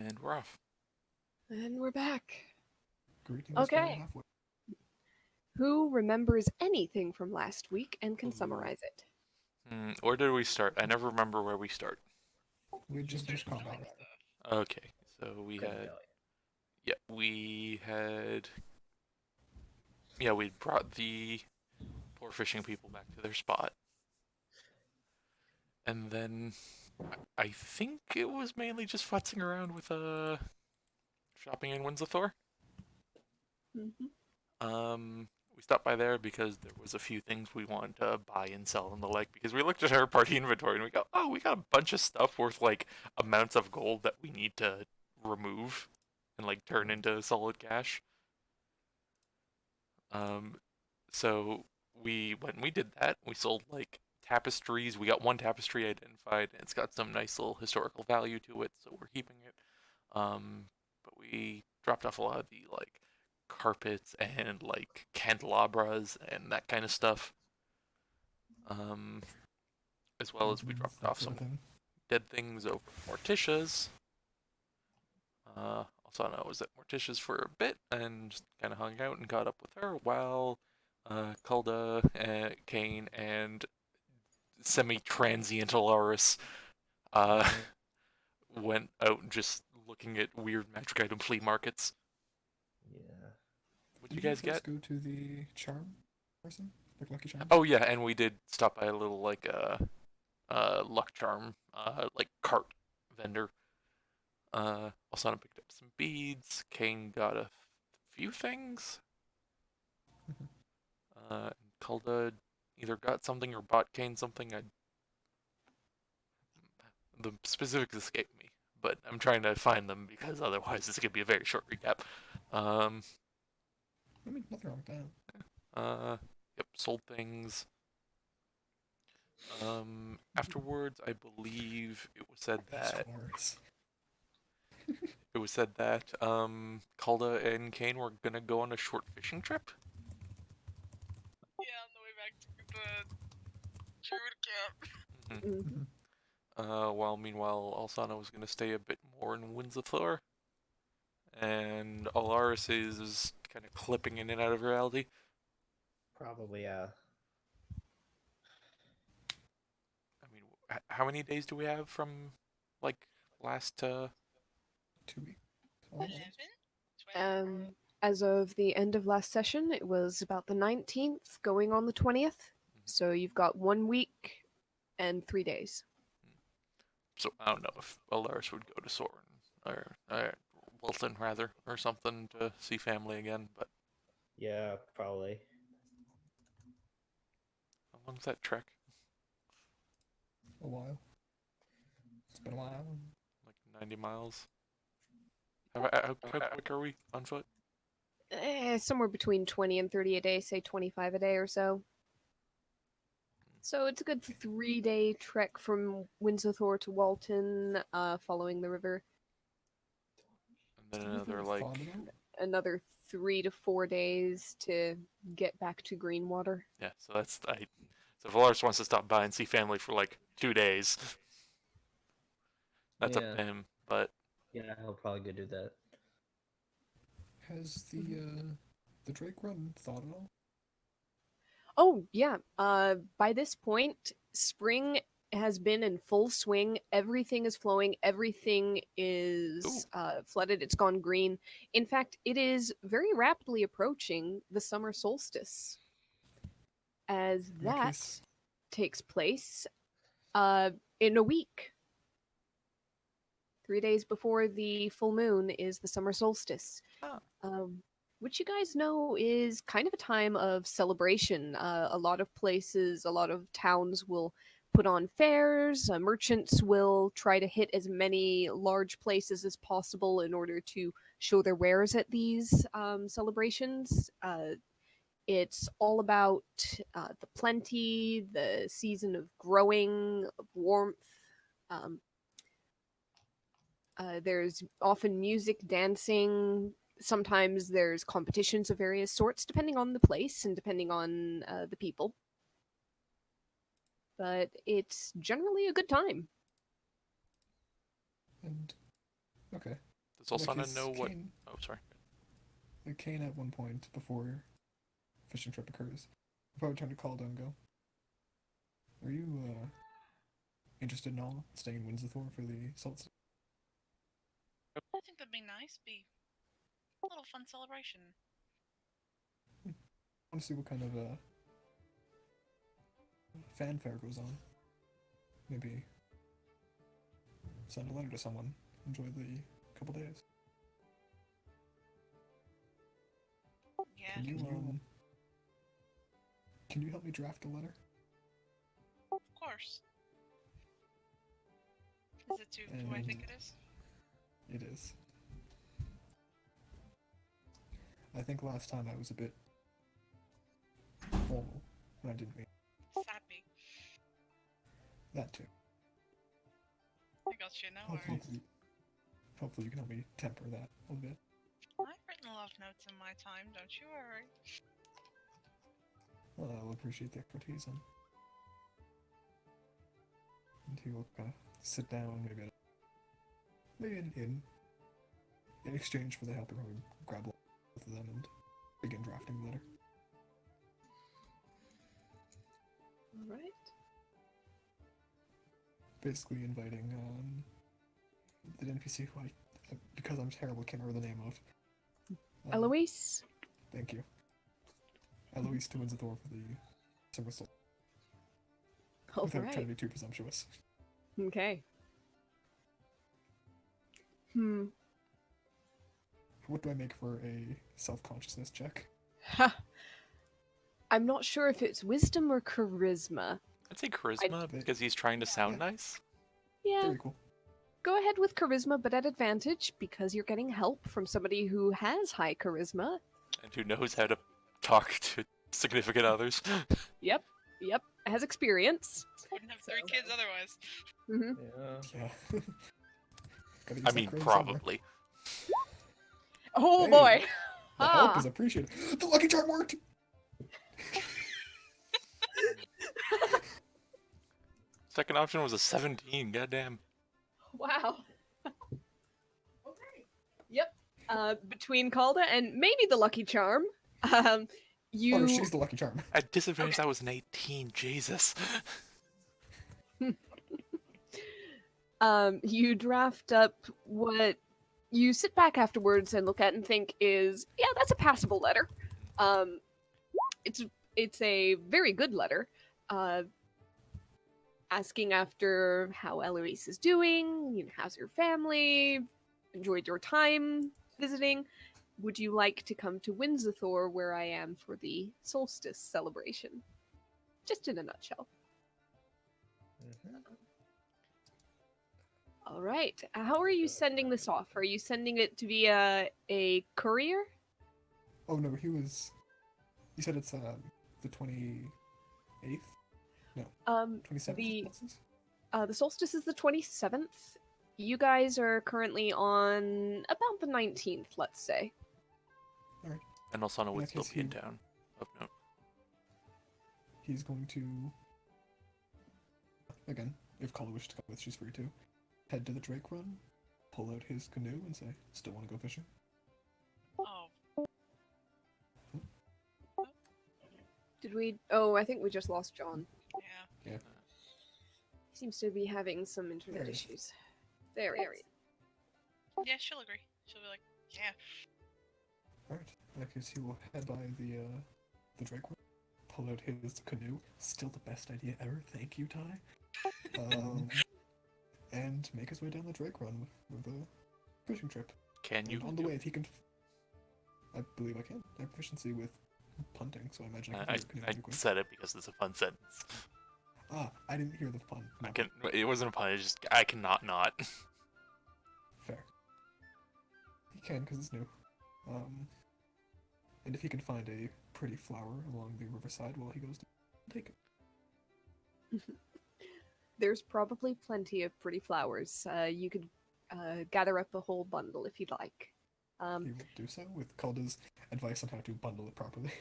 And we're off. And we're back. Greetings from Okay. halfway. Who remembers anything from last week and can Ooh. summarize it? Where did we start? I never remember where we start. We just finished combat. Okay, so we Couldn't had. tell you. Yeah, we had. Yeah, we brought the poor fishing people back to their spot. And then I think it was mainly just futzing around with shopping in Windsor. Mm-hmm. We stopped by there because there was a few things we wanted to buy and sell and the like. Because we looked at our party inventory and we go, oh, we got a bunch of stuff worth like amounts of gold that we need to remove and like turn into solid cash. Um, so we went and we did that. We sold like tapestries. We got one tapestry identified, and it's got some nice little historical value to it, so we're keeping it. But we dropped off a lot of the like carpets and like candelabras and that kind of stuff. Um, as well as we dropped That off sort some of thing. dead things over at Morticia's. Also, I was at Morticia's for a bit and just kind of hung out and caught up with her while Calda, Kane, and semi-transient Alaris uh, went out just looking at weird magic item flea markets. Yeah. What'd you Did you guys first get? go to the charm person? The lucky charm? Oh yeah, and we did stop by a little like luck charm like cart vendor. Also, picked up some beads. Kane got a few things. Calda either got something or bought Kane something. The specifics escape me, but I'm trying to find them because otherwise this could be a very short recap. Um, I mean, nothing wrong with that. yep, sold things. Afterwards, I believe it was said that Calda and Kane were gonna go on a short fishing trip. Yeah, on the way back to the Druid camp. Mm-hmm. Mm-hmm. While meanwhile, Alsana was gonna stay a bit more in Windsor, and Alaris is kind of clipping in and out of reality. Probably, I mean, how many days do we have from like last? 2 weeks. 11? Um, as of the end of last session, it was about the 19th, going on the 20th. So you've got 1 week and 3 days. So I don't know if Alaris would go to Soren or Wilton rather or something to see family again. But yeah, probably. how long's that trek? A while. It's been a while. Like 90 miles. How quick are we on foot? Somewhere between 20 and 30 a day, say 25 a day or so. So it's a good 3-day trek from Windsor to Walton, following the river. And then another like. Another 3 to 4 days to get back to Greenwater. Yeah, so that's So if Alaris wants to stop by and see family for like 2 days, that's up to him. But yeah, he'll probably go do that. Has the Drake run thawed at all? Oh, yeah. By this point, spring has been in full swing. Everything is flowing. Everything is flooded. It's gone green. In fact, it is very rapidly approaching the summer solstice. As that takes place in a week. 3 days before the full moon is the summer solstice. Which you guys know is kind of a time of celebration. A lot of places, a lot of towns will put on fairs. Merchants will try to hit as many large places as possible in order to show their wares at these celebrations. It's all about the plenty, the season of growing, of warmth. Um, there's often music, dancing. Sometimes there's competitions of various sorts, depending on the place and depending on the people. But it's generally a good time. And okay, Does Olsana Like, is know what? Kane, Oh, sorry. like Kane at one point before fishing trip occurs, will probably turn to Caldo and go, "Are you interested in all staying in Windsor for the salt?" I think that'd be nice. Be a little fun celebration. I want to see what kind of fanfare goes on. Maybe send a letter to someone. Enjoy the couple days. Yeah. Can you help me draft a letter? Of course. Is it to who I think it is? It is. I think last time I was a bit formal when I didn't mean Sappy. that too. I got you, no worries. Hopefully you can help me temper that a little bit. I've written love notes in my time, don't you worry. Well, I'll appreciate the expertise and he will kind of sit down, maybe an inn. In exchange for the help, probably grab both of them and begin drafting the letter. All right. Basically inviting the NPC who because I'm terrible, can't remember the name of. Eloise? Thank you. Eloise to Windsor for the Summer Soul. All Without trying to right. be too presumptuous. Okay. What do I make for a self-consciousness check? Ha. I'm not sure if it's wisdom or charisma. I'd say charisma because he's trying to sound nice. Yeah. Very cool. Go ahead with charisma, but at advantage because you're getting help from somebody who has high charisma. And who knows how to talk to significant others. Yep. Has experience. Wouldn't have 3 kids otherwise. Mm-hmm. Yeah. Yeah. Gotta use I that mean, charisma somewhere. probably. Oh Hey, boy. The help is appreciated. The lucky charm worked! Second option was a 17. Goddamn. Wow. Okay. Yep. Between Calda and maybe the Lucky Charm, you Oh, no, she's the lucky charm. At disadvantage, that was an 18. Jesus. you draft up what you sit back afterwards and look at and think is, yeah, that's a passable letter. It's a very good letter. Asking after how Eloise is doing, how's your family, enjoyed your time visiting. Would you like to come to Windsor where I am for the solstice celebration? Just in a nutshell. All right. How are you sending this off? Are you sending it via a courier? Oh no, you said it's the 28th? No. 27th? The solstice is the 27th. You guys are currently on about the 19th, let's say. Alright. And Olsana In would that still case, be in town. Of note. He's going to, again, if Kala wishes to come with, she's free to, head to the Drake Run, pull out his canoe and say, still want to go fishing? Oh. Did we... Oh, I think we just lost John. Yeah. He seems to be having some internet There he is. issues. There he is. Yeah, she'll agree. She'll be like, yeah. Alright, in that case, he will head by the Drake Run, pull out his canoe. Still the best idea ever, thank you, Ty. And make his way down the Drake Run with a fishing trip. Can you? And on the way, if he can... I believe I can. I have proficiency with punting, so I imagine I can figure canoe I pretty quick. said it because it's a fun sentence. Ah, I didn't hear the pun. No. It wasn't a pun. It's just I cannot not. Fair. He can, because it's new. And if he can find a pretty flower along the riverside while he goes to take it. There's probably plenty of pretty flowers. You could gather up a whole bundle if you'd like. He will do so with Calda's advice on how to bundle it properly.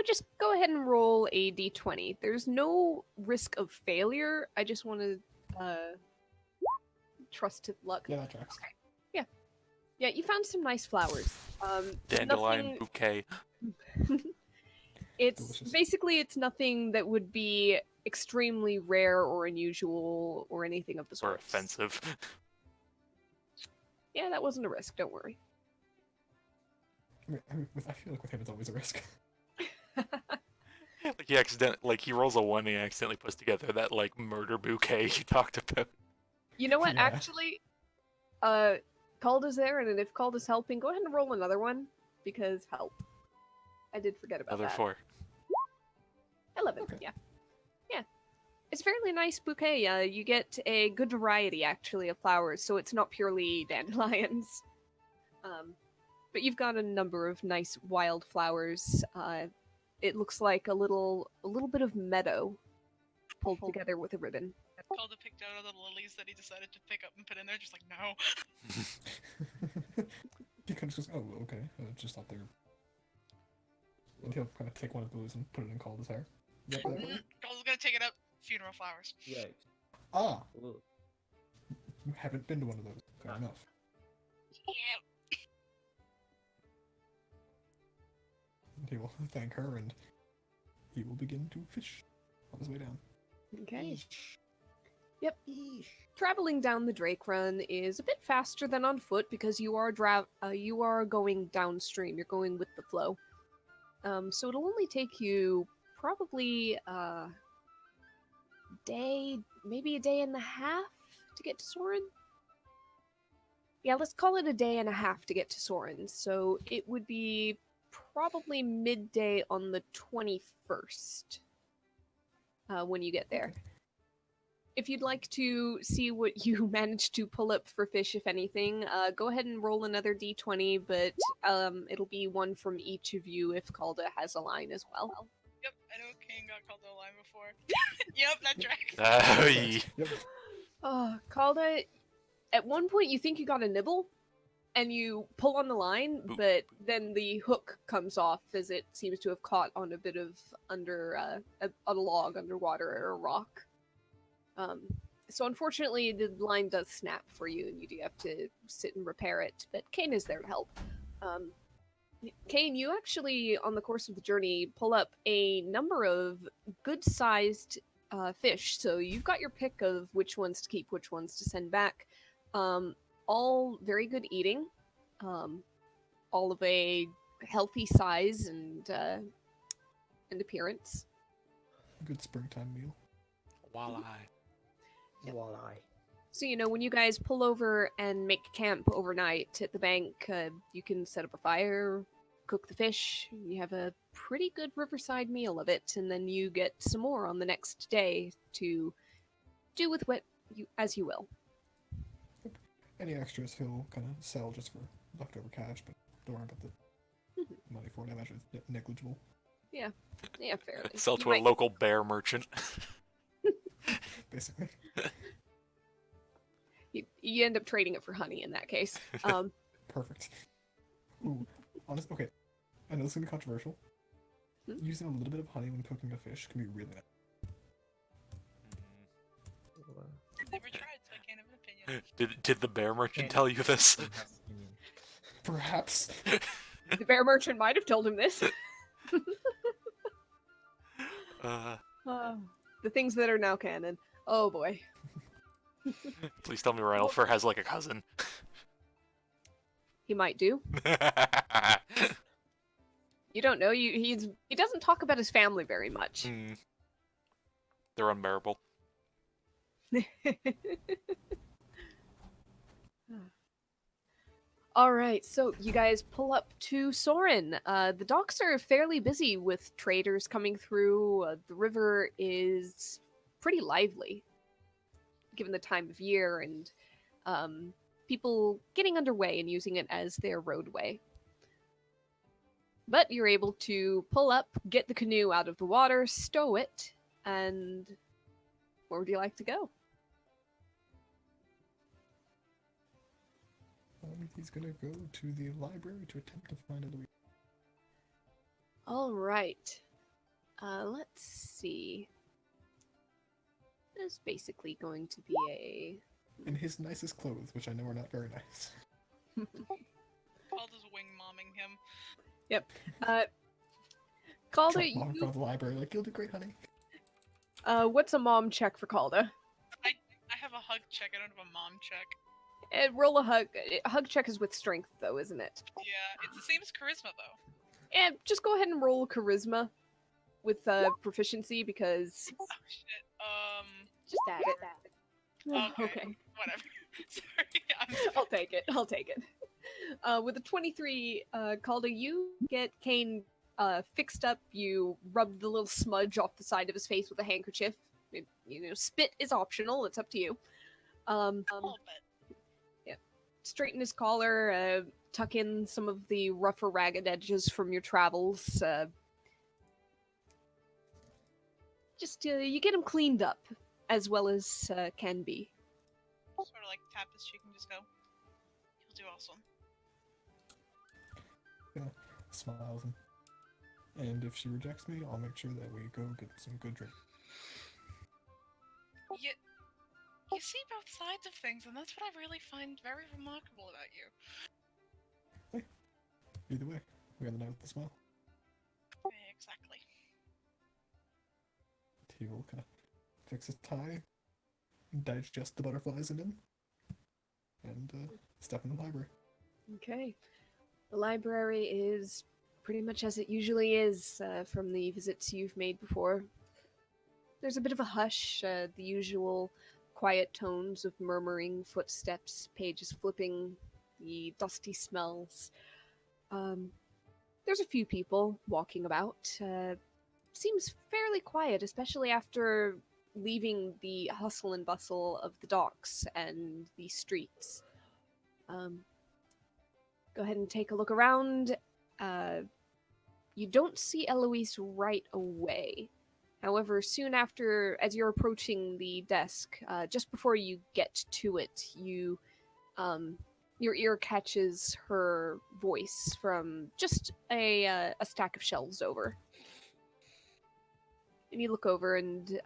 Just go ahead and roll a d20. There's no risk of failure. I just want to trusted luck. Yeah, that tracks. Yeah, you found some nice flowers. Dandelion Nothing. bouquet. It's Delicious. basically it's nothing that would be extremely rare or unusual or anything of the Or sort. offensive. Yeah, that wasn't a risk. Don't worry. I feel like with him it's always a risk. Like he rolls a 1 and he accidentally puts together that like murder bouquet you talked about. You know what? Yeah. Actually, Calda's there, and if Calda's helping, go ahead and roll another one because help. I did forget about Another that. 4. 11. Okay. Yeah. It's a fairly nice bouquet. You get a good variety, actually, of flowers, so it's not purely dandelions. But you've got a number of nice wild flowers. It looks like a little bit of meadow pulled together with a ribbon. Calder picked out all the lilies that he decided to pick up and put in there, just like, no. He kind of just goes, oh, okay. Just thought they were... And he'll kind of take one of those and put it in Calder's hair. Yep, that way. Calder's gonna take it up. Funeral flowers. Yikes. Ah! Ooh. You haven't been to one of those. Fair enough. Yeah. And he will thank her, and he will begin to fish on his way down. Okay. Yep. Traveling down the Drake Run is a bit faster than on foot because you are going downstream. You're going with the flow. So it'll only take you probably day, maybe a day and a half to get to Soren. Yeah, let's call it a day and a half to get to Soren. So it would be probably midday on the 21st when you get there. If you'd like to see what you managed to pull up for fish, if anything, go ahead and roll another d20, but it'll be one from each of you if Calda has a line as well. Yep, I know Kane got called a line before. Yep, that tracks. Yep. Calda, at one point you think you got a nibble, and you pull on the line, but then the hook comes off as it seems to have caught on a bit of a log underwater or a rock. So unfortunately, the line does snap for you, and you do have to sit and repair it. But Kane is there to help. Kane, you actually, on the course of the journey, pull up a number of good-sized fish. So you've got your pick of which ones to keep, which ones to send back. All very good eating. All of a healthy size and appearance. Good springtime meal. Walleye. Yep. Walleye. So, when you guys pull over and make camp overnight at the bank, you can set up a fire, cook the fish, you have a pretty good riverside meal of it, and then you get some more on the next day to do with what as you will. Any extras he'll kind of sell just for leftover cash, but don't worry about the money for it. I imagine it's negligible. Yeah, fairly. Sell You to a might- local bear merchant. Basically. You end up trading it for honey in that case. Perfect. Ooh, honest. Okay, I know this is gonna be controversial. Using a little bit of honey when cooking a fish can be really nice. I've never tried, so I can't have an opinion. Did the bear merchant tell you this? Perhaps. The bear merchant might have told him this. The things that are now canon. Oh boy. Please tell me Ralpher has like a cousin. He might do. You don't know. He doesn't talk about his family very much. They're unbearable. All right, so you guys pull up to Soren. The docks are fairly busy with traders coming through. The river is pretty lively, given the time of year and people getting underway and using it as their roadway. But you're able to pull up, get the canoe out of the water, stow it, and where would you like to go? He's gonna go to the library to attempt to find a Louis. All right. Let's see. There's basically going to be in his nicest clothes, which I know are not very nice. Calder's wing momming him. Yep. Calder, Drop mom in you. front of the library, like, you'll do great, honey. What's a mom check for Calder? I have a hug check. I don't have a mom check. Roll a hug. Hug check is with strength, though, isn't it? Yeah, it's the same as charisma though. And just go ahead and roll charisma with proficiency because Oh shit. just add it. Okay. Whatever. Sorry. I'll take it. I'll take it. With a 23, Calder, you get Kane fixed up. You rub the little smudge off the side of his face with a handkerchief. Spit is optional. It's up to you. A little bit. Straighten his collar. Tuck in some of the rougher, ragged edges from your travels. You get him cleaned up as well as can be. Sort of like tap his cheek and just go. He'll do awesome. Smiles and if she rejects me, I'll make sure that we go get some good drink. You see both sides of things, and that's what I really find very remarkable about you. Either way, we're on the night with the smile. Exactly. He will kind of fix his tie, digest the butterflies in him, and step in the library. Okay. The library is pretty much as it usually is from the visits you've made before. There's a bit of a hush, the usual quiet tones of murmuring footsteps, pages flipping, the dusty smells. There's a few people walking about. Seems fairly quiet, especially after leaving the hustle and bustle of the docks and the streets. Go ahead and take a look around. You don't see Eloise right away. However, soon after, as you're approaching the desk, just before you get to it, your ear catches her voice from just a stack of shelves over. And you look over, and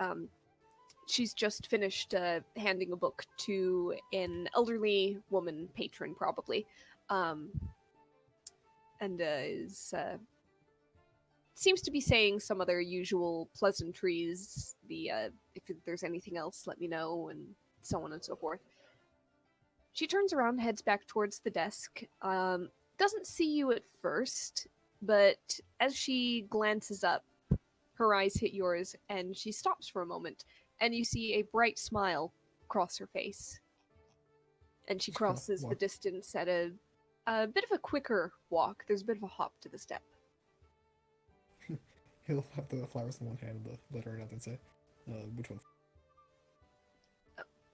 she's just finished handing a book to an elderly woman patron, probably, and seems to be saying some other usual pleasantries. If there's anything else, let me know, and so on and so forth. She turns around, heads back towards the desk. Doesn't see you at first, but as she glances up, her eyes hit yours, and she stops for a moment, and you see a bright smile cross her face. And she crosses the distance at a bit of a quicker walk. There's a bit of a hop to the step. He'll have the flowers in one hand and the letter in another and say, which one?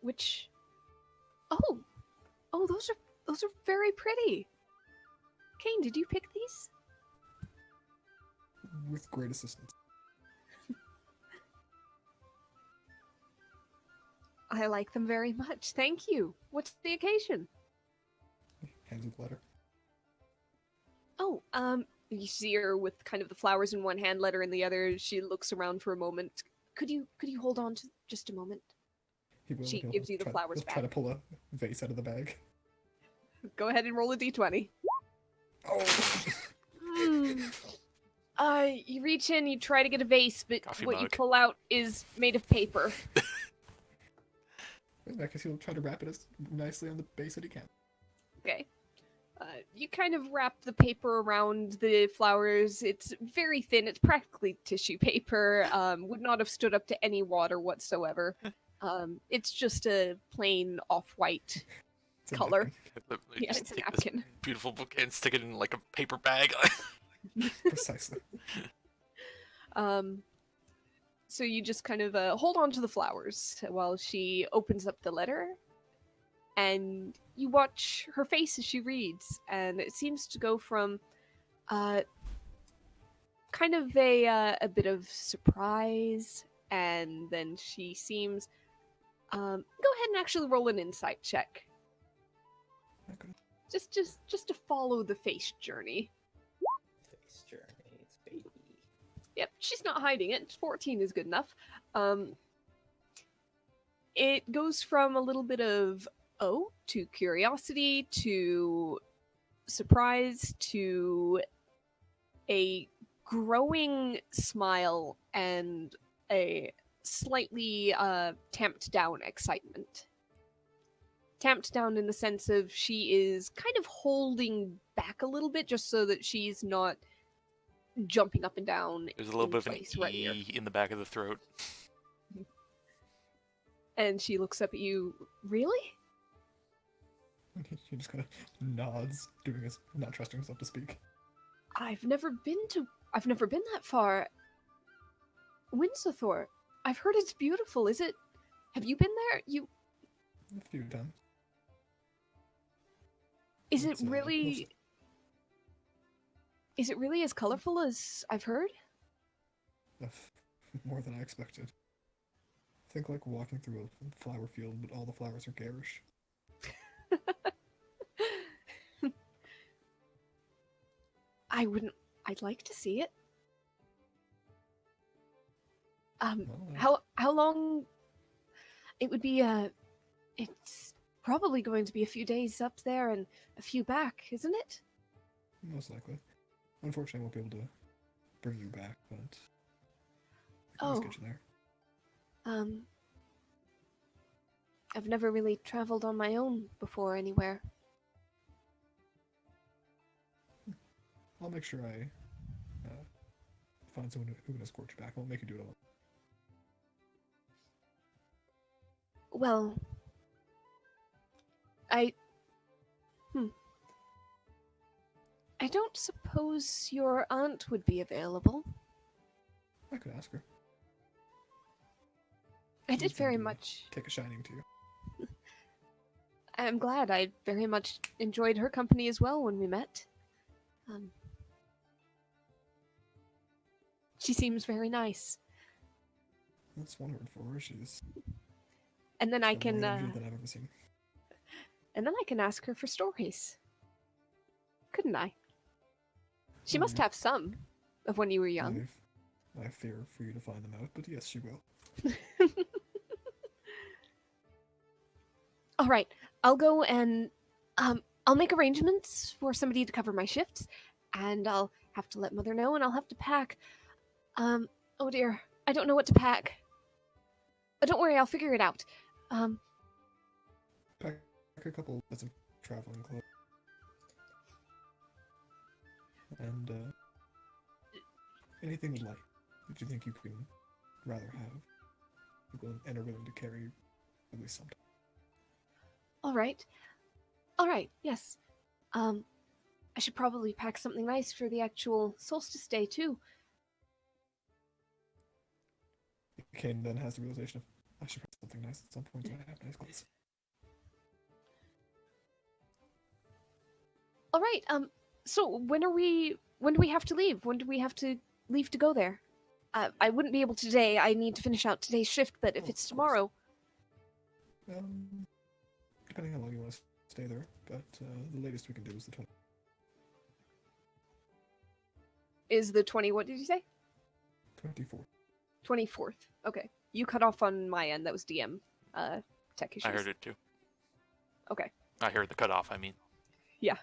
Which? Oh, those are very pretty. Kane, did you pick these? With great assistance. I like them very much. Thank you. What's the occasion? Hands you the letter. Oh, you see her with kind of the flowers in one hand, letter in the other. She looks around for a moment. Could you hold on to just a moment? She gives you the flowers back. Try to pull a vase out of the bag. Go ahead and roll a d20. Oh! You reach in, you try to get a vase, but Coffee what mug. you pull out is made of paper. I guess he'll try to wrap it as nicely on the base that he can. Okay. You kind of wrap the paper around the flowers. It's very thin. It's practically tissue paper. Would not have stood up to any water whatsoever. It's just a plain off-white color. Yeah, Just it's a take napkin. This beautiful book and stick it in like a paper bag. Precisely. So you just kind of hold on to the flowers while she opens up the letter, and you watch her face as she reads, and it seems to go from kind of a bit of surprise, and then she seems go ahead and actually roll an insight check. Okay. Just to follow the face journey. Face journeys, baby. Yep, she's not hiding it. 14 is good enough. It goes from a little bit of oh to curiosity to surprise to a growing smile and a slightly tamped down excitement. Tamped down in the sense of she is kind of holding back a little bit just so that she's not jumping up and down There's a little in bit of an place right here. E in the back of the throat. And she looks up at you. Really? He just kind of nods, doing his not trusting himself to speak. I've never been that far. Windsor. I've heard it's beautiful. Is it? Have you been there? A few times. Is it It's, really? Is it really as colorful as I've heard? More than I expected. Think like walking through a flower field, but all the flowers are garish. I'd like to see it. Well, How long? It would be it's probably going to be a few days up there and a few back, isn't it? most likely. Unfortunately, I won't be able to bring you back, but I can Oh. always get you there. I've never really traveled on my own before anywhere. I'll make sure I find someone who can escort you back. I won't make you do it alone. Well, I don't suppose your aunt would be available. I could ask her. I She did seemed very to much. take a shining to you. I'm glad. I very much enjoyed her company as well when we met. She seems very nice. That's one word for her. She's And then I got can more energy than I've ever seen. ask her for stories. Couldn't I? She Oh, must have some of when you were young. I fear for you to find them out, but yes, she will. All right, I'll go and I'll make arrangements for somebody to cover my shifts, and I'll have to let Mother know, and I'll have to pack. Oh dear, I don't know what to pack. Don't worry, I'll figure it out. Pack a couple bits of traveling clothes. And anything light that you think you can rather have and are willing to carry at least sometime. All right, yes. I should probably pack something nice for the actual solstice day too. Kane then has the realization of, I should pack something nice at some point so I have nice clothes. All right. So when do we have to leave? When do we have to leave to go there? I wouldn't be able to today. I need to finish out today's shift, but if it's tomorrow, Depending on how long you want to stay there, but the latest we can do is the 20th. is the 20. What did you say? 24th. 24th. Okay. You cut off on my end. That was DM tech issues. I heard it too. Okay. I heard the cutoff, I mean. Yeah.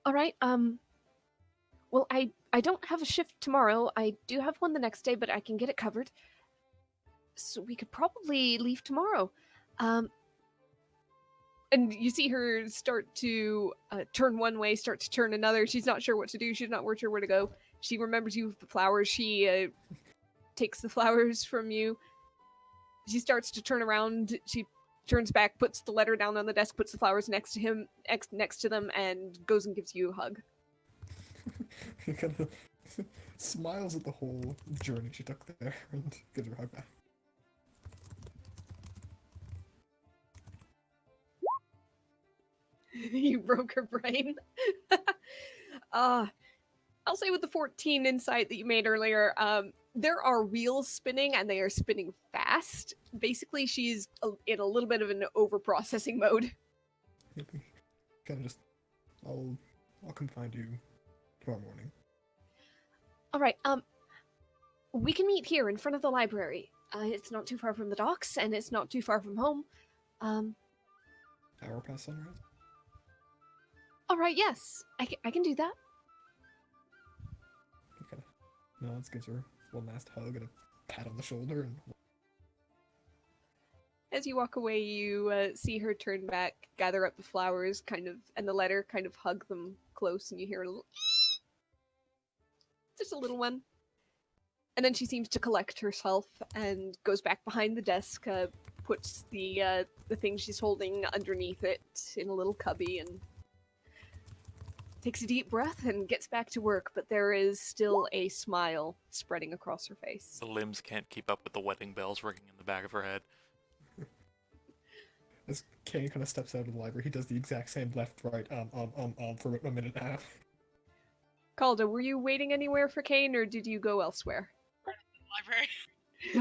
All right. Well, I don't have a shift tomorrow. I do have one the next day, but I can get it covered. So we could probably leave tomorrow. And you see her start to turn one way, start to turn another. She's not sure what to do. She's not sure where to go. She remembers you with the flowers. She takes the flowers from you. She starts to turn around. She turns back, puts the letter down on the desk, puts the flowers next to them, and goes and gives you a hug. He kind of smiles at the whole journey she took there and gives her a hug back. You broke her brain. I'll say with the 14 insight that you made earlier, there are wheels spinning and they are spinning fast. Basically, she's in a little bit of an over-processing mode. Kind of just, I'll come find you tomorrow morning. All right, we can meet here in front of the library. It's not too far from the docks, and it's not too far from home. Hour past sunrise. All right, yes, I can do that. He kind of nods, gives her one last hug and a pat on the shoulder, and As you walk away, you see her turn back, gather up the flowers, and the letter, hug them close, and you hear a little, just a little one. And then she seems to collect herself and goes back behind the desk, puts the thing she's holding underneath it in a little cubby, and takes a deep breath and gets back to work. But there is still a smile spreading across her face. The limbs can't keep up with the wedding bells ringing in the back of her head. as Kane kind of steps out of the library, he does the exact same left, right, for a minute and a half. Calda, were you waiting anywhere for Kane, or did you go elsewhere? Library.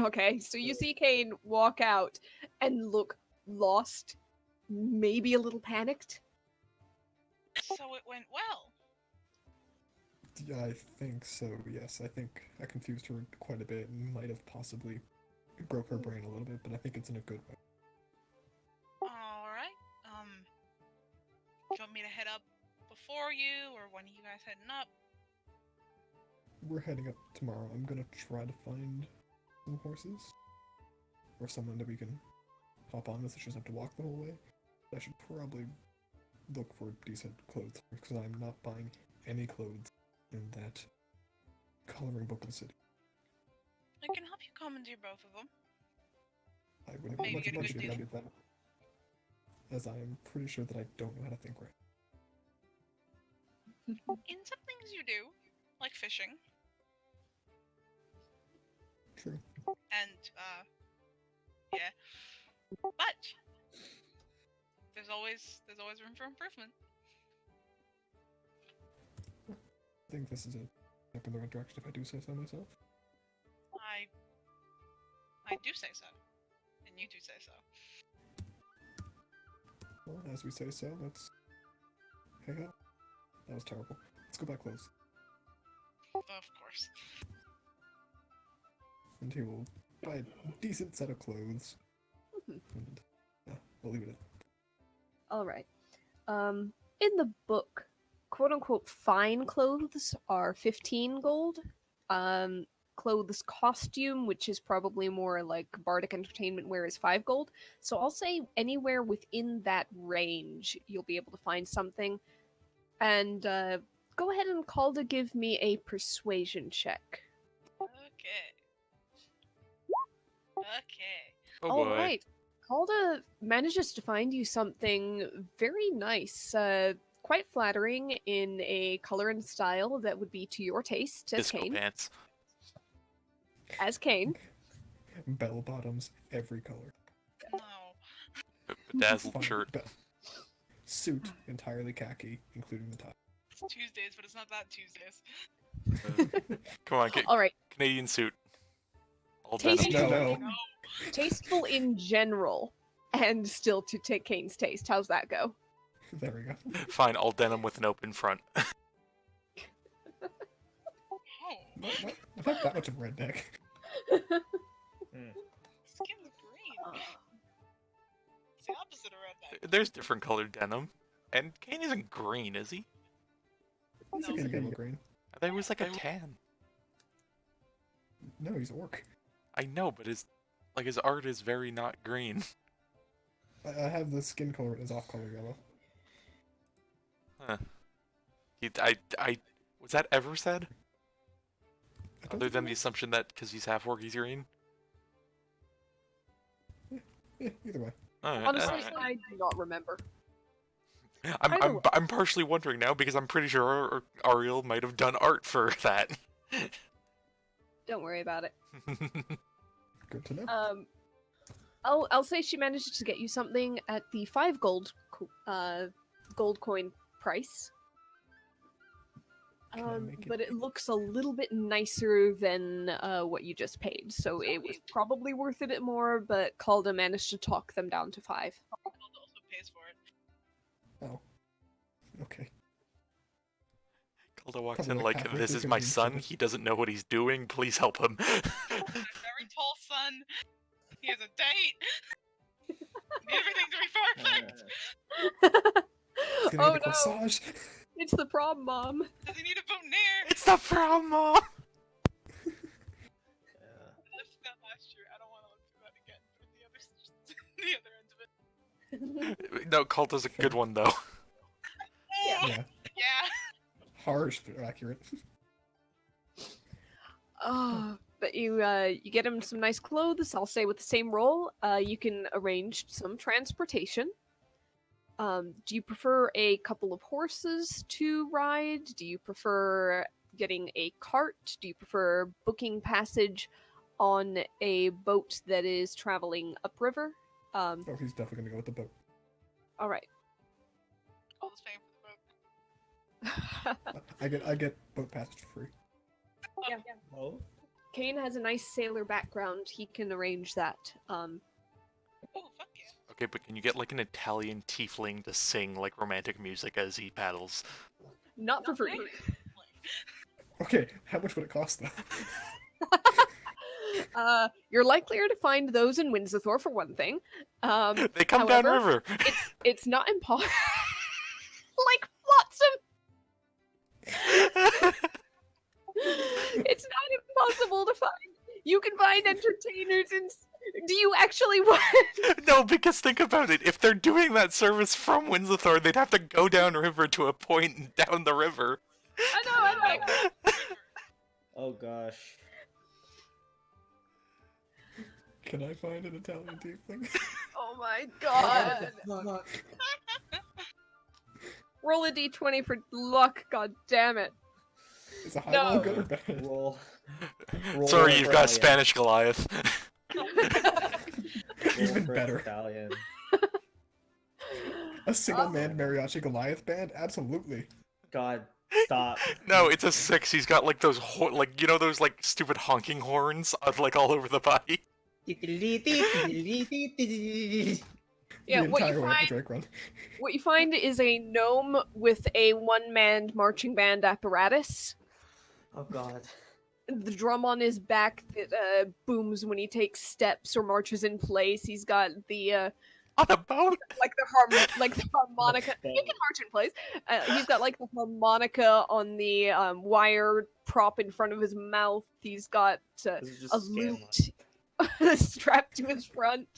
Okay, so you see Kane walk out and look lost, maybe a little panicked. So it went well. Yeah, I think so, yes. I think I confused her quite a bit and might have possibly broke her brain a little bit, but I think it's in a good way. Alright. Do you want me to head up before you, or when are you guys heading up? We're heading up tomorrow. I'm gonna try to find some horses. Or someone that we can hop on with, so she doesn't have to walk the whole way. I should probably look for decent clothes, because I'm not buying any clothes in that coloring book of the city. I can help you commandeer both of them. I would Maybe much get a good appreciate deal. that, as I am pretty sure that I don't know how to think right. In some things you do, like fishing, True. and, yeah. But, there's always room for improvement. I think this is a step in the right direction if I do say so myself. I do say so. And you do say so. Well, as we say so, let's hang out. That was terrible. Let's go buy clothes. Of course. And he will buy a decent set of clothes. Mhm. And yeah, we'll leave it at All right. In the book, quote unquote fine clothes are 15 gold. Clothes costume, which is probably more like bardic entertainment wear, is 5 gold. So I'll say anywhere within that range, you'll be able to find something. And go ahead and call to give me a persuasion check. Okay. Okay. Oh All boy. right. Calda manages to find you something very nice, quite flattering in a color and style that would be to your taste as Disco Kane. pants. As Kane. bell bottoms, every color. No. Bedazzled Fine, shirt. Suit, entirely khaki, including the tie. It's Tuesdays, but it's not that Tuesdays. Come on, get All right. Canadian suit. All Tasty. denim. No. Tasteful in general, and still to take Kane's taste. How's that go? There we go. Fine, all denim with an open front. Oh. I'm not that much of a redneck. Skin's green. It's the opposite of redneck. There's different colored denim. And Kane isn't green, is he? He's No. like a yellow green. There was like a tan. No, he's orc. I know, but his art is very not green. I have the skin color as off-color yellow. Huh. Was that ever said? I don't Other think than it the was. assumption that because he's half orc, he's green? Either way. Alright, Honestly, alright. I do not remember. I'm partially wondering now because I'm pretty sure Ariel might have done art for that. Don't worry about it. Good to know. I'll say she managed to get you something at the 5 gold gold coin price. Can I make But it- it looks a little bit nicer than what you just paid, so it was probably worth a bit more, but Calda managed to talk them down to 5. Calda also pays for it. Oh. Okay. Calder walks Probably in like like, halfway this through is my convenience son, store. he doesn't know what he's doing, please help him. Very tall son. He has a date. Everything to be perfect. He's gonna Oh get a no, corsage. it's the prom mom. Does he need a boutonniere? It's the prom mom! Yeah. I lived through that last year. I don't want to live through that again. But the other end of it. No, Calder's a good one, though. Yeah. Yeah, Yeah. harsh but accurate. But you get him some nice clothes. I'll say with the same role, you can arrange some transportation. Do you prefer a couple of horses to ride? Do you prefer getting a cart? Do you prefer booking passage on a boat that is traveling upriver? Oh, he's definitely gonna go with the boat. All right. All the same for the boat. I get boat passage for free. Yeah. Oh. Kane has a nice sailor background. He can arrange that. Oh, fuck yeah. Okay, but can you get like an Italian tiefling to sing like romantic music as he paddles? Not for free. Okay, how much would it cost though? You're likelier to find those in Windsor for one thing. They come however, downriver! It's not impossible. Like Flotsam. It's not impossible to find. You can find entertainers and. Do you actually want? No, because think about it. If they're doing that service from Windsor, they'd have to go downriver to a point and down the river. I know. Oh gosh. Can I find an Italian tiefling? Oh my god. Roll a d20 for luck. God damn it. Is a high No. roll good or bad? Roll. Sorry, you've got Italian. Spanish Goliath. Roll Even for better. Italian. A single man mariachi Goliath band? Absolutely. God, stop. No, it's a 6. He's got like those, like, you know those like stupid honking horns like all over the body? Yeah, The what entire you way up the find Drake run. what you find is a gnome with a one-man marching band apparatus. Oh god. The drum on his back that booms when he takes steps or marches in place. He's got the On a boat? like the harmonica. He can march in place. He's got like the harmonica on the wire prop in front of his mouth. He's got This is just a Scanlan. lute strapped to his front.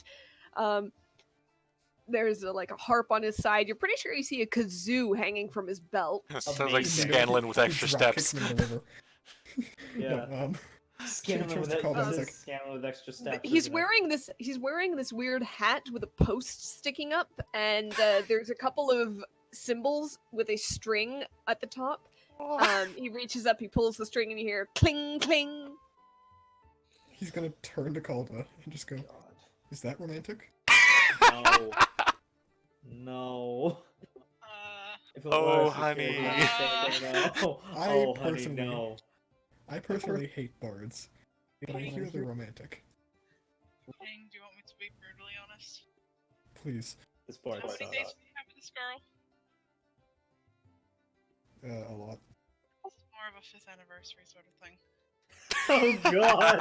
There's like a harp on his side. You're pretty sure you see a kazoo hanging from his belt. Sounds like Amazing. Scanlan with He extra drop kicks steps. him in the river. Yeah. No, Scanlan turns with, to call back, it, like- Scanlan with extra steps. He's isn't it? wearing this. He's wearing this weird hat with a post sticking up, and there's a couple of cymbals with a string at the top. He reaches up, he pulls the string, and you hear cling cling. he's gonna turn to Calda and just go, God. is that romantic? No. No. If it Oh, was, honey. No. I Oh, honey, personally- no. I personally hate bards, but I hear they're romantic. Dang, do you want me to be brutally honest? Please, This part How many sucks. days do you have with this girl? a lot. It's more of a 5th anniversary sort of thing. Oh god!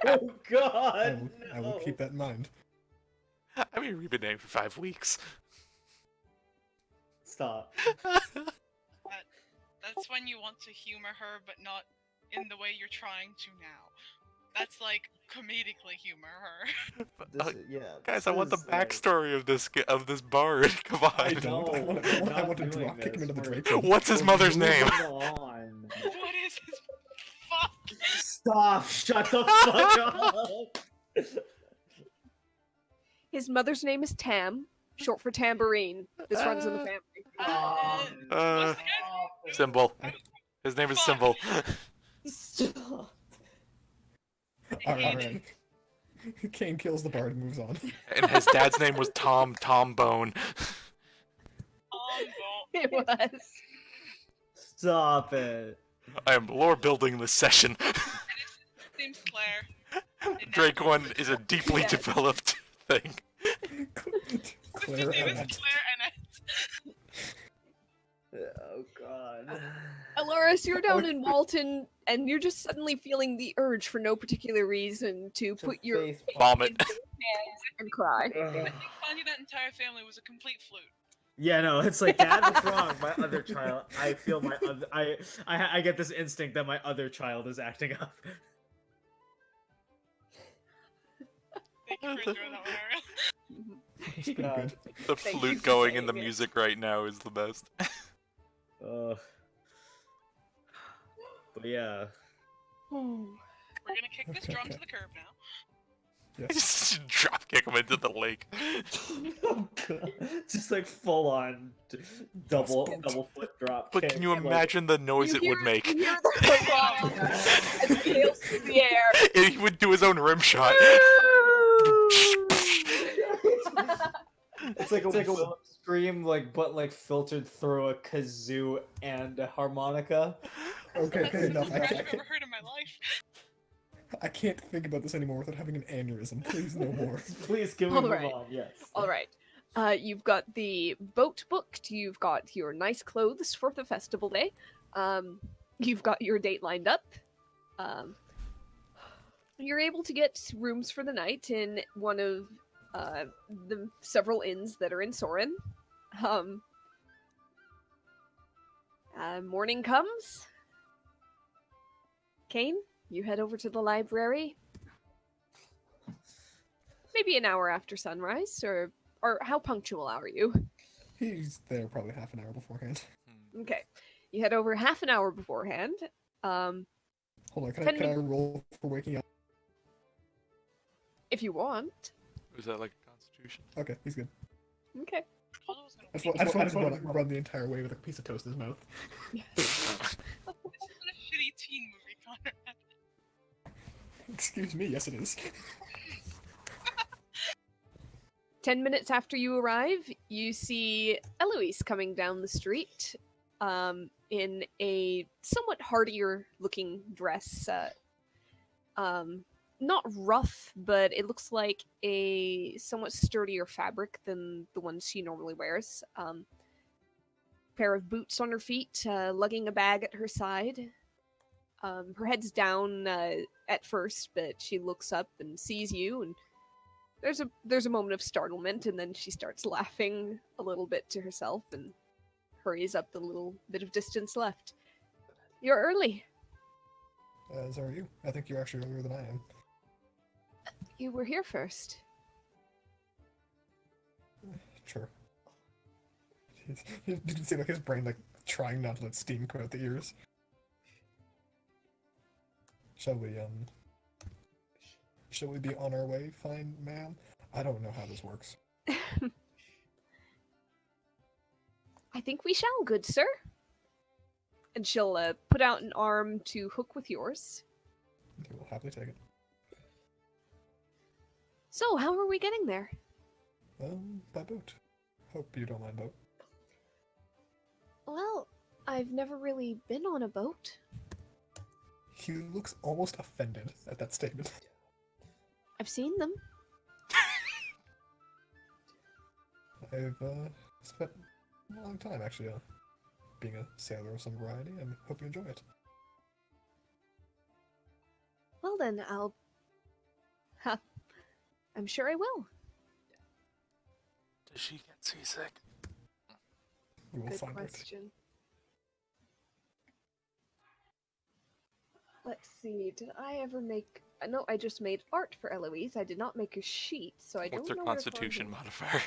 Oh I god! will, I will keep that in mind. I mean, we've been named for 5 weeks. Stop. That's when you want to humor her, but not in the way you're trying to now. That's like comedically humor her. This is, yeah. Guys, this I want the is, like- backstory of this bard. Come on. I don't. I know. want- we're I not want to doing drop kick him this. into the We're- Drake. What's his we're mother's name? moving on. What is his fuck? Stop! Shut the fuck up! His mother's name is Tam, short for tambourine. This runs in the family. What's the guy's name? Symbol. His name is Symbol. Stop. Alright. Kane kills the bard and moves on. And his dad's name was Tom Bone. It was. Stop it. I am lore building this session. Name's Claire. And Drake 1 is a deeply Yes. developed thing. Claire His name is Annette. Claire Annette. Oh god. Alora Dolores, you're down in Walton, and you're just suddenly feeling the urge for no particular reason to put your face Vomit. into your hands and cry. I think finding that entire family was a complete fluke. Yeah, no, it's like, Dad, what's wrong? My other child. I feel my other. I get this instinct that my other child is acting up. Thank you for enjoying that one, Ariel. It's pretty God. good. The Thank you flute for going in the saying it. music right now is the best. But yeah. Oh. We're gonna kick this drum to the curb now. Yes. Just drop kick him into the lake. Oh, God. Just like full on double foot drop. But kick, can you like- imagine the noise it would make? You hear the rock as it hails through the air. He would do his own rim shot. It's like a scream, but filtered through a kazoo and a harmonica. Okay, That's okay, the enough. most trash I've ever heard in my life. I can't think about this anymore without having an aneurysm. Please, no more. Please, can we All move right. on? Yes. All right. You've got the boat booked. You've got your nice clothes for the festival day. You've got your date lined up. You're able to get rooms for the night in one of the several inns that are in Soren. Morning comes. Kane, you head over to the library. Maybe an hour after sunrise, or how punctual are you? He's there probably half an hour beforehand. Okay, you head over half an hour beforehand. Hold on, can Can I we- roll for waking up? If you want. Was that like a constitution? Okay, he's good. Okay. Apollo was gonna I just wait. want to run the entire way with a piece of toast in his mouth. This isn't a shitty teen movie, Conrad. Excuse me, yes it is. 10 minutes after you arrive, you see Eloise coming down the street in a somewhat hardier looking dress. Not rough, but it looks like a somewhat sturdier fabric than the ones she normally wears. Pair of boots on her feet, lugging a bag at her side. Her head's down at first, but she looks up and sees you, and there's a moment of startlement, and then she starts laughing a little bit to herself and hurries up the little bit of distance left. You're early. As are you. I think you're actually earlier than I am. You were here first. Sure. Did you see like his brain like trying not to let steam come out the ears? Shall we be on our way, fine ma'am? I don't know how this works. I think we shall, good sir. And she'll put out an arm to hook with yours. Okay, we'll happily take it. So, how are we getting there? By boat. Hope you don't mind boat. Well, I've never really been on a boat. He looks almost offended at that statement. I've seen them. I've spent a long time actually being a sailor of some variety, and hope you enjoy it. Well then, I'm sure I will. Does she get seasick? We will Good find question. Let's see, did I ever make... No, I just made art for Eloise. I did not make a sheet, so I What's don't her know where to find constitution them. modifier?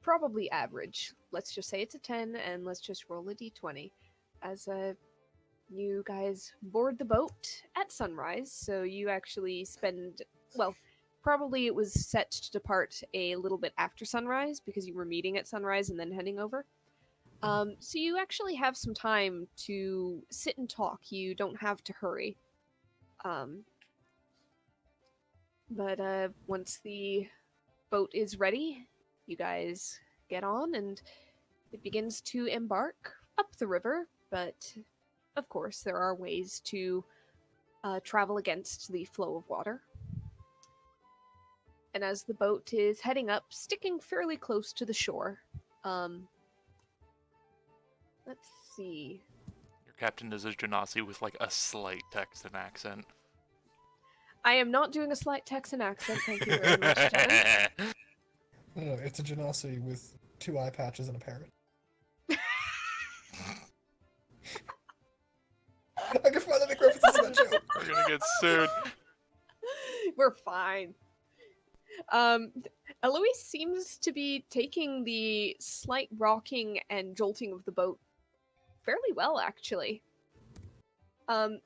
Probably average. Let's just say it's a 10, and let's just roll a d20. As you guys board the boat at sunrise, so you actually spend... Well, probably it was set to depart a little bit after sunrise, because you were meeting at sunrise and then heading over. So you actually have some time to sit and talk. You don't have to hurry. But once the boat is ready, you guys get on and it begins to embark up the river. But of course, there are ways to travel against the flow of water. And as the boat is heading up, sticking fairly close to the shore, let's see. Your Captain is a Genasi with like a slight Texan accent. I am not doing a slight Texan accent, thank you very much, Devin. No, it's a Genasi with 2 eye patches and a parrot. I can finally make references to that joke. We're gonna get sued. We're fine. Eloise seems to be taking the slight rocking and jolting of the boat fairly well, actually.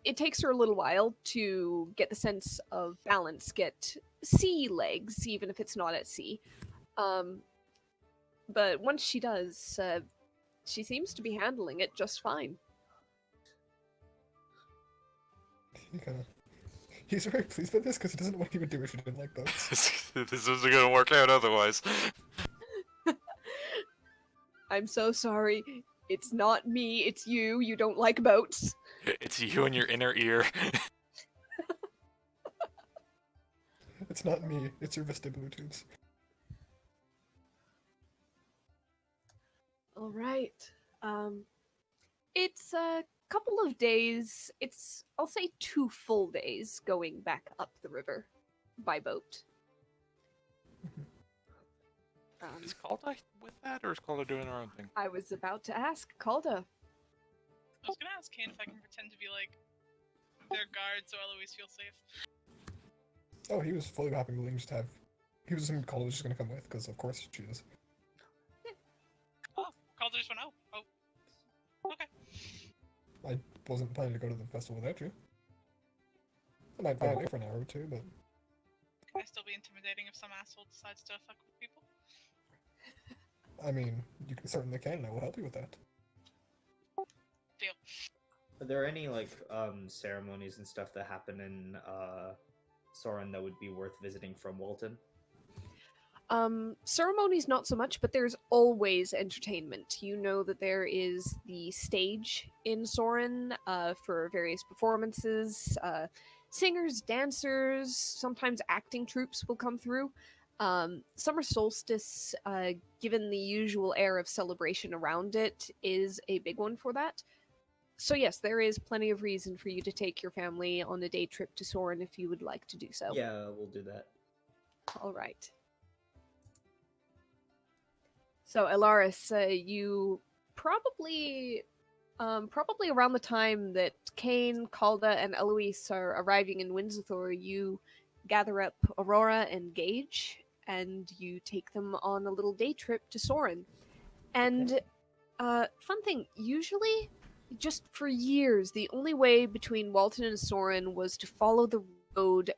It takes her a little while to get the sense of balance, get sea legs, even if it's not at sea. But once she does, she seems to be handling it just fine. He's very pleased by this because he doesn't know what he would do if he didn't like boats. This isn't gonna work out otherwise. I'm so sorry. It's not me, it's you. You don't like boats. It's you and your inner ear. It's not me, it's your vestibular tubes. All right. It's a couple of days. I'll say 2 full days going back up the river by boat. Is Calda with that, or is Calda doing her own thing? I was about to ask Calda. I was gonna ask Kane if I can pretend to be like their guard so Eloise feels safe. Oh, he was fully happy willing just to have... He was assuming Calder was just gonna come with, because of course she is. Oh, Calder just went, oh. Okay. I wasn't planning to go to the festival without you. I might go away for an hour or 2, but... Can I still be intimidating if some asshole decides to fuck with people? I mean, you certainly can, and I will help you with that. Deal. Are there any like ceremonies and stuff that happen in Soren that would be worth visiting from Walton? Ceremonies not so much, but there's always entertainment. You know that there is the stage in Soren for various performances. Singers, dancers, sometimes acting troupes will come through. Summer solstice, given the usual air of celebration around it, is a big one for that. So yes, there is plenty of reason for you to take your family on a day trip to Soren if you would like to do so. Yeah, we'll do that. All right. So Elaris, you probably around the time that Kane, Calda, and Eloise are arriving in Windsor, you gather up Aurora and Gage, and you take them on a little day trip to Soren. And fun thing, usually, just for years, the only way between Walton and Soren was to follow the road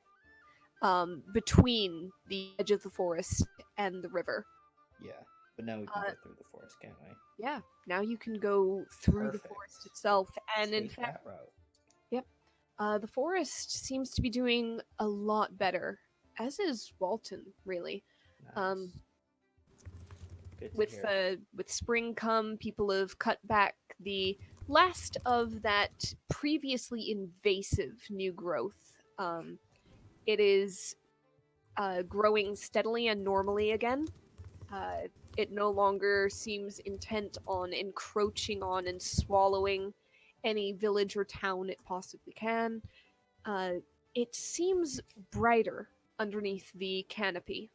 between the edge of the forest and the river. Yeah, but now we can go through the forest, can't we? Yeah, now you can go through the Perfect. forest itself, and in Take fact, that route. the forest seems to be doing a lot better, as is Walton, really. Nice. Good to With hear. with spring come, people have cut back the last of that previously invasive new growth. It is growing steadily and normally again. It no longer seems intent on encroaching on and swallowing any village or town it possibly can. It seems brighter underneath the canopy,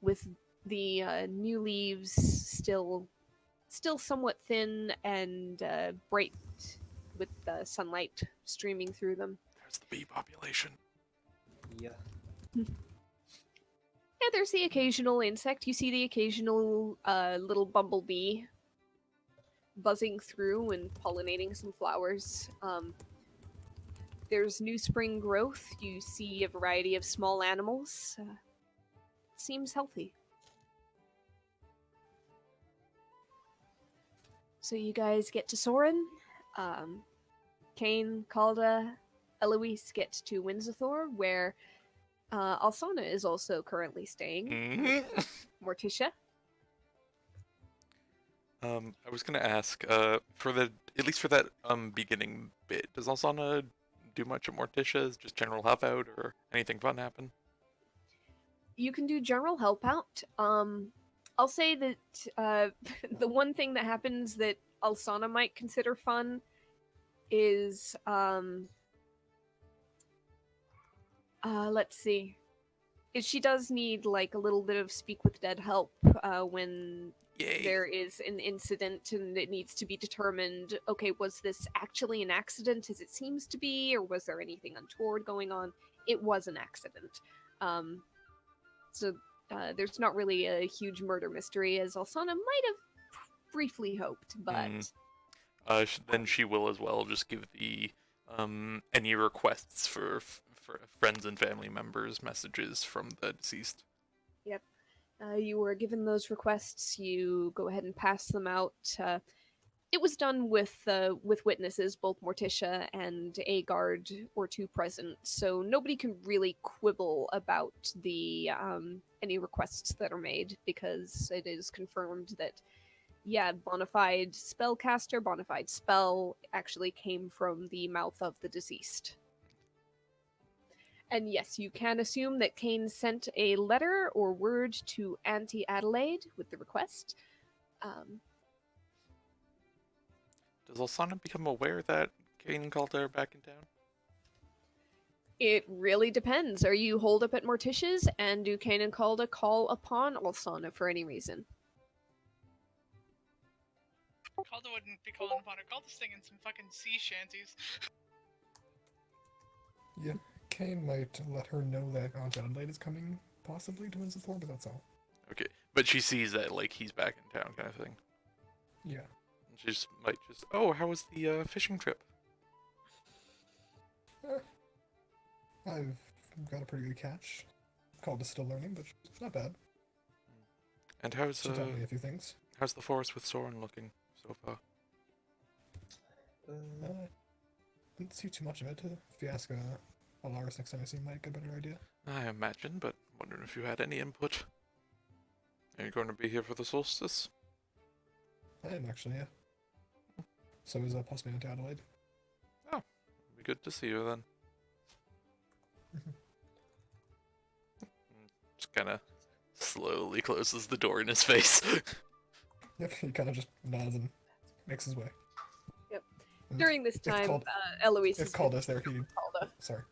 with the new leaves still somewhat thin and bright with the sunlight streaming through them. There's the bee population. Yeah. Yeah, there's the occasional insect. You see the occasional little bumblebee buzzing through and pollinating some flowers. There's new spring growth. You see a variety of small animals. Seems healthy. So you guys get to Soren. Kane, Calda, Eloise get to Windsor, where Alsana is also currently staying. Morticia. I was gonna ask, for the at least for that beginning bit, does Alsana do much at Morticia's? Just general help out, or anything fun happen? You can do general help out. I'll say that the one thing that happens that Alsana might consider fun is let's see. Is she does need like a little bit of speak with dead help when Yay. there is an incident and it needs to be determined, okay, was this actually an accident as it seems to be, or was there anything untoward going on? It was an accident. So there's not really a huge murder mystery, as Alsana might have briefly hoped, but Then she will as well just give the any requests for friends and family members messages from the deceased. yep. You were given those requests. You go ahead and pass them out. It was done with witnesses, both Morticia and a guard or two present, so nobody can really quibble about the any requests that are made because it is confirmed that bona fide spellcaster, bona fide spell actually came from the mouth of the deceased. And yes, you can assume that Kane sent a letter or word to Auntie Adelaide with the request. Does Alsana become aware that Kane called her back in town? It really depends. Are you holed up at Morticia's, and do Kane and Calda call upon Alsana for any reason? Calder wouldn't be calling upon her. Calder's singing some fucking sea shanties. Yeah, Kane might let her know that Aunt Adelaide is coming, possibly to Windsor, but that's all. Okay, but she sees that like he's back in town, kind of thing. Yeah. She just might just, oh, how was the fishing trip? I've got a pretty good catch. Calda's still learning, but she's not bad. And how's She taught me a few things. how's the forest with Soren looking so far? Didn't see too much of it. If you ask Alaris next time I see him, might get a better idea. I imagine, but wondering if you had any input. Are you going to be here for the solstice? I am actually, yeah. So is possibly Aunt Adelaide. Oh, it'll be good to see you then. Just kind of slowly closes the door in his face. Yep, he kind of just nods and makes his way. Yep. And During this if time, Cald- Eloise if is Calda's there, he... Calda. Sorry.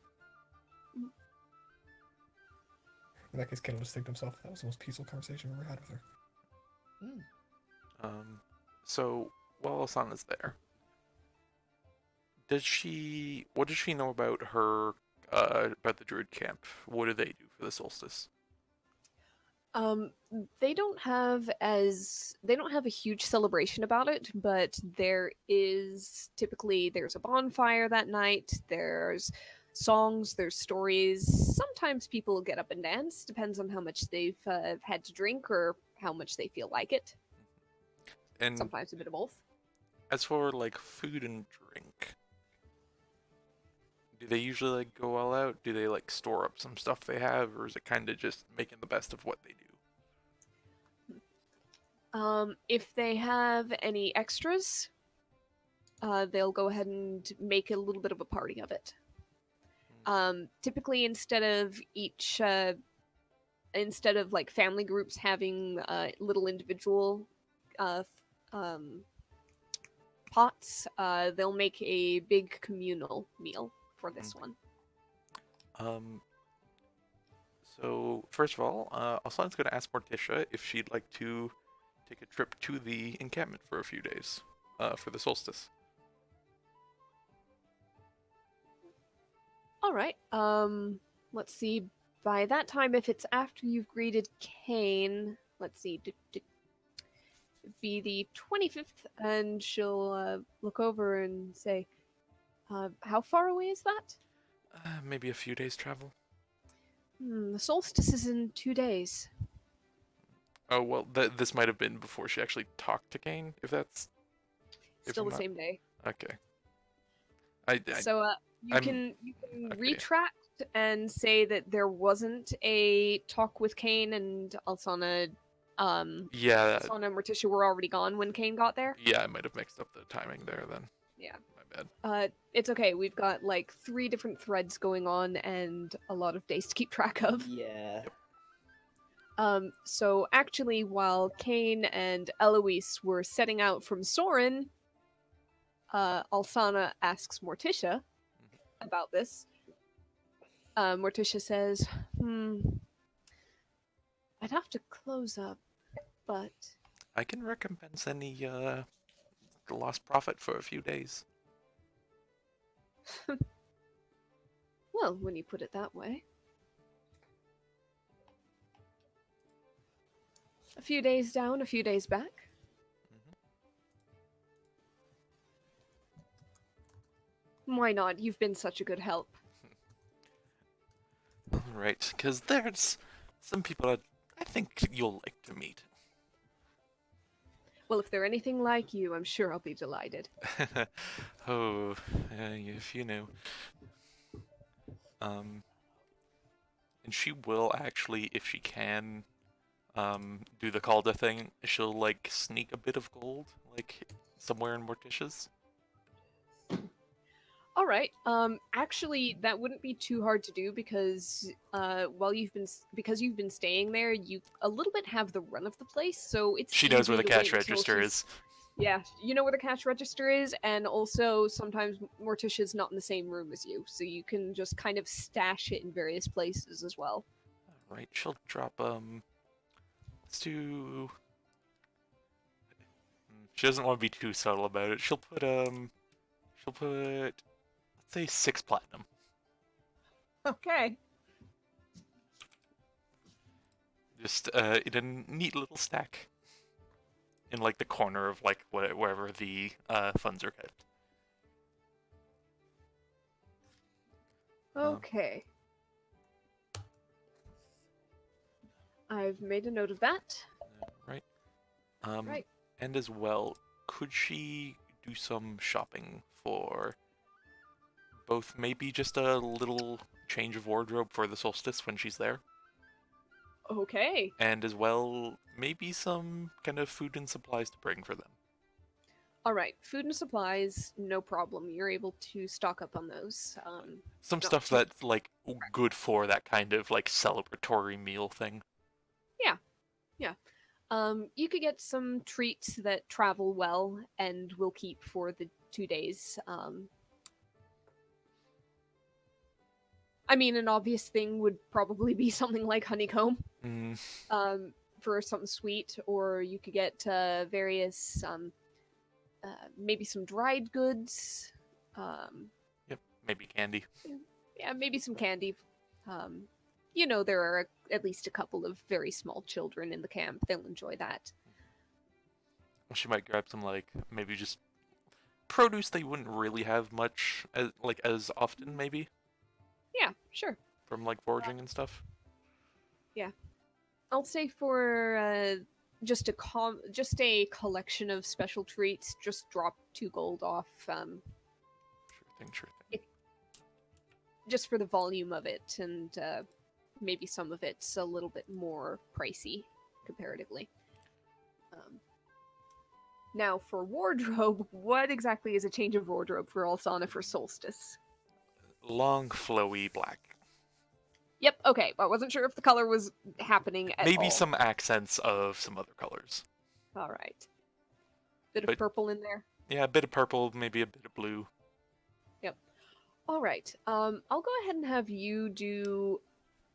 In that case, Kane will just think to himself, that was the most peaceful conversation I've ever had with her. So while Asana's there, what does she know about her, about the druid camp? What do they do for the solstice? They don't have a huge celebration about it, but there's a bonfire that night. There's songs, there's stories. Sometimes people get up and dance, depends on how much they've had to drink or how much they feel like it. And Sometimes a bit of both. as for like food and drink, do they usually like go all out? Do they like store up some stuff they have, or is it kind of just making the best of what they do? If they have any extras, they'll go ahead and make a little bit of a party of it. Typically, instead of like family groups having little individual pots, they'll make a big communal meal for this one. So first of all, Alsana's going to ask Morticia if she'd like to take a trip to the encampment for a few days, for the solstice. All right. Let's see. By that time, if it's after you've greeted Kane, let's see. It'd be the 25th, and she'll look over and say, "How far away is that?" Maybe a few days travel. The solstice is in 2 days. Oh well, this might have been before she actually talked to Kane. If that's Still the not- same day. Okay. So you I'm- can okay. retract and say that there wasn't a talk with Kane and Alsana. Yeah, Alsana and Morticia were already gone when Kane got there. yeah, I might have mixed up the timing there then. Yeah. My bad. It's okay. We've got like 3 different threads going on and a lot of days to keep track of. Yeah. So actually, while Kane and Eloise were setting out from Soren, Alsana asks Morticia about this. Morticia says, I'd have to close up, but I can recompense any lost profit for a few days. well, when you put it that way. A few days down, a few days back. Why not? You've been such a good help. Right, because there's some people that I think you'll like to meet. Well, if they're anything like you, I'm sure I'll be delighted. Oh, if you knew. And she will actually, if she can, do the Calda thing. She'll like sneak a bit of gold, like somewhere in Morticia's. All right. Actually, that wouldn't be too hard to do because while you've been staying there, you a little bit have the run of the place, so it's She knows where easy the to wait cash until register she's- is. Yeah, you know where the cash register is, and also sometimes Morticia's not in the same room as you, so you can just kind of stash it in various places as well. Right, she'll drop let's do. She doesn't want to be too subtle about it. She'll put let's say 6 platinum. Okay. Just in a neat little stack. In like the corner of like wherever the funds are kept. Okay. I've made a note of that. Right. Right. And as well, could she do some shopping for both maybe just a little change of wardrobe for the solstice when she's there? Okay. And as well, maybe some kind of food and supplies to bring for them. All right. Food and supplies, no problem. You're able to stock up on those. Some not stuff too- that's like good for that kind of like celebratory meal thing. You could get some treats that travel well and will keep for the 2 days. I mean, an obvious thing would probably be something like honeycomb, Mm, for something sweet, or you could get various, maybe some dried goods. yep, maybe candy. Yeah, maybe some candy. You know, there are at least a couple of very small children in the camp. They'll enjoy that. She might grab some like maybe just produce they wouldn't really have much as often maybe Yeah, sure. from like foraging and stuff. I'll say for just a collection of special treats, just drop 2 gold off, Sure thing. just for the volume of it, and maybe some of it's a little bit more pricey comparatively. Now for wardrobe, what exactly is a change of wardrobe for Alsana for Solstice? Long, flowy black. Yep, okay. I wasn't sure if the color was happening at Maybe all. some accents of some other colors. All right. Bit of But- purple in there. Yeah, a bit of purple, maybe a bit of blue. All right. I'll go ahead and have you do.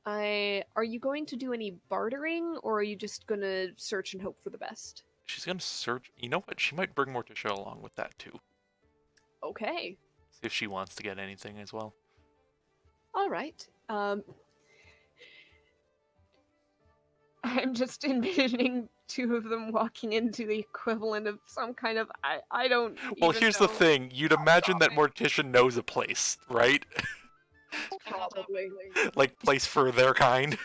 Are you going to do any bartering, or are you just gonna search and hope for the best? She's gonna search. You know what? She might bring Morticia along with that too. Okay. See if she wants to get anything as well. All right. I'm just envisioning 2 of them walking into the equivalent of some kind of I don't. Well, even here's know. the thing. You'd imagine that Morticia knows a place, right? Probably. Like place for their kind.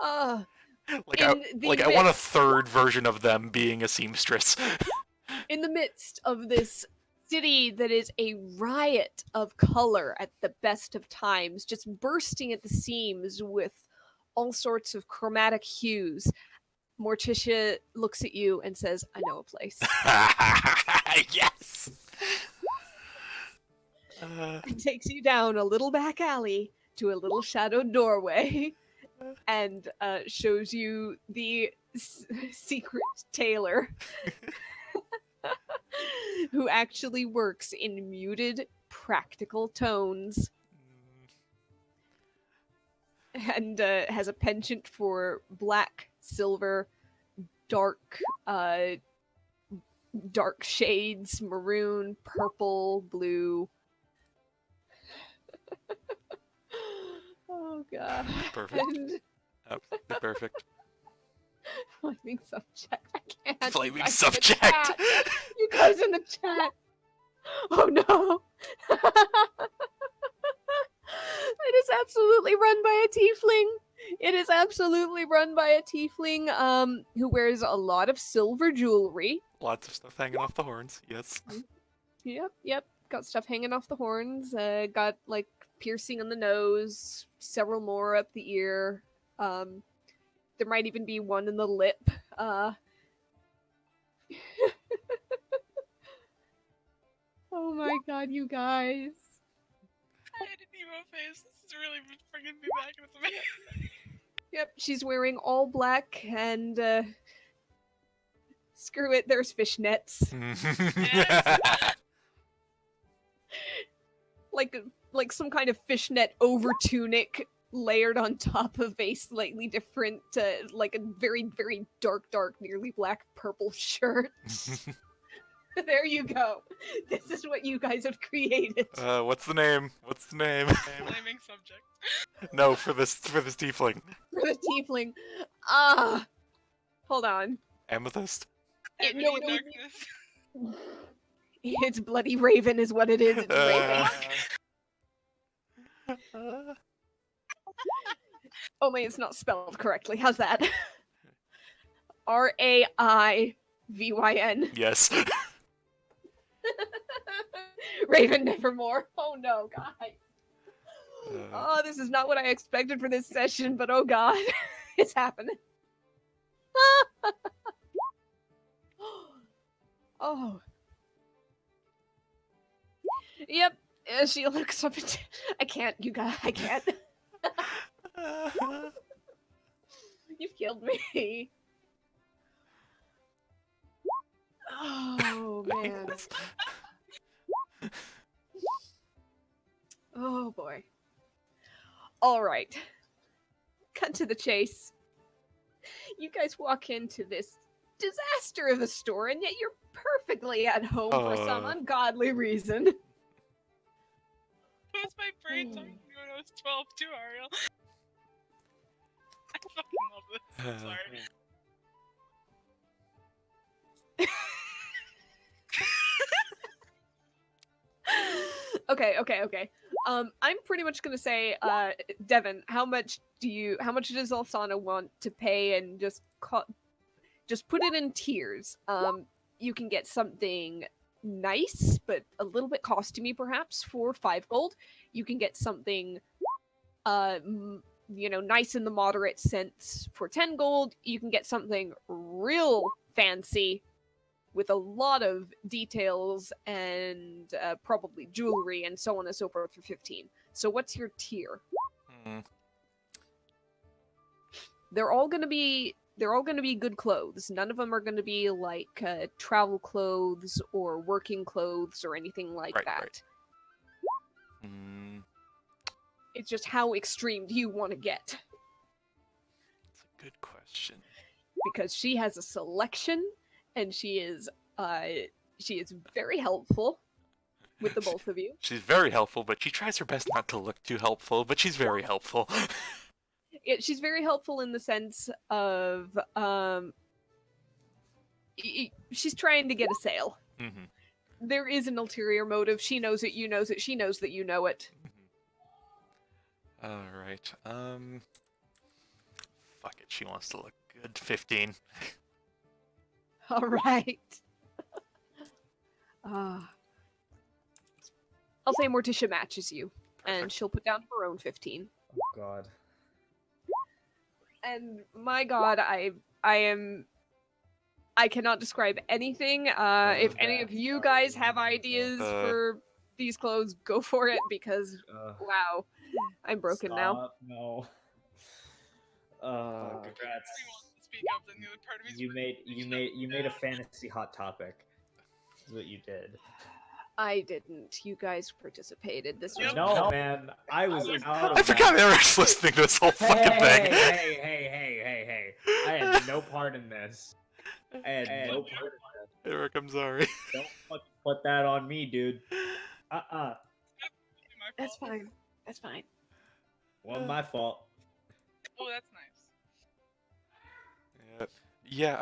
uh, Like In I, the like I want a midst- third version of them being a seamstress. in the midst of this city that is a riot of color at the best of times, just bursting at the seams with all sorts of chromatic hues, Morticia looks at you and says, I know a place. Yes. And takes you down a little back alley to a little shadowed doorway and shows you the secret tailor who actually works in muted practical tones and has a penchant for black, silver, dark, dark shades, maroon, purple, blue. Oh god. Perfect. And Absolutely perfect. flaming subject. I can't. Flaming You guys in the subject. chat. You guys in the chat. Oh no. It is absolutely run by a tiefling. It is absolutely run by a tiefling who wears a lot of silver jewelry. Lots of stuff hanging off the horns. Yes. Yep. Got stuff hanging off the horns. Got like piercing on the nose, several more up the ear. There might even be one in the lip. Oh my god, you guys. I had an emo face. This is really bringing me back. It's amazing. Yep, she's wearing all black and screw it, there's fishnets. Like some kind of fishnet over tunic layered on top of a slightly different like a very very dark nearly black purple shirt. There you go. This is what you guys have created. What's the name? What's the name? Flaming subject. No, for this tiefling. For the tiefling. Hold on. Amethyst. Ebony no, darkness. It's Bloody Raven is what it is. It's Raven. Only it's not spelled correctly. How's that? Raivyn. Yes. Raven Nevermore. Oh no, guys. Oh, this is not what I expected for this session, but oh god, it's happening. Oh. Yep. She looks up at. I can't, you guys. I can't. You've killed me. Oh man. Oh boy. All right. Cut to the chase. You guys walk into this disaster of a store, and yet you're perfectly at home for some ungodly reason. That was my brain talking to me when I was 12 too, Ariel. I fucking love this. I'm sorry. Okay. I'm pretty much gonna say, Devin, how much does Alsana want to pay, and just put it in tiers. You can get something nice, but a little bit costumey perhaps for 5 gold. You can get something, nice in the moderate sense for 10 gold. You can get something real fancy with a lot of details and probably jewelry and so on and so forth for 15. So what's your tier? They're all gonna be good clothes. None of them are gonna be like travel clothes or working clothes or anything like that. Right. It's just how extreme do you want to get? That's a good question. Because she has a selection, and she is very helpful with the both of you. She's very helpful, but she tries her best not to look too helpful, but she's very helpful. She's very helpful in the sense of she's trying to get a sale. Mm-hmm. There is an ulterior motive. She knows it, you knows it, she knows that you know it. Mm-hmm. Alright, fuck it, she wants to look good. 15. Alright. I'll say Morticia matches you. Perfect. And she'll put down her own 15. Oh god. And my god, I cannot describe anything. If any of you guys have ideas for these clothes, go for it, because wow, I'm broken now. No. Congrats. of, then the other part of me. You made a fantasy hot topic. Is what you did. I didn't. You guys participated. This was No, man, I was out of I forgot that. Eric's listening to this whole Hey, fucking thing. hey! I had no part in this. I had no part in Eric, I'm sorry. this. Don't fucking put that on me, dude. My That's fault. fine. That's fine. Wasn't my fault. Oh, that's nice. Yeah,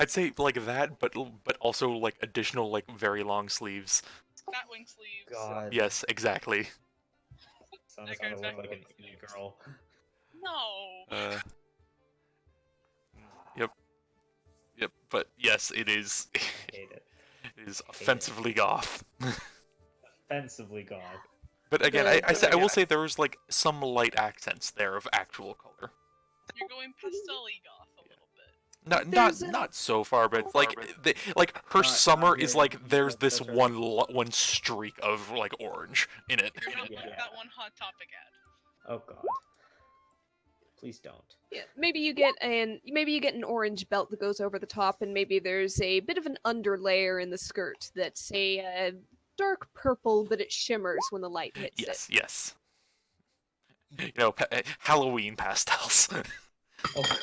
I'd say like that, but also like additional like very long sleeves. Batwing sleeves. God. Yes, exactly. Sounds gonna look like an Indian girl. No. Yep. But yes, it is. I hate it. It is offensively goth. Offensively goth. But again, The- I will say there was like some light accents there of actual color. You're going pastel-y goth a little bit. There's Not so far, but like her Not summer good. is like there's this That's right. one streak of like orange in it. You're not Yeah. like that one Hot Topic ad. Oh god. Please don't. Yeah, maybe you get an orange belt that goes over the top, and maybe there's a bit of an underlayer in the skirt that's a dark purple, but it shimmers when the light hits it. Yes. You know, Halloween pastels. Oh god.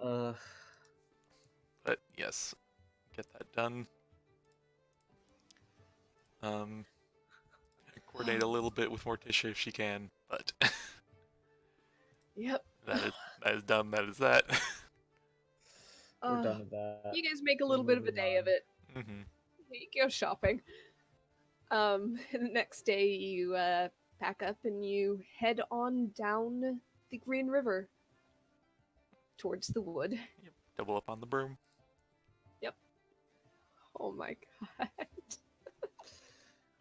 Oh God. But yes, get that done. Coordinate a little bit with Morticia if she can, but Yep. that is done. That is that. We're done with that. You guys make a little bit of a day of it. Mm-hmm. You go shopping. The next day you pack up and you head on down the Green River towards the wood. Double up on the broom. Oh my god.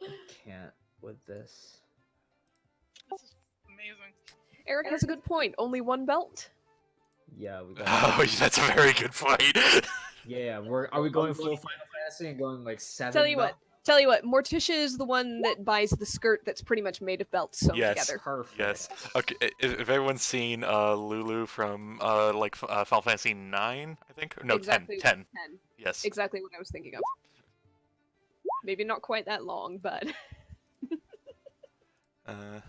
I can't with this. This is amazing. Eric has a good point. Only one belt? Yeah, we got. Oh, that's a very good point. Yeah, are we going full Final Fantasy and going like 7? Tell you what, Morticia is the one that buys the skirt that's pretty much made of belts sewn Yes. together. Perfect. Yes. Okay. If everyone's seen Lulu from Final Fantasy 9, I think. No, Exactly 10. 10. Yes. Exactly what I was thinking of. Maybe not quite that long, but Uh,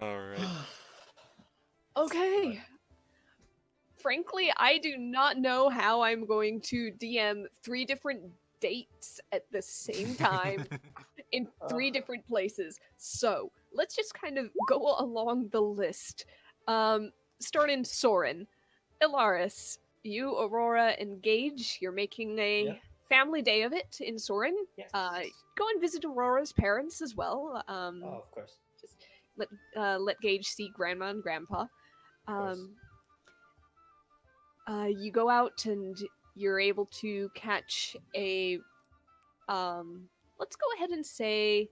all right. okay. Frankly, I do not know how I'm going to DM 3 different dates at the same time in 3 different places. So let's just kind of go along the list. Start in Soren. Ilaris, you, Aurora, and Gage, you're making a Yep. family day of it in Soren. Yes. Go and visit Aurora's parents as well. Oh, of course. Let Gage see Grandma and Grandpa. course. You go out and you're able to catch a let's go ahead and say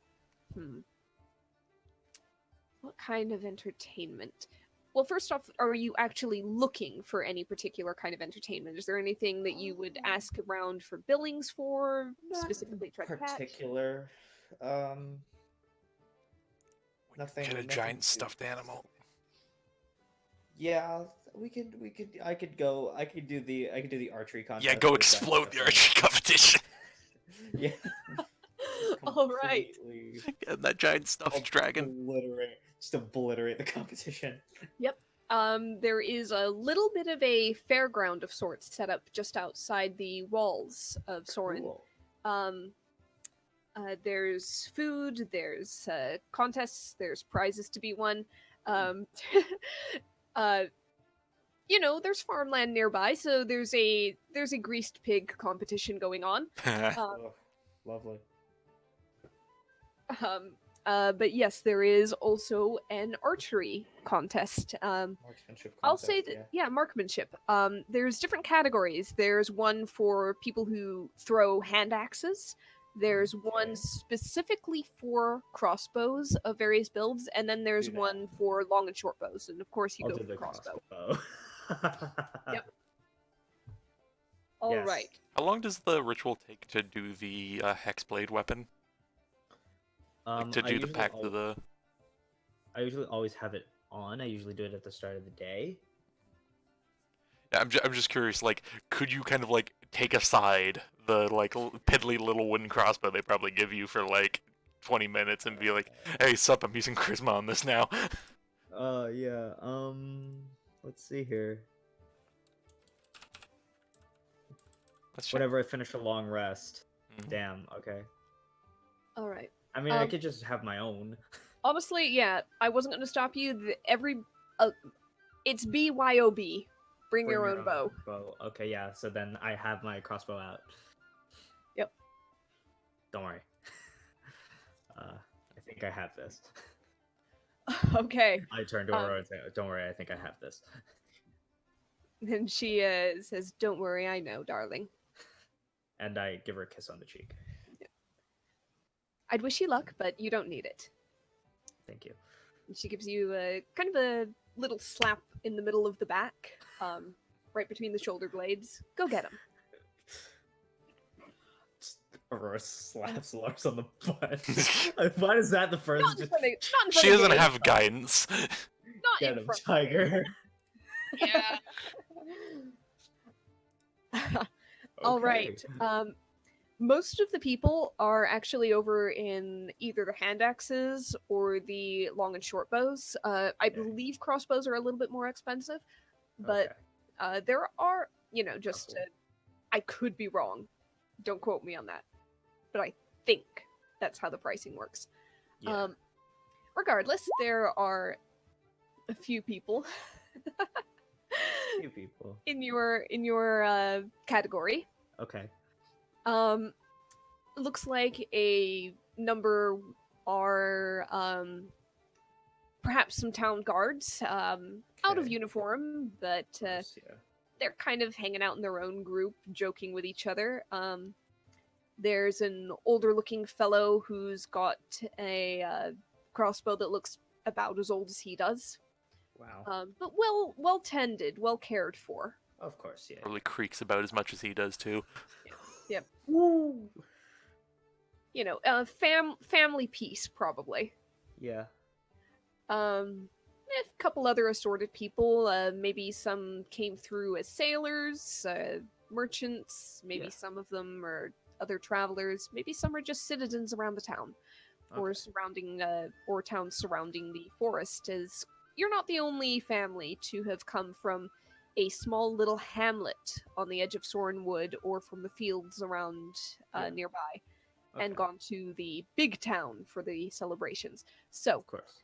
what kind of entertainment? Well, first off, are you actually looking for any particular kind of entertainment? Is there anything that you would ask around for billings for, specifically try to catch? particular. Nothing. Get a nothing giant too- stuffed animal. Yeah, we could. I could do the archery contest. Yeah, go with that explode stuff the in. archery competition. Yeah. All right. Completely Get that giant stuffed dragon. obliterate the competition. There is a little bit of a fairground of sorts set up just outside the walls of Soren. Cool. There's food, there's contests, there's prizes to be won. There's farmland nearby, so there's a greased pig competition going on. Oh, lovely. But yes, there is also an archery contest. Marksmanship I'll say contest, that, marksmanship. There's different categories. There's one for people who throw hand axes. There's one Okay. specifically for crossbows of various builds, and then there's Do that. one for long and short bows. And of course, you I'll go do for the crossbow. Yep. All Yes. right. How long does the ritual take to do the hexblade weapon? Like to do the pact of the. I usually always have it on. I usually do it at the start of the day. Yeah, I'm just curious, like, could you kind of, like, take aside the, like, piddly little wooden crossbow they probably give you for, like, 20 minutes and be like, hey, sup, I'm using charisma on this now. Yeah. Let's see here. Let's check. Whenever I finish a long rest. Mhm. Damn. Okay. All right. I mean, I could just have my own. Honestly, yeah, I wasn't going to stop you. It's BYOB. Bring your own bow. Okay, yeah. So then I have my crossbow out. Yep. Don't worry. I think I have this. Okay. I turn to her and say, "Don't worry, I think I have this." And she says, "Don't worry, I know, darling." And I give her a kiss on the cheek. I'd wish you luck, but you don't need it. Thank you. And she gives you kind of a little slap in the middle of the back, right between the shoulder blades. Go get him. Aurora slaps Lars on the butt. Why is that the first? Not in front of She doesn't Gabe. have guidance. Not Get in him, front of tiger. Yeah. All Okay. right. Most of the people are actually over in either the hand axes or the long and short bows. I believe crossbows are a little bit more expensive, but there are, just I could be wrong. Don't quote me on that, but I think that's how the pricing works. Yeah. Regardless, there are a few people Few people. in your category. Okay. Looks like a number are perhaps some town guards, out of Okay. uniform, but Yeah. they're kind of hanging out in their own group, joking with each other. There's an older looking fellow who's got a crossbow that looks about as old as he does, Wow. but well tended, well cared for. Of course, yeah. Probably creaks about as much as he does, too. Yep. Woo! Family piece, probably. Yeah. A couple other assorted people. Maybe some came through as sailors, merchants. Maybe Yeah. some of them are other travelers. Maybe some are just citizens around the town, or Okay. surrounding, or towns surrounding the forest. As you're not the only family to have come from a small little hamlet on the edge of Sorenwood, or from the fields around nearby, and Okay. gone to the big town for the celebrations. So, Of course.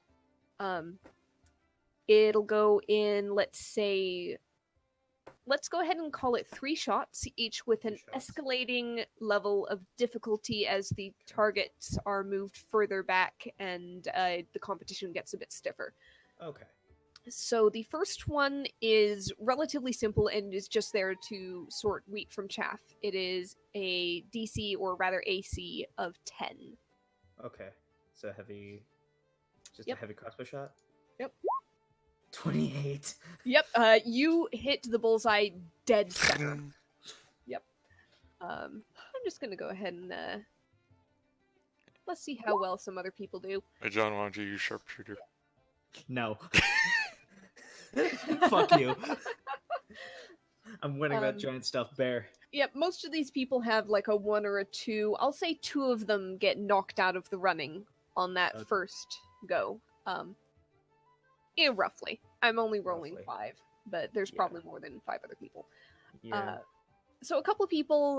it'll go in, let's go ahead and call it 3 shots, each with an 3 shots. escalating level of difficulty as the targets are moved further back and the competition gets a bit stiffer. Okay. So the first one is relatively simple and is just there to sort wheat from chaff. It is a DC, or rather AC, of 10. Okay. So heavy. Just Yep. a heavy crossbow shot? Yep. 28. Yep, you hit the bullseye dead center. Yep. I'm just gonna go ahead and let's see how well some other people do. Hey, John, why don't you use sharpshooter? No. Fuck you. I'm winning that giant stuffed bear. Yep, most of these people have like a 1 or a 2. I'll say 2 of them get knocked out of the running on that Okay. first go. Yeah, roughly. I'm only rolling Roughly. 5, but there's Yeah. probably more than 5 other people. Yeah. So a couple of people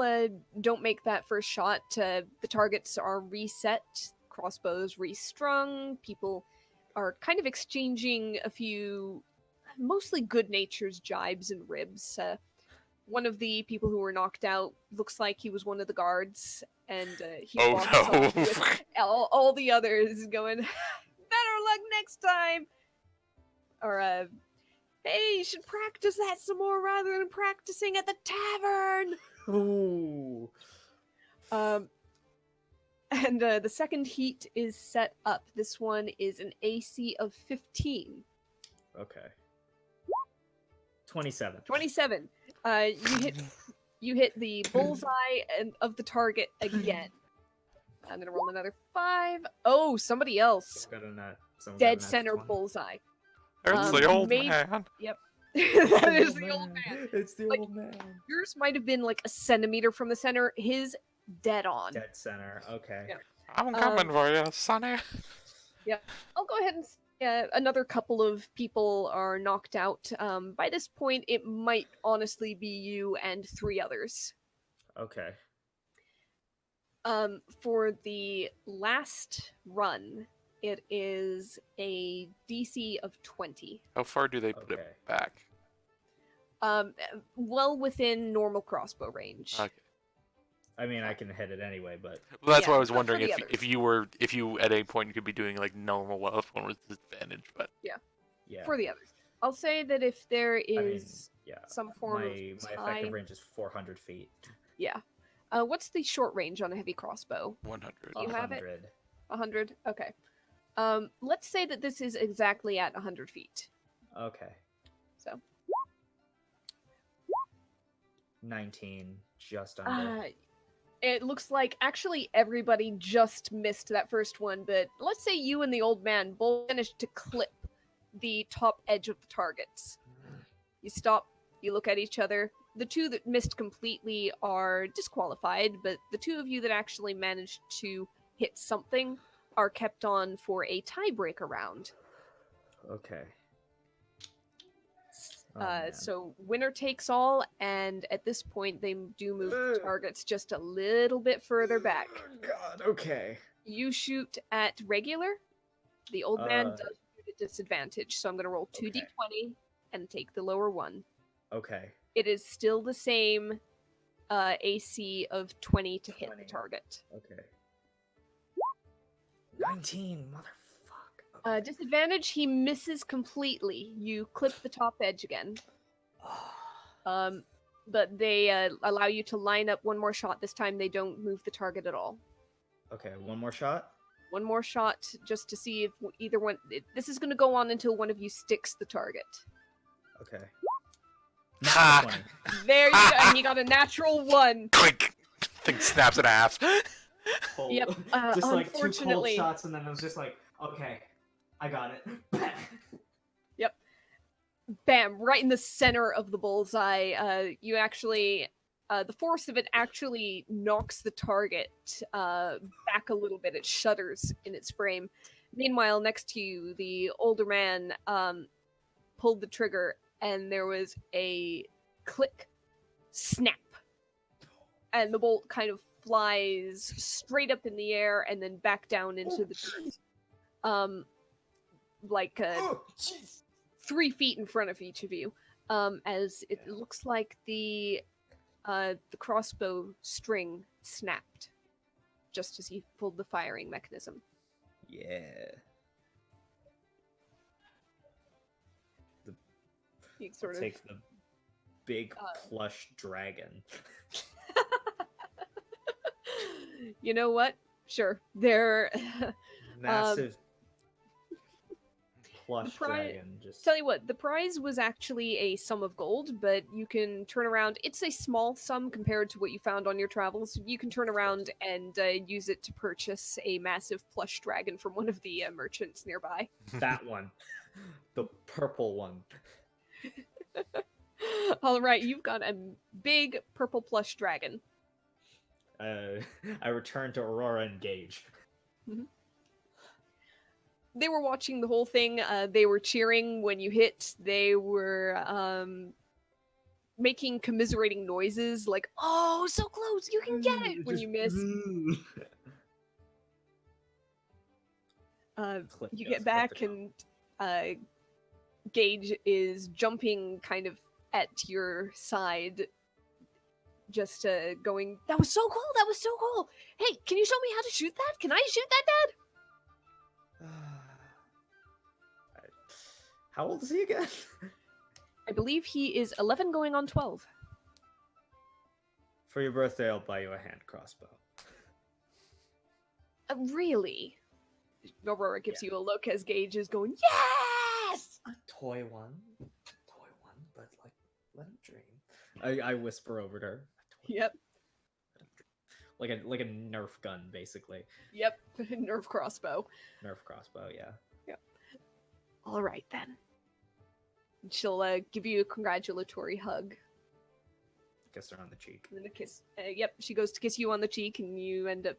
don't make that first shot. The targets are reset, crossbows restrung. People are kind of exchanging a few mostly good-natured jibes and ribs. One of the people who were knocked out looks like he was one of the guards, and he Oh, walks no. off with all the others going, "Better luck next time!" Or, "Hey, you should practice that some more rather than practicing at the tavern!" Ooh. And the second heat is set up. This one is an AC of 15. Okay. 27. 27. You hit the bullseye of the target again. I'm gonna roll another 5. Oh, somebody else. Got a nut. Someone got a Dead natural center 20? bullseye. It's the old Maybe- man. Yep. It's That is the old man. It's the Like, old man. Yours might have been like a centimeter from the center. His dead on. Dead center. Okay. Yeah. I'm coming for you, Sonny. I'll go ahead and say, another couple of people are knocked out. By this point, it might honestly be you and 3 others. Okay. For the last run, it is a DC of 20. How far do they put Okay. it back? Well within normal crossbow range. Okay. I mean, I can hit it anyway, but Well, that's Yeah, why I was but for wondering the if others. if you at any point you could be doing like normal while if one was disadvantage, but yeah. For the others. I'll say that if there I mean, is yeah. some form My of effective time... range is 400 feet. Yeah. What's the short range on a heavy crossbow? 100. You have it? 100. 100? Okay. Let's say that this is exactly at 100 feet. Okay. So, 19, just under. it looks like actually everybody just missed that first one, but let's say you and the old man both managed to clip the top edge of the targets. You stop, you look at each other. The 2 that missed completely are disqualified, but the 2 of you that actually managed to hit something are kept on for a tiebreaker round. Okay. Oh, man. So winner takes all, and at this point they do move the targets just a little bit further back. God, okay. You shoot at regular. The old man Uh, does shoot at disadvantage, so I'm going to roll 2d20 okay. and take the lower one. Okay. It is still the same AC of 20 to hit the 20. target. Okay. 19, motherfuck. Okay. Disadvantage, he misses completely. You clip the top edge again. But they allow you to line up one more shot. This time they don't move the target at all. Okay, one more shot. One more shot just to see if either one... This is going to go on until one of you sticks the target. Okay. Ha! 20. There you go, and you got a natural 1. Quick! Thing snaps in half. Cold. Yep, Just like 2 cold unfortunately- shots, and then it was just like, okay, I got it. Bam! Right in the center of the bullseye. You actually... the force of it actually knocks the target back a little bit. It shudders in its frame. Meanwhile, next to you, the older man pulled the trigger, and there was a click, snap, and the bolt kind of flies straight up in the air and then back down into the dirt. Like Oh, jeez. 3 feet in front of each of you, as it looks like the crossbow string snapped just as he pulled the firing mechanism. Yeah. He sort of Take the big plush dragon. You know what? Sure. They're Massive plush pri- dragon. Just tell you what, the prize was actually a sum of gold, but you can turn around. It's a small sum compared to what you found on your travels. You can turn around and use it to purchase a massive plush dragon from one of the merchants nearby. that one. The purple one. All right, you've got a big purple plush dragon. I returned to Aurora and Gage. They were watching the whole thing. They were cheering when you hit. They were making commiserating noises like, "Oh, so close! You can get it!" when you miss. You get back and Gage is jumping kind of at your side, just going, "That was so cool! That was so cool! Hey, can you show me how to shoot that? Can I shoot that, Dad?" How old is he again? I believe he is 11 going on 12. For your birthday, I'll buy you a hand crossbow. Really? Aurora gives you a look as Gage is going, "Yes!" A toy one, but like, let him dream. I whisper over to her. Yep. Like a Nerf gun, basically. Yep. Nerf crossbow. Nerf crossbow, yeah. Yep. All right then. She'll give you a congratulatory hug. Kiss her on the cheek. And then a kiss. Yep, she goes to kiss you on the cheek, and you end up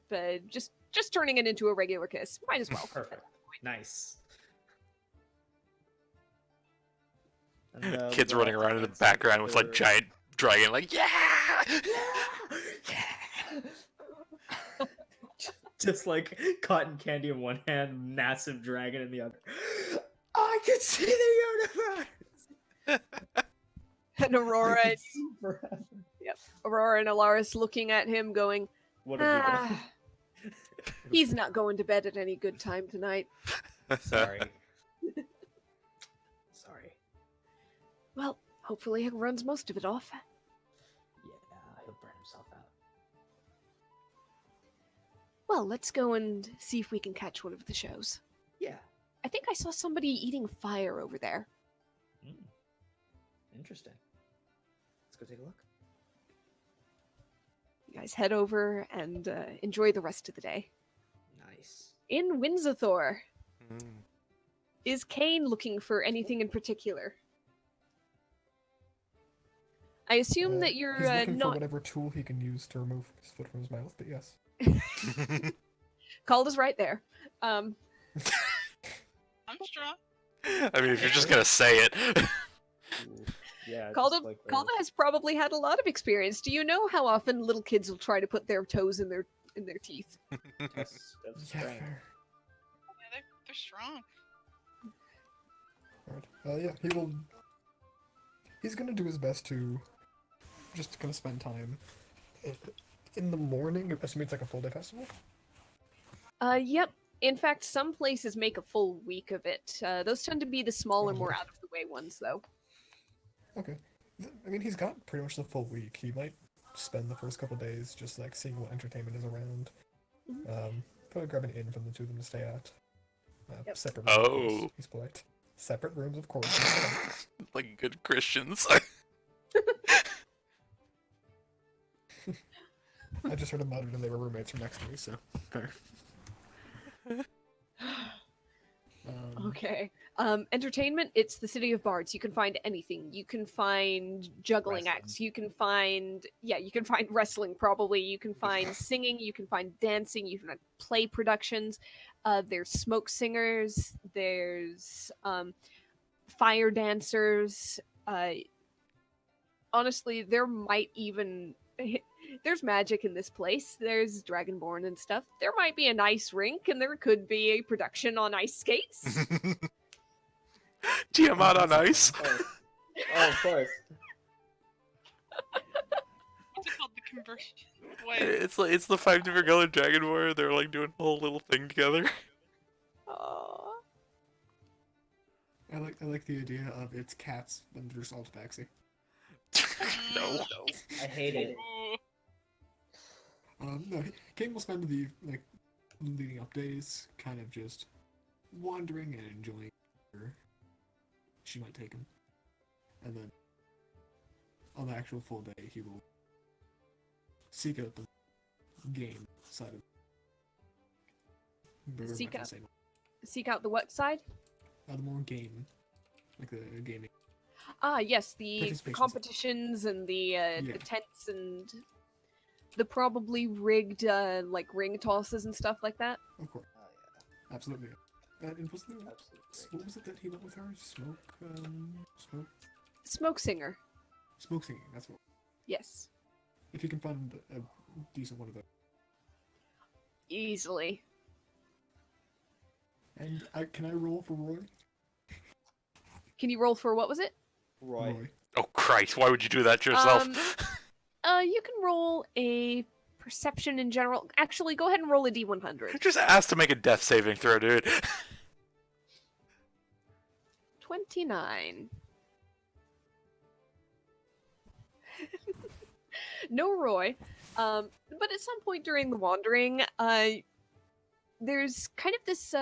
just turning it into a regular kiss. Might as well. Perfect. Nice. And, we Kids go running off to around in the find some background with like other- giant dragon, like yeah. Just like cotton candy in one hand, massive dragon in the other. I can see the universe. And Aurora, I can see forever. Aurora and Alaris looking at him, going, What have we done? he's not going to bed at any good time tonight. Sorry. Sorry. Well, hopefully he runs most of it off. Yeah, he'll burn himself out. Well, let's go and see if we can catch one of the shows. Yeah. I think I saw somebody eating fire over there. Interesting. Let's go take a look. You guys head over and enjoy the rest of the day. Nice. In Windsor, Mm. is Kane looking for anything in particular? I assume that you're He's looking for not. whatever tool he can use to remove his foot from his mouth, but yes. Calda's right there. I'm strong. I mean, if you're just gonna say it. Ooh, yeah. Calda, just like Calda has probably had a lot of experience. Do you know how often little kids will try to put their toes in their teeth? Test of Yeah, strength. fair. Yeah, they're strong. Alright. Yeah, he will. He's gonna do his best to just kind of spend time in the morning, assuming it's like a full day festival. Yep. In fact, some places make a full week of it. Those tend to be the smaller, more out of the way ones, though. Okay. I mean, he's got pretty much the full week. He might spend the first couple days just like seeing what entertainment is around. Probably grab an inn from the two of them to stay at. Yep. Separate rooms, of course. Oh. He's polite. Separate rooms, of course. He's polite. Like good Christians. I just heard him mutter and they were roommates from next to me, so fair. Okay. Entertainment, it's the City of Bards. You can find anything. You can find juggling Wrestling. acts. You can find you can find wrestling probably. You can find singing, you can find dancing, you can find play productions. There's smoke singers, there's fire dancers. Honestly, there might even there's magic in this place. There's Dragonborn and stuff. There might be an ice rink, and there could be a production on ice skates. Tiamat on ice. Oh, of course. What's it called? The conversion. Wait. It's the 5 different colored dragon war. They're like doing a whole little thing together. Aww. I like the idea of it's cats and there's all tabaxi. No. I hate it. Ooh. No, King will spend the leading up days kind of just wandering and enjoying where she might take him, and then on the actual full day he will seek out the game side of. Very Seek much the out- same. Seek out the what side? The more game, like the gaming. Ah, yes, the Participation. competitions and the Yeah. tents and the probably rigged like ring tosses and stuff like that. Of course, Oh, absolutely. And was there, yeah. Absolutely. what was it that he went with her? Smoke singer, Smoke singing. That's what. yes, If you can find a decent one of those. easily. And can I roll for Roy? Can you roll for what was it? Roy. Oh Christ! Why would you do that to yourself? You can roll a perception in general. Actually, go ahead and roll a d100. Just asked to make a death saving throw, dude. 29. No Roy. But at some point during the wandering, there's kind of this.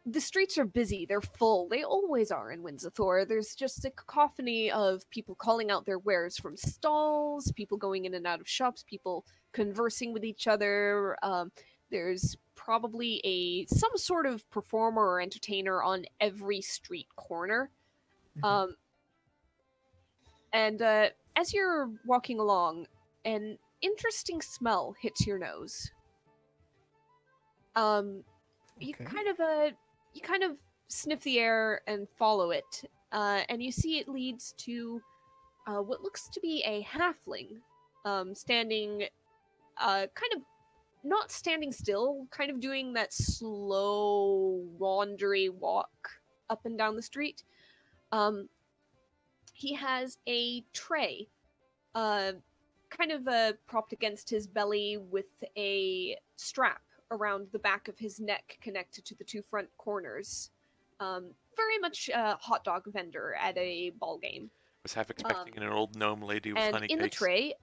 The streets are busy. They're full. They always are in Windsor. There's just a cacophony of people calling out their wares from stalls, people going in and out of shops, people conversing with each other. There's probably some sort of performer or entertainer on every street corner. Um, and as you're walking along, an interesting smell hits your nose. You Okay. kind of sniff the air and follow it, and you see it leads to what looks to be a halfling, standing, kind of not standing still, kind of doing that slow wandery walk up and down the street. He has a tray, uh, kind of propped against his belly with a strap around the back of his neck connected to the two front corners. Very much a hot dog vendor at a ball game. Was half expecting an old gnome lady with And honey in the cakes. tray,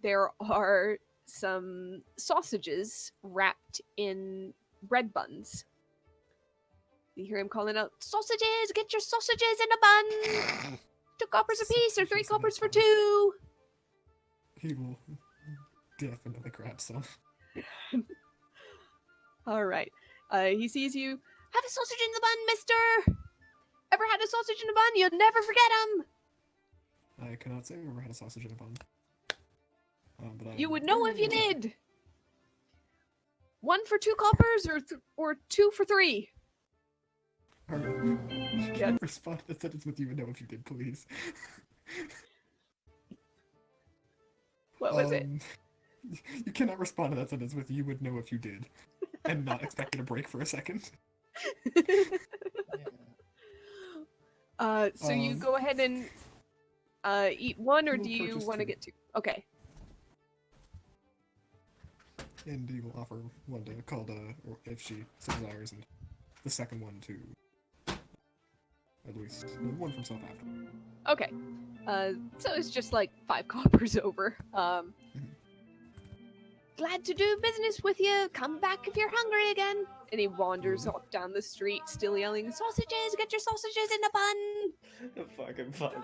there are some sausages wrapped in bread buns. You hear him calling out, "Sausages! Get your sausages in a bun! 2 coppers a piece, or 3 coppers for 2!" He will definitely grab some. All right. He sees you. "Have a sausage in the bun, mister! Ever had a sausage in a bun? You'll never forget 'em!" I cannot say I've ever had a sausage in a bun. But You I'm would know very if you interested. did. 1 for 2 coppers, or 2 for 3? Alright. Can Yes. you respond to the sentence with "you would know if you did," please? What was it? You cannot respond to that sentence with "you would know if you did," and not expect it to break for a second. So you Um, go ahead and eat 1, or We'll do you purchase want to 2. get 2? Okay. And he will offer one to Calda, or if she so desires, and the second one to at least one from South Africa. Okay. So it's just like 5 coppers over. Glad to do business with you. Come back if you're hungry again. And he wanders off down the street, still yelling, "Sausages! Get your sausages in a bun!" The fucking fun.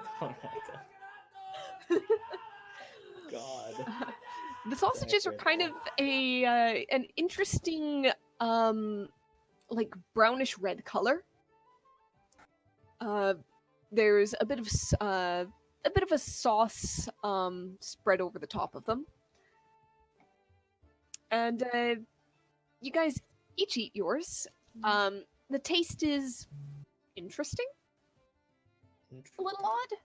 God. The sausages are kind of an interesting, like brownish red color. There's a bit of a sauce spread over the top of them, and you guys each eat yours. The taste is interesting, a little odd.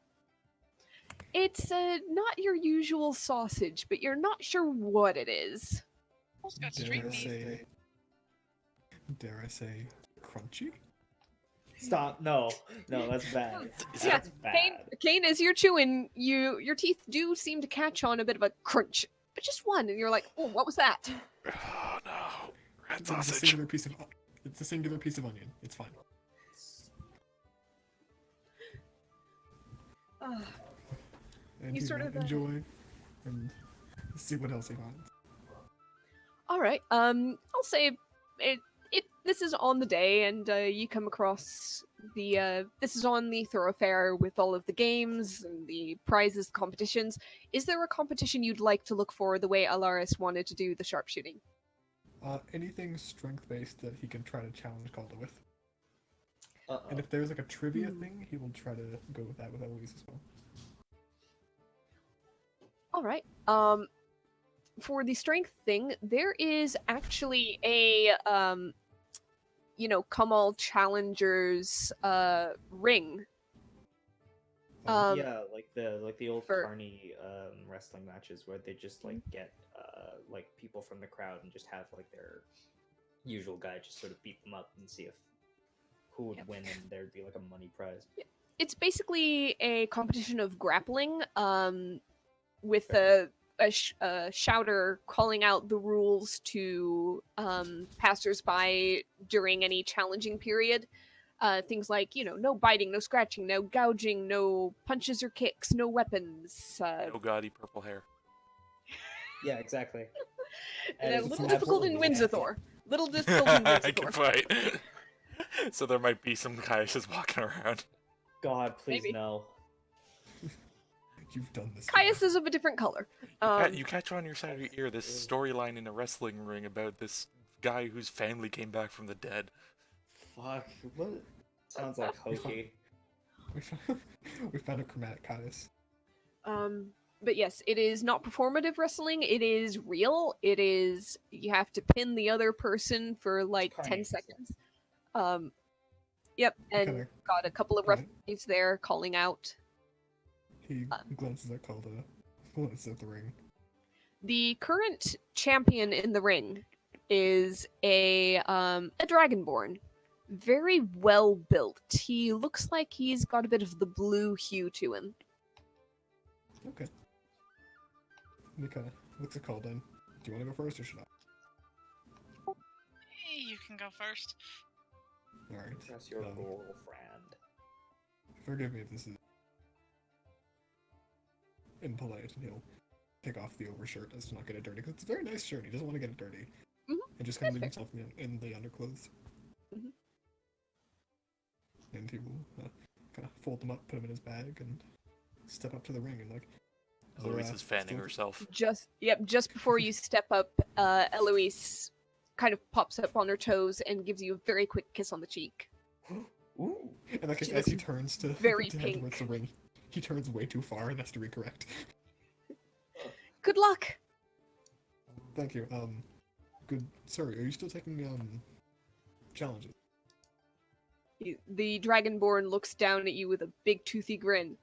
It's not your usual sausage, but you're not sure what it is. It's got Dare street I meat. say? Dare I say? Crunchy? Stop. No, that's bad. Yeah, That's bad. Kane, as you're chewing, your teeth do seem to catch on a bit of a crunch, but just one, and you're like, "Oh, what was that?" Oh no, red It's a sausage. singular piece of. It's a singular piece of onion. It's fine. And You he sort will of, enjoy and see what else he finds. All right. I'll say it. This is on the day, and you come across the. This is on the thoroughfare with all of the games and the prizes, competitions. Is there a competition you'd like to look for the way Alaris wanted to do the sharpshooting? Anything strength based that he can try to challenge Calda with. Uh-oh. And if there's like a trivia thing, he will try to go with that with Eloise as well. All right. For the strength thing, there is actually a come all challengers ring. Yeah, like the old for- Carney wrestling matches where they just like get like people from the crowd and just have like their usual guy just sort of beat them up and see if who would win, and there'd be like a money prize. It's basically a competition of grappling, with Fair. a shouter calling out the rules to passersby during any challenging period. Things like, no biting, no scratching, no gouging, no punches or kicks, no weapons. No gaudy purple hair. Yeah, exactly. And a it's little difficult in absolutely Windsor. Little difficult in I Windsor. can fight. So there might be some guys just walking around. God, please Maybe. no. You've done this. Caius is of a different color. You catch on your side of your ear this storyline in a wrestling ring about this guy whose family came back from the dead. Fuck. What? Sounds like hokey. We found a chromatic Caius. But yes, it is not performative wrestling. It is real. It is you have to pin the other person for like 10 seconds. Yep, and Okay. got a couple of Right. referees there calling out. He glances at Calda, glances at the ring. The current champion in the ring is a dragonborn. Very well built. He looks like he's got a bit of the blue hue to him. Okay. He kind of looks at Calda. Do you want to go first or should I? You can go first. Alright. That's your girlfriend. Forgive me if this is impolite, and he'll take off the overshirt as to not get it dirty, because it's a very nice shirt. He doesn't want to get it dirty. Mhm. And just kind of leave That's himself in the underclothes. Mhm. And he will kind of fold them up, put them in his bag, and step up to the ring and like. Eloise is fanning still- herself. Just before you step up, Eloise kind of pops up on her toes and gives you a very quick kiss on the cheek. Ooh. And like She as he looks turns to, very to head towards the pink. ring, he turns way too far and has to recorrect. Good luck. Thank you. Good. Sorry, are you still taking challenges? The dragonborn looks down at you with a big toothy grin.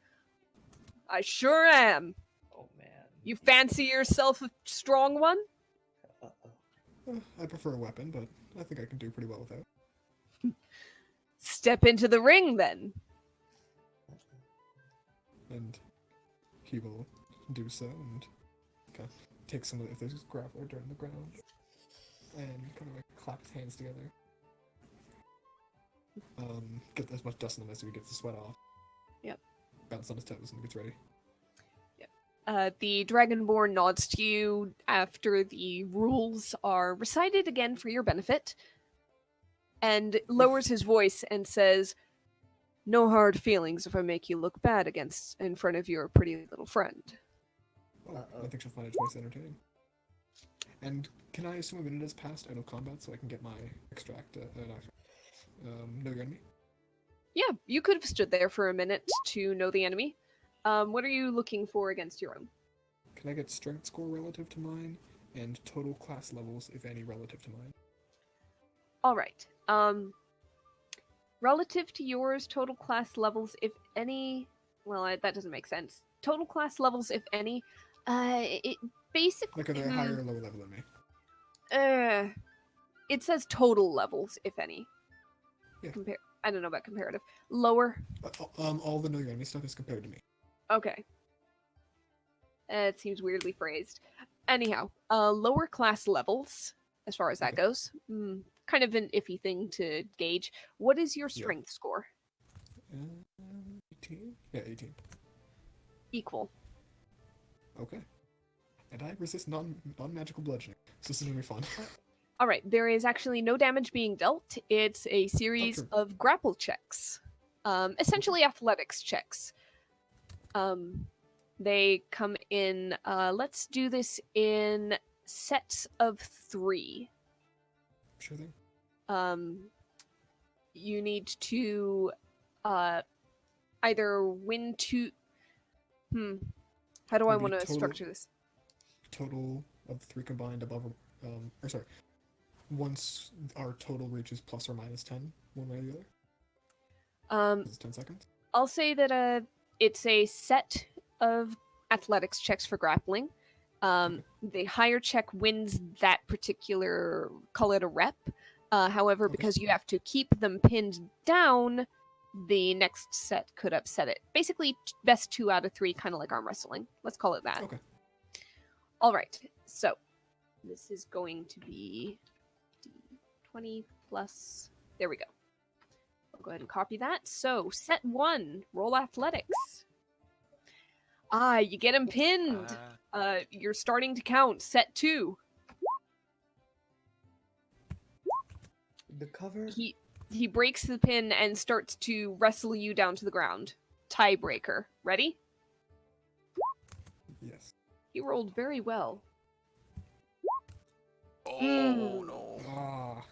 I sure am. Oh man. You fancy yourself a strong one? I prefer a weapon, but I think I can do pretty well without. Step into the ring then. And he will do so and kind of take some of if there's grappler dirt on the ground and kind of like clap his hands together. Get as much dust on him as he gets the sweat off. Yep. Bounce on his toes and gets ready. The dragonborn nods to you after the rules are recited again for your benefit, and lowers his voice and says, "No hard feelings if I make you look bad in front of your pretty little friend." Oh, Uh-oh. I think she'll find it twice entertaining. And can I assume a minute has passed out of combat so I can get my extract? Know your enemy. Yeah, you could have stood there for a minute to know the enemy. What are you looking for against your own? Can I get strength score relative to mine and total class levels, if any, relative to mine? All right. Relative to yours, total class levels, if any. Well, that doesn't make sense. Total class levels, if any. It basically. Like, are they higher or lower level than me? It says total levels, if any. Yeah. I don't know about comparative. Lower. All the know your enemy stuff is compared to me. Okay. It seems weirdly phrased. Anyhow, lower class levels, as far as that Okay. goes. Kind of an iffy thing to gauge. What is your Yeah. strength score? 18? Yeah, 18. Equal. Okay. And I resist non-magical bludgeoning, so this is gonna be fun. All right, there is actually no damage being dealt. It's a series true. of grapple checks, essentially athletics checks. They come in. Let's do this in sets of 3. Sure thing. You need to either win 2. How do I Maybe want to total- structure this? Total of the 3 combined above, or sorry, once our total reaches plus or minus 10, one way or the other. Is it 10 seconds? I'll say that it's a set of athletics checks for grappling. The higher check wins that particular, call it a rep. However, Okay. because you have to keep them pinned down, the next set could upset it. Basically, best 2 out of 3, kind of like arm wrestling. Let's call it that. Okay. All right. So this is going to be 20 plus. There we go. I'll go ahead and copy that. So set 1, roll athletics. You get him pinned. You're starting to count. Set 2. The cover. He breaks the pin and starts to wrestle you down to the ground. Tiebreaker. Ready? You rolled very well. Oh no. Ah.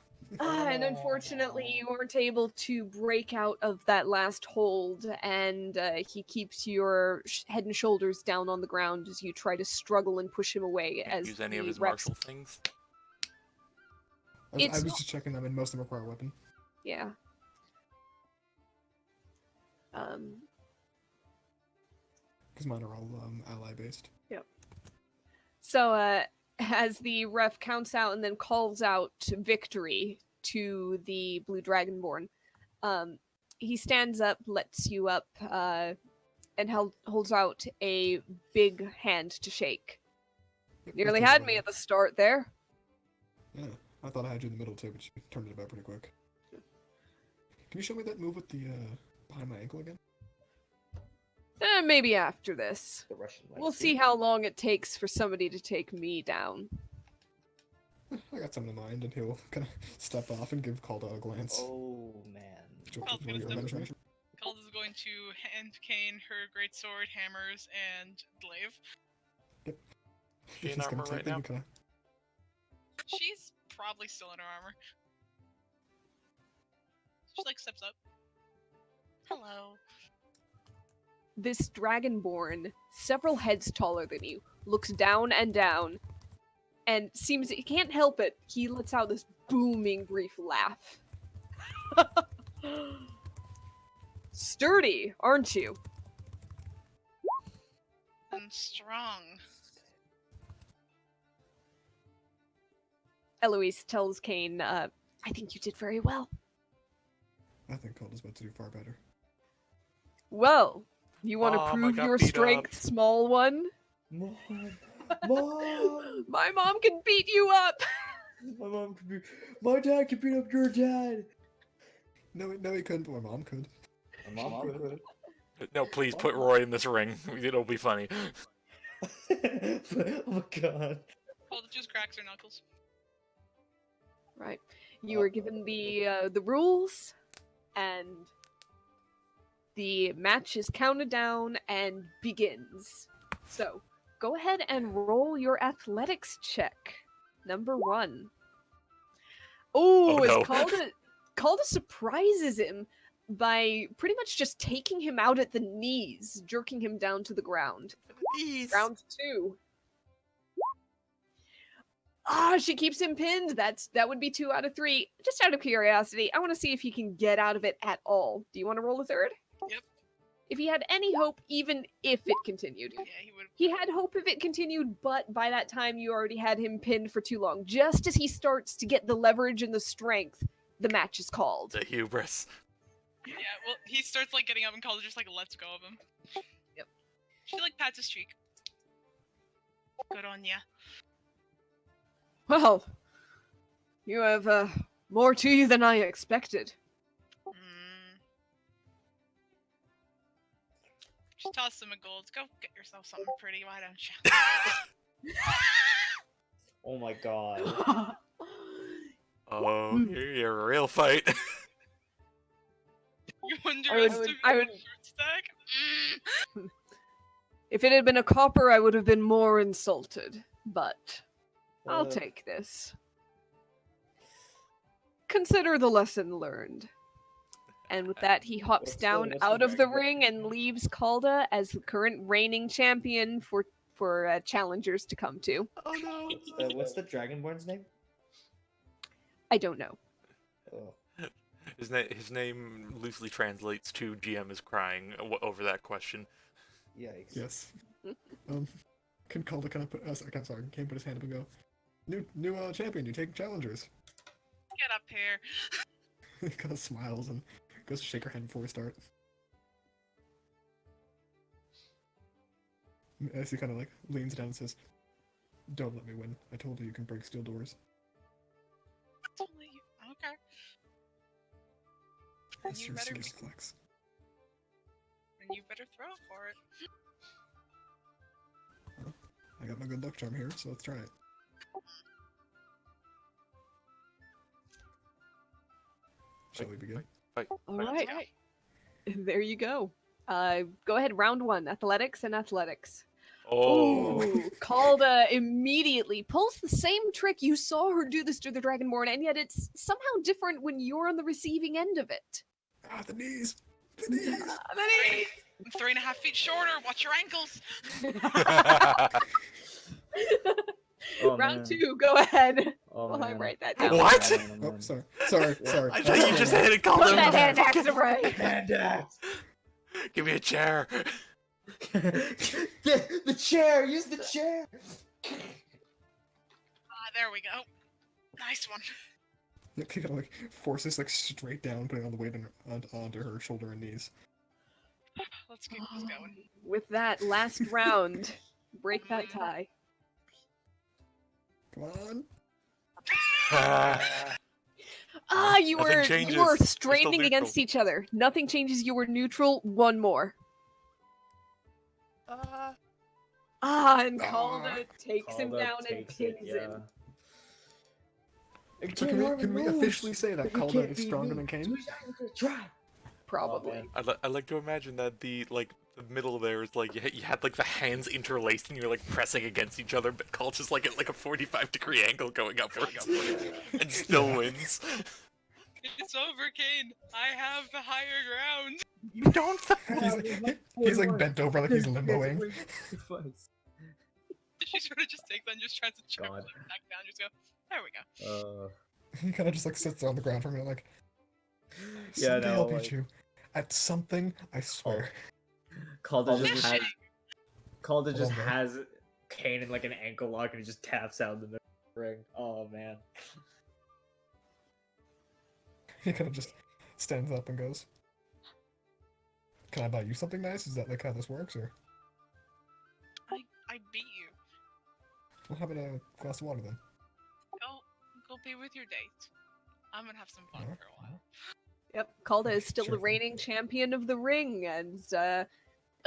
And unfortunately, you weren't able to break out of that last hold, and he keeps your head and shoulders down on the ground as you try to struggle and push him away. Can't As use any of the his Rex, martial things. I It's was just checking them, and most of them require a weapon. yeah. Um, Because mine are all ally based. So, as the ref counts out and then calls out victory to the Blue Dragonborn, he stands up, lets you up, and holds out a big hand to shake. Yep, Nearly that's had all me I at the start there. Yeah, I thought I had you in the middle too, but you turned it about pretty quick. Can you show me that move with the behind my ankle again? Maybe after this. The Russian leg We'll sweep. see how long it takes for somebody to take me down. I got something in mind, and he'll kind of step off and give Calda a glance. Oh man. Do you Calda's want gonna your step- revenge mission? Calda's going to hand Kane her great sword, hammers, and glaive. She in He's gonna armor take right them now? and kinda- She's probably still in her armor. She like steps up. Hello. This dragonborn, several heads taller than you, looks down and down, and seems he can't help it. He lets out this booming, brief laugh. Sturdy, aren't you? And strong. Eloise tells Kane, I think you did very well. I think Calda's about to do far better. Well, you want to Mom, I prove got your beat up. strength, small one? Mom, Mom, My mom can beat you up! my mom could be. My dad could beat up your dad. No, he couldn't, but my mom could. My mom could. No, please put Roy in this ring. It'll be funny. Oh my god. Calda just cracks her knuckles. Right. You were given the rules, and the match is counted down and begins. So, go ahead and roll your athletics check. Number 1. Oh, Oh, no. Calda surprises him by pretty much just taking him out at the knees, jerking him down to the ground. Please. Round 2. She keeps him pinned. That would be 2 out of 3. Just out of curiosity, I want to see if he can get out of it at all. Do you want to roll a third? Yep. If he had any hope, even if it continued. Yeah, he would. He had hope if it continued, but by that time you already had him pinned for too long. Just as he starts to get the leverage and the strength, the match is called. The hubris. Yeah, well, he starts like getting up and Calda just like lets go of him. Yep. She like pats his cheek. Good on ya. Well, you have more to you than I expected. Just toss him a gold. Go get yourself something pretty, why don't you? Oh my god. Oh, you're a real fight. You wonder I would- short stack? If it had been a copper, I would have been more insulted, but I'll Uh, take this. Consider the lesson learned. And with that, he hops What's the down lesson out of the learned? ring and leaves Calda as the current reigning champion for challengers to come to. Oh no. What's the Dragonborn's name? I don't know. Oh. His name loosely translates to GM is crying over that question. Yikes. Yes. Can Calda kind of put? Sorry, Kane put his hand up and go. New champion. You take challengers. Get up here. He kind of smiles and goes to shake her hand before we start. As he kind of like leans down and says, "Don't let me win. I told you can break steel doors." Totally. Okay. That's You your better- serious flex. And you better throw for it. I got my good luck charm here, so let's try it. Shall we begin? All Let's right. go. There you go. Go ahead, round 1, athletics and athletics. Oh. Ooh, Calda immediately pulls the same trick. You saw her do this to the Dragonborn, and yet it's somehow different when you're on the receiving end of it. Ah, the knees. The knees. I'm 3.5 feet shorter. Watch your ankles. Oh, Round man. 2, go ahead. Oh, While I man. write that Oh, down. What? man, oh, Oh, man. sorry. I thought you just had it called Put that him. hand axe away. Hand axe. Give me a chair. the chair. Use the chair. There we go. Nice one. He kind of like forces like straight down, putting all the weight onto her shoulder and knees. Let's keep this going. With that last round, break that tie. Come on. You Nothing were changes. you were We're still straining against neutral. each other. Nothing changes. You were neutral. One more. And Calda takes him Calda down and takes it, pins him. So can we officially say that Calda is stronger than Kane? Try. Probably. Oh, man. I like to imagine that the middle there is like you had like the hands interlaced and you're like pressing against each other, but Colt is like at like a 45-degree angle going upwards and still wins. It's over, Kane. I have the higher ground. You don't. He's like bent over like he's limboing. She sort of just takes that and just tries to chuck God. it back down. Just go. There we go. He kind of just like sits there on the ground for a minute, like. Yeah, Someday no, I'll beat like- you. At something, I swear. Calda just Fishing. has. Calda just Hold on, bro. has Kane in like an ankle lock and he just taps out in the middle of the ring. Oh man. He kind of just stands up and goes, "Can I buy you something nice? Is that like how this works, or I beat you. well, how about a glass of water then?" Go be with your date. I'm gonna have some fun Alright. for a while. Yep, Calda is still Sure the thing. reigning champion of the ring, and a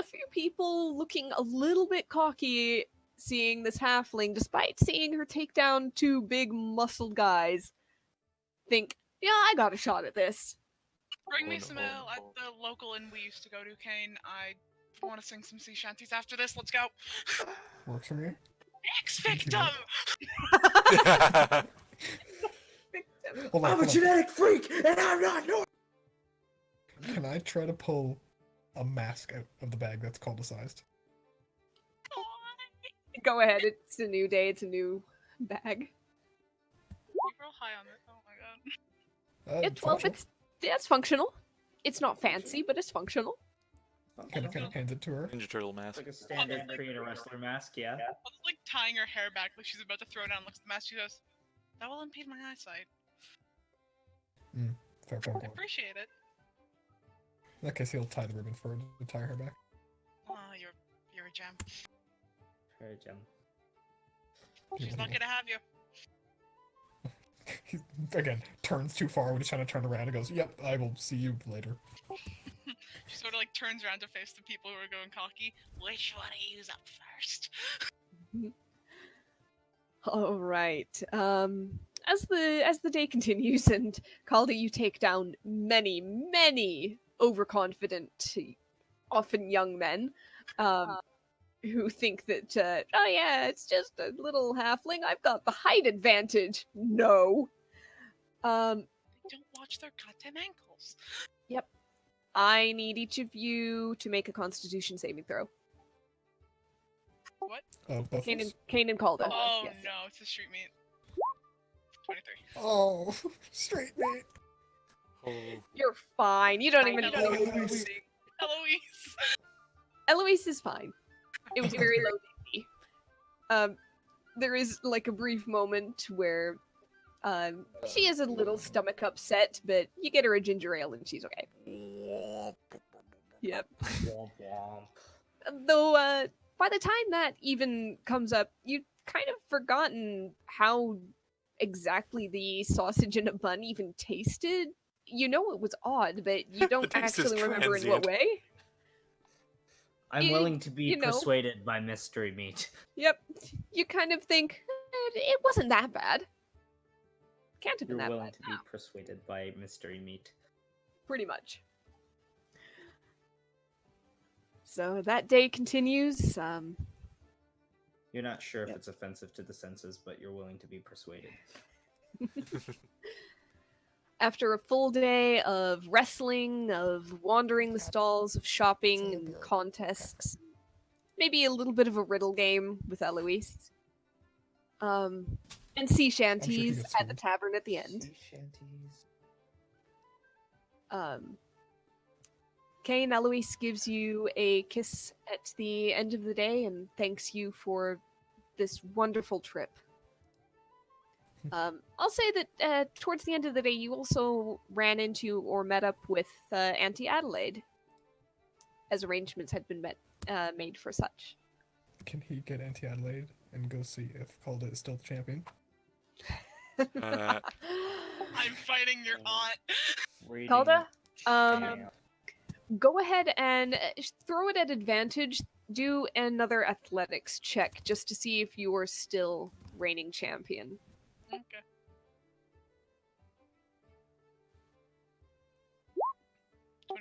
few people looking a little bit cocky seeing this halfling, despite seeing her take down 2 big muscled guys, think, yeah, I got a shot at this. Bring me Oh, some no. ale at the local inn we used to go to, Kane. I want to sing some sea shanties after this. Let's go. Works for me. Ex Thank you. victim. Hold on, I'm a hold on. genetic freak and I'm not normal. Can I try to pull a mask out of the bag that's Calda-sized? Go ahead, it's a new day, it's a new bag. You roll high on this. Oh my god. Well, Functional. it's functional. It's not fancy, but it's functional. Kind of hands it to her. Ninja Turtle It's mask. like a standard Korean wrestler mask, yeah. I was like tying her hair back like she's about to throw down. Looks at the mask. She goes, "That will impede my eyesight." Fair I point. appreciate it. In that case, he'll tie the ribbon for her to tie her back. Oh, you're a gem. Very gem. She's lucky to have you. He, again, turns too far when he's trying to turn around and goes, "Yep, I will see you later." She sort of like turns around to face the people who are going cocky. Which one of you's up first? All right. As the day continues and Calda, you take down many overconfident, often young men, who think that oh yeah, it's just a little halfling. I've got the height advantage. No. They don't watch their goddamn ankles. I need each of you to make a Constitution saving throw. What? Both Kane of us? and Calda. Oh Yes. no, it's a street meat. 23. Oh, straight mate. Oh. You're fine. You don't even. Eloise. Eloise. Eloise is fine. It was very low DC. There is like a brief moment where she is a little stomach upset, but you get her a ginger ale and she's okay. Yep. Womp womp. Though by the time that even comes up, you'd kind of forgotten how exactly the sausage in a bun even tasted. You know it was odd, but you don't taste is actually remember in what transient. way. I'm willing to be you know. persuaded by mystery meat. Yep. You kind of think it wasn't that bad. Can't have been You're that willing bad. to be persuaded by mystery meat. Pretty much. So that day continues. You're not sure if Yep. it's offensive to the senses, but you're willing to be persuaded. After a full day of wrestling, of wandering the stalls, of shopping and contests, maybe a little bit of a riddle game with Eloise, and sea I'm sure he shanties gets at the schooled. tavern at the end. Sea shanties. Kay and Eloise gives you a kiss at the end of the day and thanks you for this wonderful trip. I'll say that towards the end of the day, you also ran into or met up with Auntie Adelaide, as arrangements had been made for such. Can he get Auntie Adelaide and go see if Calda is still the champion? Uh, I'm fighting your aunt. Raiding Calda, champ. go ahead and throw it at advantage. Do another athletics check just to see if you are still reigning champion. Okay. $27.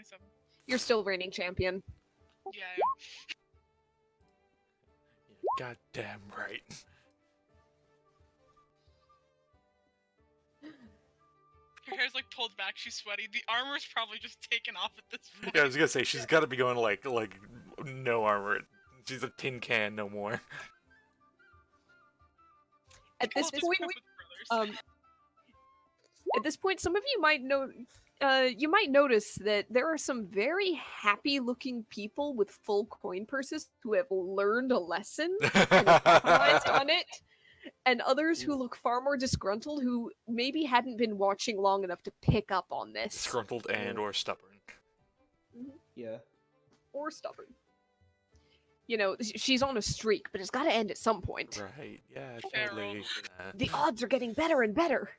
You're still reigning champion. Yeah. goddamn right. Her hair's like pulled back. She's sweaty. The armor's probably just taken off at this point. Yeah, I was gonna say she's got to be going like no armor. She's a tin can, no more. At this Well, point, just with brothers. at this point, some of you might know. You might notice that there are some very happy-looking people with full coin purses who have learned a lesson and have capitalized on it, and others who look far more disgruntled who maybe hadn't been watching long enough to pick up on this. Disgruntled and or stubborn. Yeah. Or stubborn. You know, she's on a streak, but it's got to end at some point. Right, yeah, Feral. totally. The odds are getting better and better.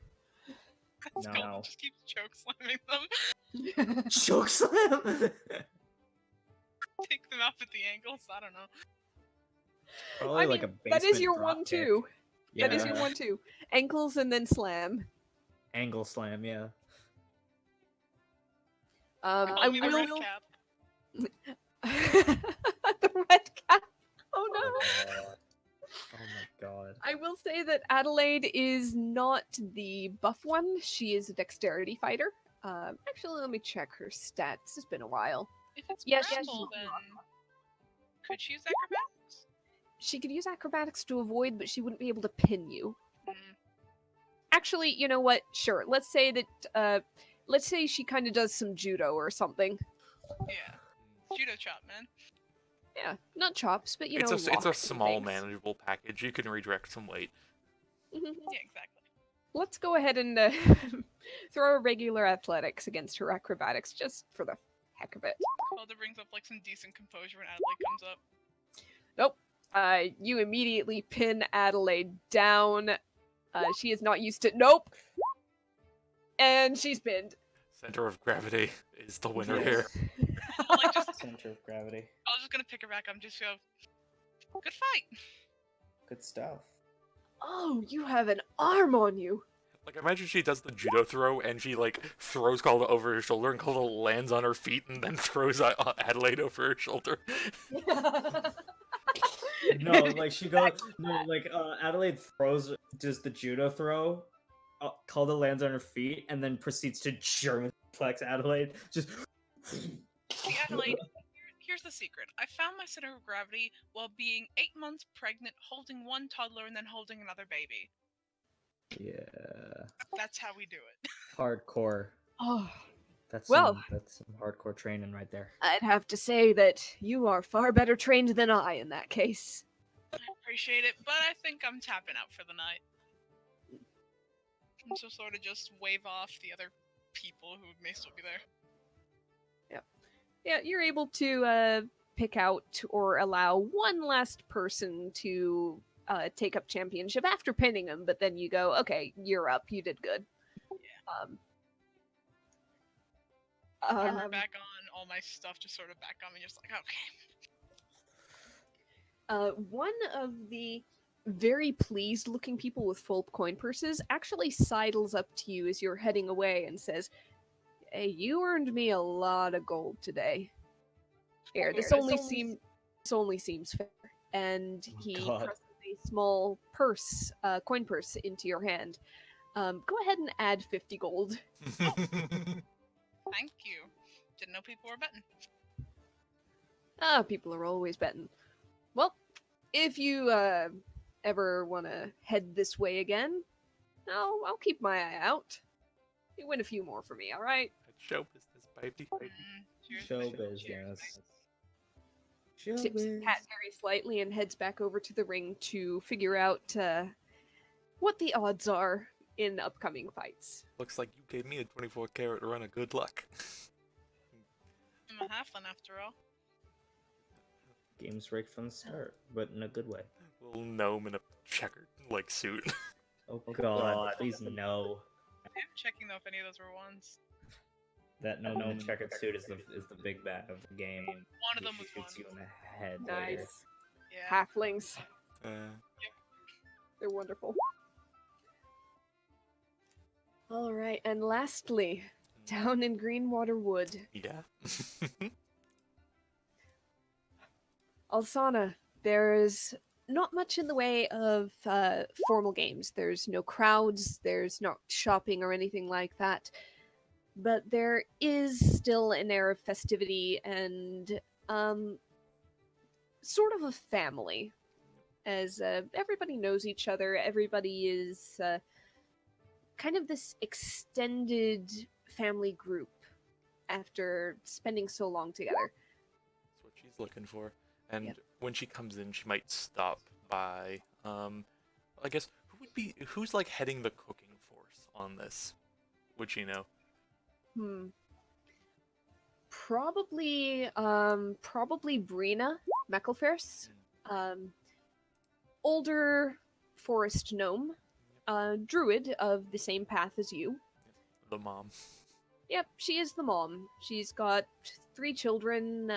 Skull No. just keeps choke slamming them. Choke slam. Take them off at the ankles. I don't know. Probably I like mean, a that is basement your drop 1-2. kick. That is your 1-2. Ankles and then slam. Angle slam. Yeah. I Call me the red will. cap. The red cap. Oh no. Oh my god. I will say that Adelaide is not the buff one. She is a dexterity fighter. Actually, let me check her stats. It's been a while. If it's Yes, grapple, then could she use acrobatics? She could use acrobatics to avoid, but she wouldn't be able to pin you. Mm, Actually, you know what? Sure. Let's say that. Let's say she kind of does some judo or something. yeah. Judo chop, man. Yeah, not chops, but It's a walks and small things. manageable package. You can redirect some weight. Mhm. Yeah, exactly. Let's go ahead and throw a regular athletics against her acrobatics just for the heck of it. Calder brings up like some decent composure when Adelaide comes up. Nope. You immediately pin Adelaide down. She is not used to. Nope. And she's pinned. Center of gravity is the winner Yes. here. Like just, Center of gravity. I was just gonna pick her back up and just go. Good fight. Good stuff. Oh, you have an arm on you. Like, imagine she does the judo throw and she like throws Calda over her shoulder and Calda lands on her feet and then throws Adelaide over her shoulder. No, like she goes. No, like Adelaide throws does the judo throw. Calda lands on her feet and then proceeds to German flex Adelaide. Just. See, Adelaide, here's the secret. I found my center of gravity while being 8 months pregnant, holding one toddler and then holding another baby. Yeah. That's how we do it. Hardcore. Oh, That's Well- that's some hardcore training right there. I'd have to say that you are far better trained than I in that case. I appreciate it, but I think I'm tapping out for the night. And so sort of just wave off the other people who may still be there. Yeah, you're able to pick out or allow one last person to take up championship after pinning him, but then you go, okay, you're up. You did good. Armor back on, all my stuff just sort of back on me, just like, okay. One of the very pleased looking people with full coin purses actually sidles up to you as you're heading away and says, hey, you earned me a lot of gold today. Here, this only seems fair. And he God. presses a small purse, coin purse, into your hand. Go ahead and add 50 gold. Thank you. Didn't know people were betting. People are always betting. Well, if you ever want to head this way again, I'll keep my eye out. You win a few more for me, all right? Show business, baby. Cheers, Show mate. business. Show Tips the biz. cat very slightly and heads back over to the ring to figure out what the odds are in upcoming fights. Looks like you gave me a 24 karat run of good luck. I'm a halfling after all. Game's rigged from the start, but in a good way. Little gnome in a checkered suit. Oh god, please no. I'm checking though if any of those were ones. That no checkered suit is the big bad of the game. One of them He was shoots one. you in the head. later. Nice. Yeah. Halflings. They're wonderful. All right, and lastly, down in Greenwater Wood, Yeah. Alsana, there's not much in the way of formal games. There's no crowds, there's not shopping or anything like that. But there is still an air of festivity and sort of a family. As everybody knows each other, everybody is kind of this extended family group after spending so long together. That's what she's looking for. And Yep. when she comes in, she might stop by. I guess who's like heading the cooking force on this? Would she know? Probably Brina Meckelfers. Older forest gnome, druid of the same path as you. The mom. Yep, she is the mom. She's got 3 children.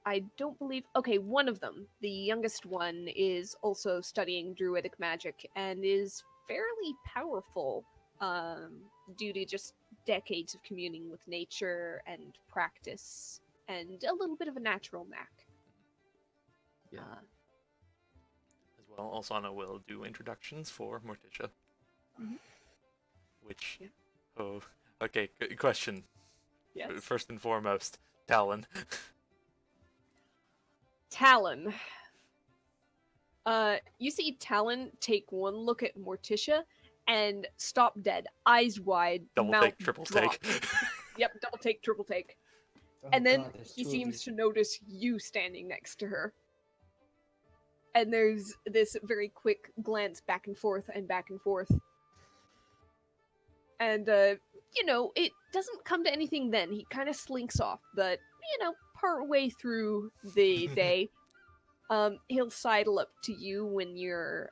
I don't believe. Okay, one of them, the youngest one, is also studying druidic magic and is fairly powerful due to just decades of communing with nature and practice and a little bit of a natural knack. Yeah. As well, Alsana will do introductions for Morticia. Mhm. Which, Yeah. oh, okay, question. Yes. First and foremost, Talon. Talon. You see Talon take one look at Morticia and stop dead, eyes wide, Double mouth take, triple drop. take. Yep, double take, triple take. Oh, And then God, there's he two of seems you. to notice you standing next to her. And there's this very quick glance back and forth and back and forth. And, it doesn't come to anything then. He kind of slinks off, but, part way through the day, he'll sidle up to you when you're,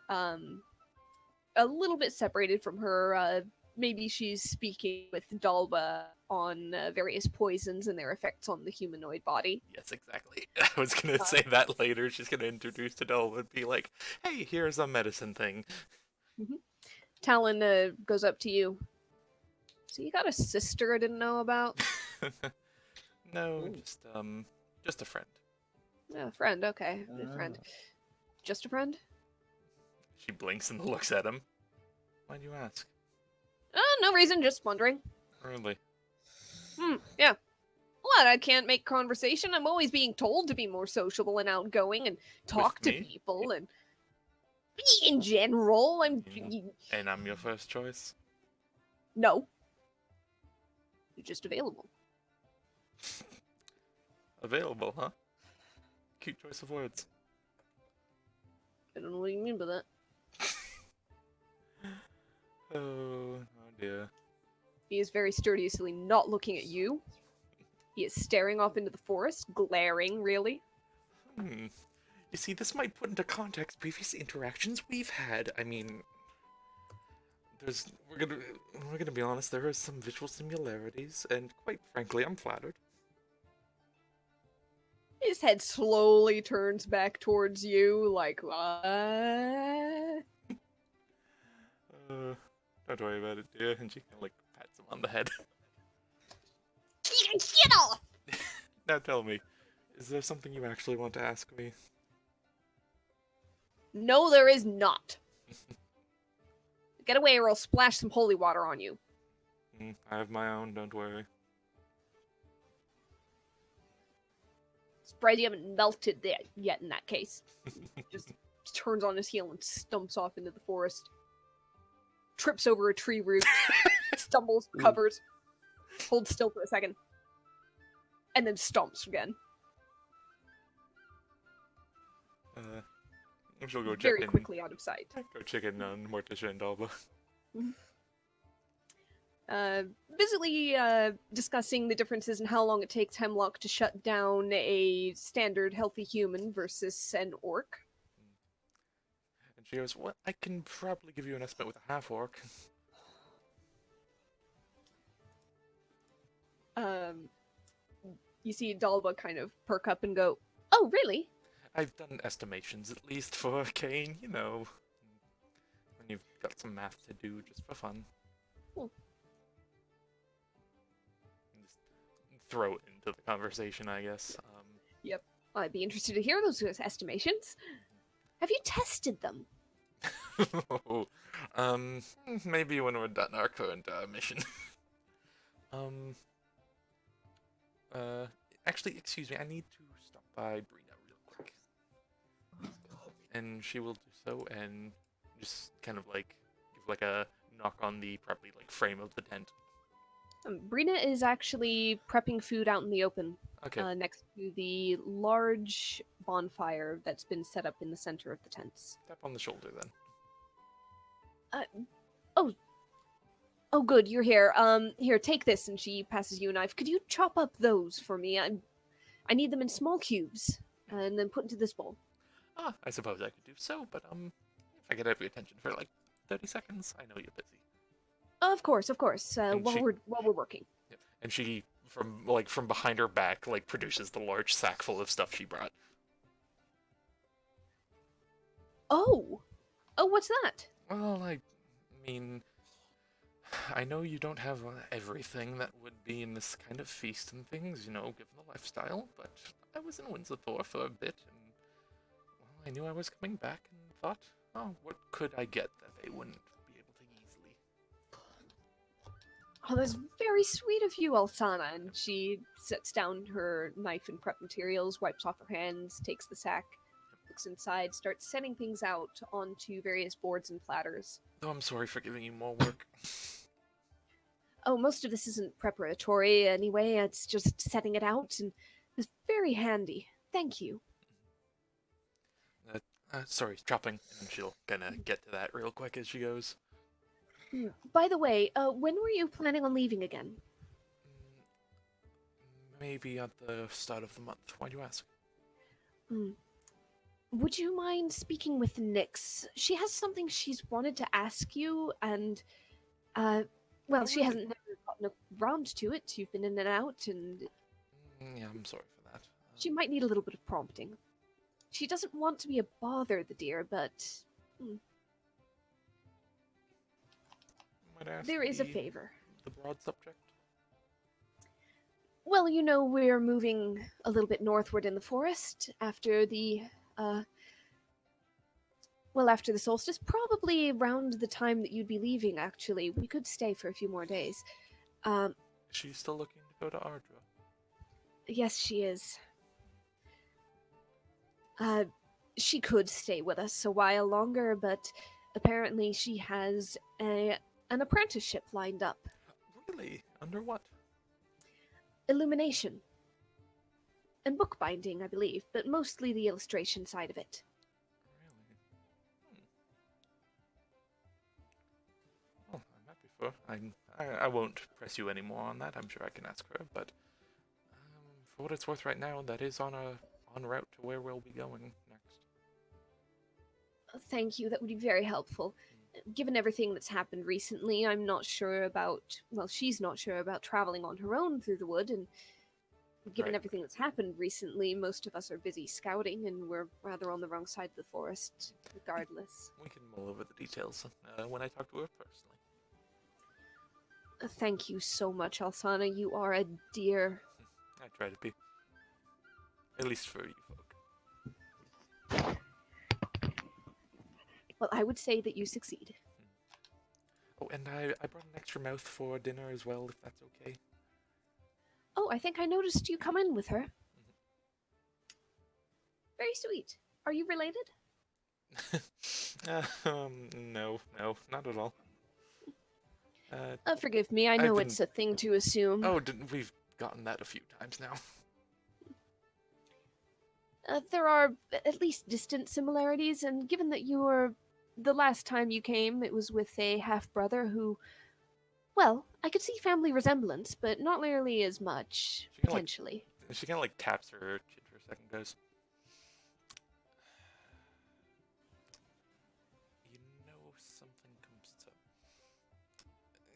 a little bit separated from her. Maybe she's speaking with Dalba on various poisons and their effects on the humanoid body. Yes, exactly. I was gonna say that later. She's gonna introduce Tadol and be like, "Hey, here's a medicine thing." Talon goes up to you. So you got a sister I didn't know about? No, Ooh. just a friend. A friend, okay. A friend. Just a friend? She blinks and looks at him. Why do you ask? No reason, just wondering. Really? Yeah. What, I can't make conversation? I'm always being told to be more sociable and outgoing and talk With to me? people and... In general, I'm... And I'm your first choice? No. You're just available. Available, huh? Cute choice of words. I don't know what you mean by that. Oh dear. He is very studiously not looking at you. He is staring off into the forest, glaring, really. You see, this might put into context previous interactions we've had. I mean, we're gonna be honest. There are some visual similarities, and quite frankly, I'm flattered. His head slowly turns back towards you, like, what? Don't worry about it, dear. And she kind of pats him on the head. Get off! Now tell me, is there something you actually want to ask me? No, there is not. Get away or I'll splash some holy water on you. I have my own, don't worry. Surprised you haven't melted there yet in that case. Just turns on his heel and stumps off into the forest. Trips over a tree root. Stumbles, covers. Holds still for a second. And then stomps again. She'll go check Very in. quickly out of sight. Go check in on Morticia and Alba. Busily discussing the differences in how long it takes Hemlock to shut down a standard healthy human versus an orc. And she goes, "Well, I can probably give you an estimate with a half orc." You see Dalba kind of perk up and go, "Oh, really?" I've done estimations at least for Kane, you know, when you've got some math to do just for fun. Cool. Just throw it into the conversation, I guess. Yep. I'd be interested to hear those estimations. Have you tested them? Maybe when we're done our current mission. Actually, excuse me, I need to stop by Brina real quick. And she will do so and just kind of like give like a knock on the probably like frame of the tent. Brina is actually prepping food out in the open. Okay. Next to the large bonfire that's been set up in the center of the tents. Tap on the shoulder then. Oh, good, you're here. Here, take this, and she passes you a knife. Could you chop up those for me? I need them in small cubes, and then put into this bowl. I suppose I could do so, but if I could have your attention for like 30 seconds, I know you're busy. Of course. And While we're working. Yep. And she from behind her back like produces the large sack full of stuff she brought. Oh, what's that? Well, I mean, I know you don't have everything that would be in this kind of feast and things, you know, given the lifestyle, but I was in Windsor for a bit, and, well, I knew I was coming back and thought, oh, what could I get that they wouldn't be able to easily? Oh, that's very sweet of you, Alsana. And she sets down her knife and prep materials, wipes off her hands, takes the sack, looks inside, starts setting things out onto various boards and platters. Oh, I'm sorry for giving you more work. Oh, most of this isn't preparatory anyway. It's just setting it out, and it's very handy. Thank you. Sorry, chopping, and she'll kind of get to that real quick as she goes. By the way, when were you planning on leaving again? Maybe at the start of the month. Why do you ask? Would you mind speaking with Nyx? She has something she's wanted to ask you, and, well, she hasn't never gotten around to it. You've been in and out, and... Yeah, I'm sorry for that. She might need a little bit of prompting. She doesn't want to be a bother, the dear, but... Might ask there is a favor. The broad subject? Well, you know, we're moving a little bit northward in the forest after the, after the solstice. Probably around the time that you'd be leaving, actually. We could stay for a few more days. Is she still looking to go to Ardra? Yes, she is. She could stay with us a while longer, but apparently she has an apprenticeship lined up. Really? Under what? Illumination. And bookbinding, I believe, but mostly the illustration side of it. Really? Well, I'm happy for her. I won't press you anymore on that. I'm sure I can ask her, but for what it's worth right now, that is on route to where we'll be going next. Thank you, that would be very helpful. Given everything that's happened recently, I'm not sure about... Well, she's not sure about traveling on her own through the wood, and given everything that's happened recently, most of us are busy scouting, and we're rather on the wrong side of the forest, regardless. We can mull over the details when I talk to her personally. Thank you so much, Alsana. You are a dear. I try to be. At least for you folk. Well, I would say that you succeed. Oh, and I brought an extra mouth for dinner as well, if that's okay. Oh, I think I noticed you come in with her. Very sweet. Are you related? No, not at all. Forgive me, I I've know been. it's a thing to assume. Oh, we've gotten that a few times now. There are at least distant similarities, and given that you were. The last time you came, it was with a half brother who. Well, I could see family resemblance, but not nearly as much, She kind of potentially. she kind of like taps her chin for a second, goes, "You know, something comes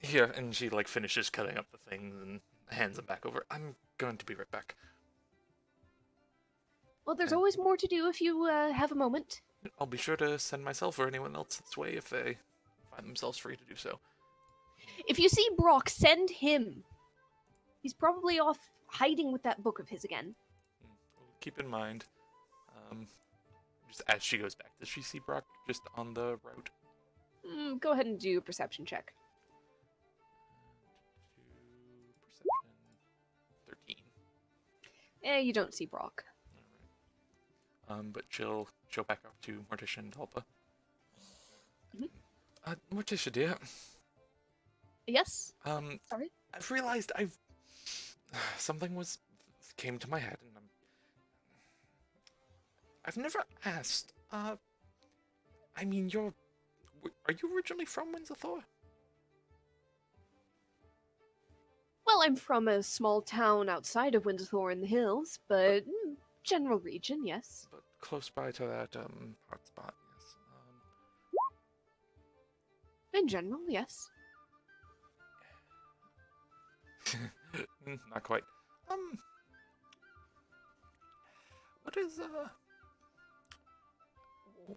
to." Here, and she like finishes cutting up the things and hands them back over. I'm going to be right back. Well, there's And always more to do if you have a moment. I'll be sure to send myself or anyone else this way if they find themselves free to do so. If you see Brock, send him. He's probably off hiding with that book of his again. Well, keep in mind, just as she goes back, does she see Brock just on the route? Go ahead and do a perception check. Perception 13. You don't see Brock. Alright. But she'll back up to Morticia and Talpa. Mm-hmm. Morticia, dear. Yes? Sorry? I've realized something came to my head, and I've never asked. I mean, are you originally from Windsor? Well, I'm from a small town outside of Windsor in the hills, but general region, yes. But close by to that hot spot, yes. In general, yes. Not quite.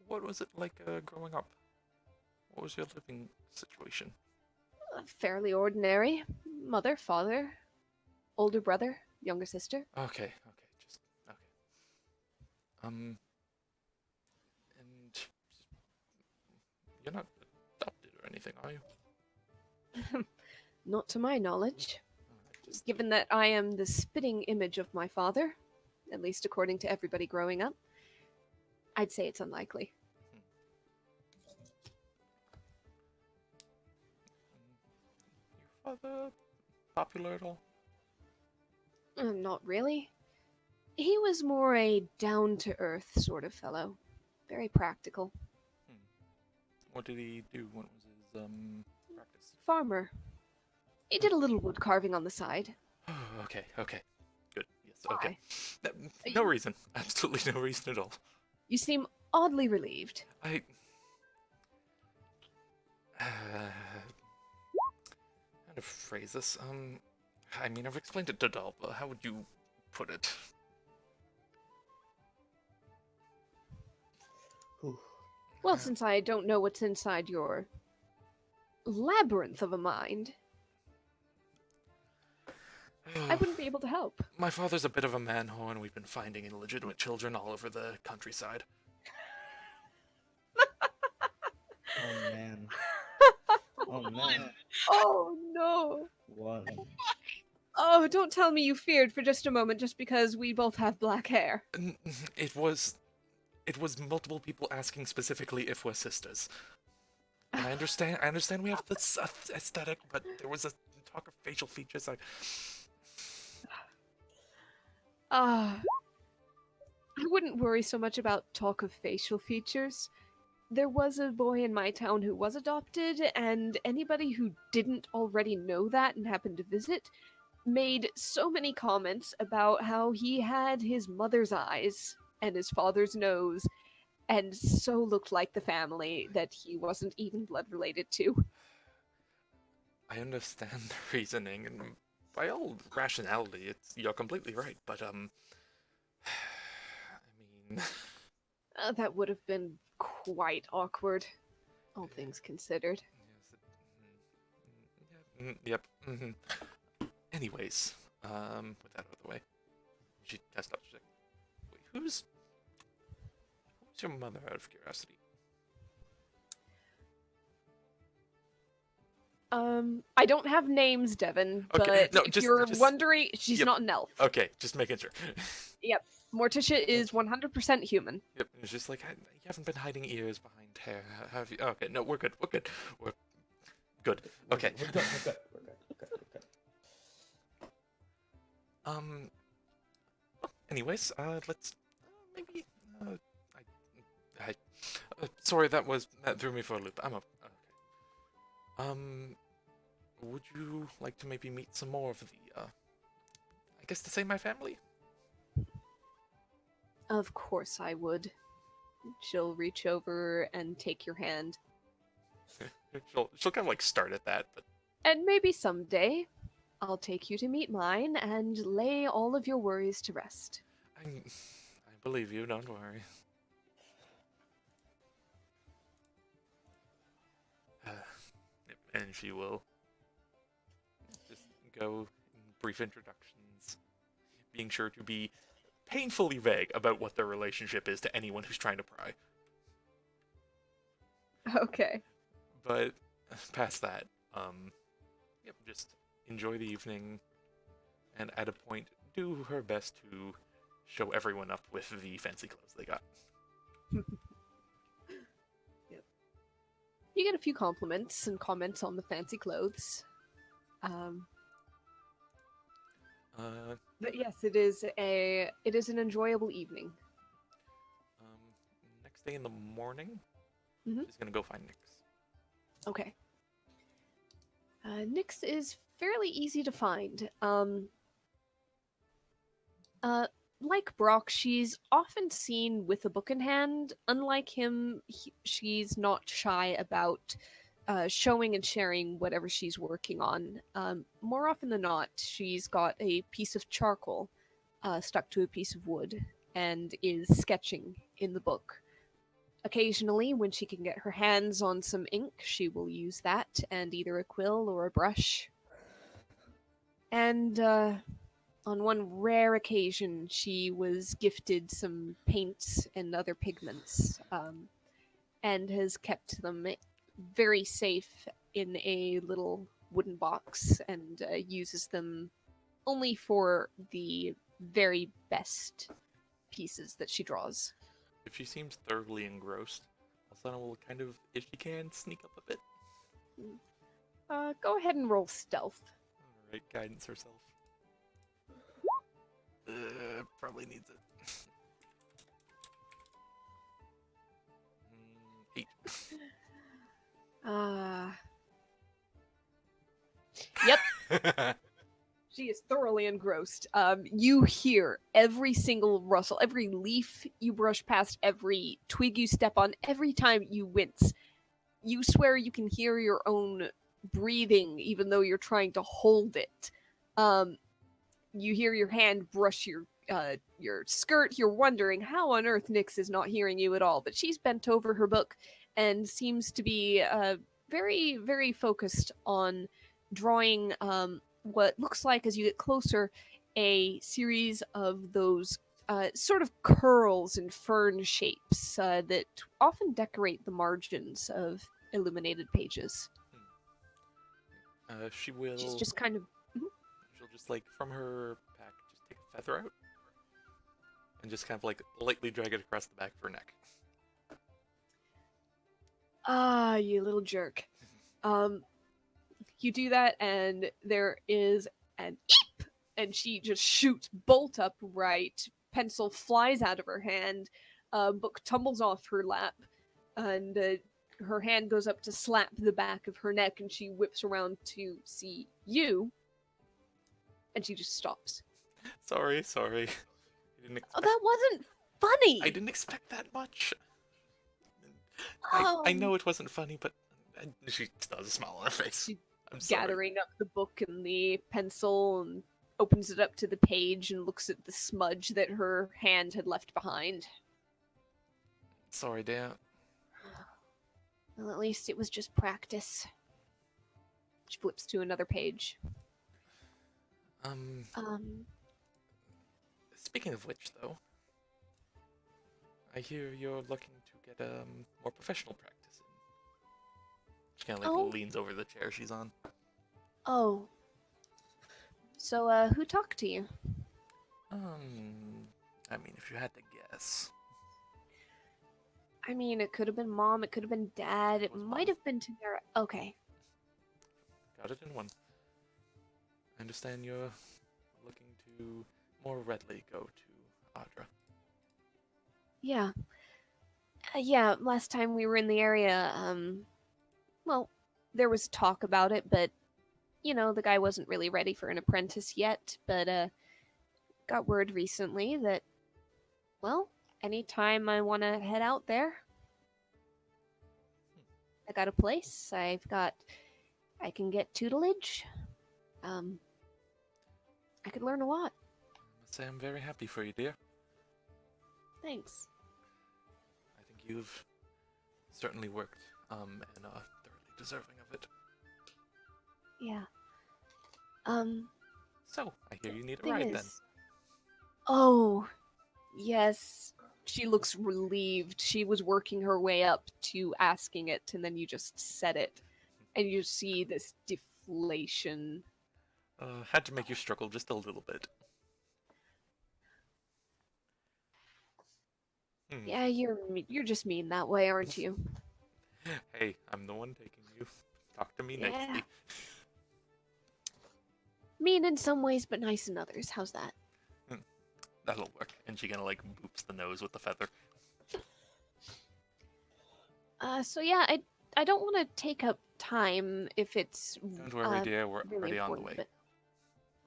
What was it like growing up? What was your living situation? Fairly ordinary. Mother, father, older brother, younger sister. Okay, just okay. And you're not adopted or anything, are you? Not to my knowledge. Just Given that I am the spitting image of my father, at least according to everybody growing up, I'd say it's unlikely. Your father popular at all? Not really. He was more a down-to-earth sort of fellow. Very practical. What did he do? What was his practice? Farmer. He did a little wood carving on the side. Okay. Good. Yes, okay. Why? No reason. Absolutely no reason at all. You seem oddly relieved. How to phrase this? I mean, I've explained it to Dalpa. How would you put it? Well, since I don't know what's inside your labyrinth of a mind, I wouldn't be able to help. My father's a bit of a man-whore, and we've been finding illegitimate children all over the countryside. Oh man. Oh man. Oh, no. What? Oh, don't tell me you feared for just a moment just because we both have black hair. It was multiple people asking specifically if we're sisters. And I understand we have this aesthetic, but there was a talk of facial features. I wouldn't worry so much about talk of facial features. There was a boy in my town who was adopted, and anybody who didn't already know that and happened to visit made so many comments about how he had his mother's eyes and his father's nose, and so looked like the family that he wasn't even blood related to. I understand the reasoning, and by all rationality, you're completely right. But I mean, That would have been quite awkward, all things considered. yep. Anyways, with that out of the way, she stops. She's like, "Wait, who's your mother?" Out of curiosity. I don't have names, Devin, Okay, but no, if just you're just wondering, she's yep. not an elf. Okay, just making sure. Yep. Morticia is 100% human. Yep, it's just like you haven't been hiding ears behind hair, have you? Okay, no, we're good. We're good. We're good. Okay. We're good. We're good. We're good. We're good. We're good. Well, anyways, let's maybe. I sorry, that threw me for a loop. I'm okay. Would you like to maybe meet some more of the I guess to say my family? Of course I would. She'll reach over and take your hand. she'll kind of like start at that, but And maybe someday, I'll take you to meet mine and lay all of your worries to rest. I believe you. Don't worry. And she will just go in brief introductions, being sure to be painfully vague about what their relationship is to anyone who's trying to pry. Okay. But past that, yep, just enjoy the evening, and at a point, do her best to show everyone up with the fancy clothes they got. Yep. You get a few compliments and comments on the fancy clothes. But yes, it is an enjoyable evening. Next day in the morning, Mhm. she's gonna go find Nyx. Okay. Nyx is fairly easy to find. Like Brock, she's often seen with a book in hand. Unlike him, she's not shy about showing and sharing whatever she's working on. More often than not, she's got a piece of charcoal stuck to a piece of wood and is sketching in the book. Occasionally, when she can get her hands on some ink, she will use that and either a quill or a brush. And on one rare occasion, she was gifted some paints and other pigments, and has kept them very safe in a little wooden box and uses them only for the very best pieces that she draws. If she seems thoroughly engrossed, Asana will kind of, if she can, sneak up a bit. Go ahead and roll stealth. Alright, guidance herself. Probably needs it. 8. Yep. She is thoroughly engrossed. You hear every single rustle, every leaf you brush past, every twig you step on, every time you wince. You swear you can hear your own breathing, even though you're trying to hold it. You hear your hand brush your skirt. You're wondering how on earth Nyx is not hearing you at all, but she's bent over her book and seems to be very, very focused on drawing what looks like, as you get closer, a series of those sort of curls and fern shapes that often decorate the margins of illuminated pages. She will. She's just kind of. She'll just like from her pack, just take a feather out, and just kind of like lightly drag it across the back of her neck. Ah, you little jerk. You do that, and there is an eep, and she just shoots bolt upright. Pencil flies out of her hand. Book tumbles off her lap, and her hand goes up to slap the back of her neck, and she whips around to see you, and she just stops. Sorry. Oh, that wasn't funny. I didn't expect that much. I know it wasn't funny, but she still has a smile on her face. She I'm sorry. gathering up the book and the pencil and opens it up to the page and looks at the smudge that her hand had left behind. Sorry, dear. Well, at least it was just practice. She flips to another page. Speaking of which, though, I hear you're looking to get more professional practice She kind of like Oh. leans over the chair she's on. Oh. So, who talked to you? I mean, if you had to guess, I mean, it could have been Mom, it could have been Dad, it was might Mom. have been Tamara. Okay. Got it in one. I understand you're looking to more readily go to Adra. Yeah. Yeah, last time we were in the area, well, there was talk about it, but, you know, the guy wasn't really ready for an apprentice yet, but, got word recently that, well, anytime I want to head out there, I got a place, I can get tutelage, I could learn a lot. I must say I'm very happy for you, dear. Thanks. I think you've certainly worked, and are thoroughly deserving of it. Yeah. So, I hear you need a Thing ride is... then. Oh, yes. She looks relieved. She was working her way up to asking it, and then you just said it. And you see this deflation. Had to make you struggle just a little bit. Yeah, you're just mean that way, aren't you? Hey, I'm the one taking you. Talk to me Yeah. nicely. Mean in some ways, but nice in others. How's that? That'll work. And she kind of like boops the nose with the feather. So yeah, I don't want to take up time if it's Don't worry, dear. We're really already on the important, way. but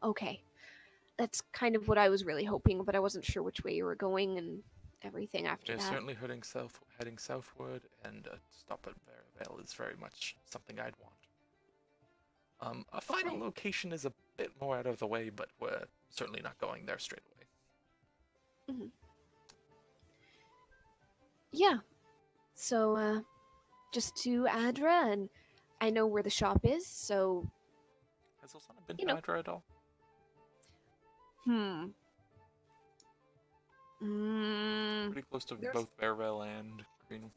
okay. That's kind of what I was really hoping, but I wasn't sure which way you were going and everything after We're that. certainly heading southward, and a stop at Veravale is very much something I'd want. A final location is a bit more out of the way, but we're certainly not going there straight away. Mm-hmm. Yeah. So, just to Adra, and I know where the shop is, so... Has Osana been to Adra at all? Pretty close to both Veravale and Greenwater.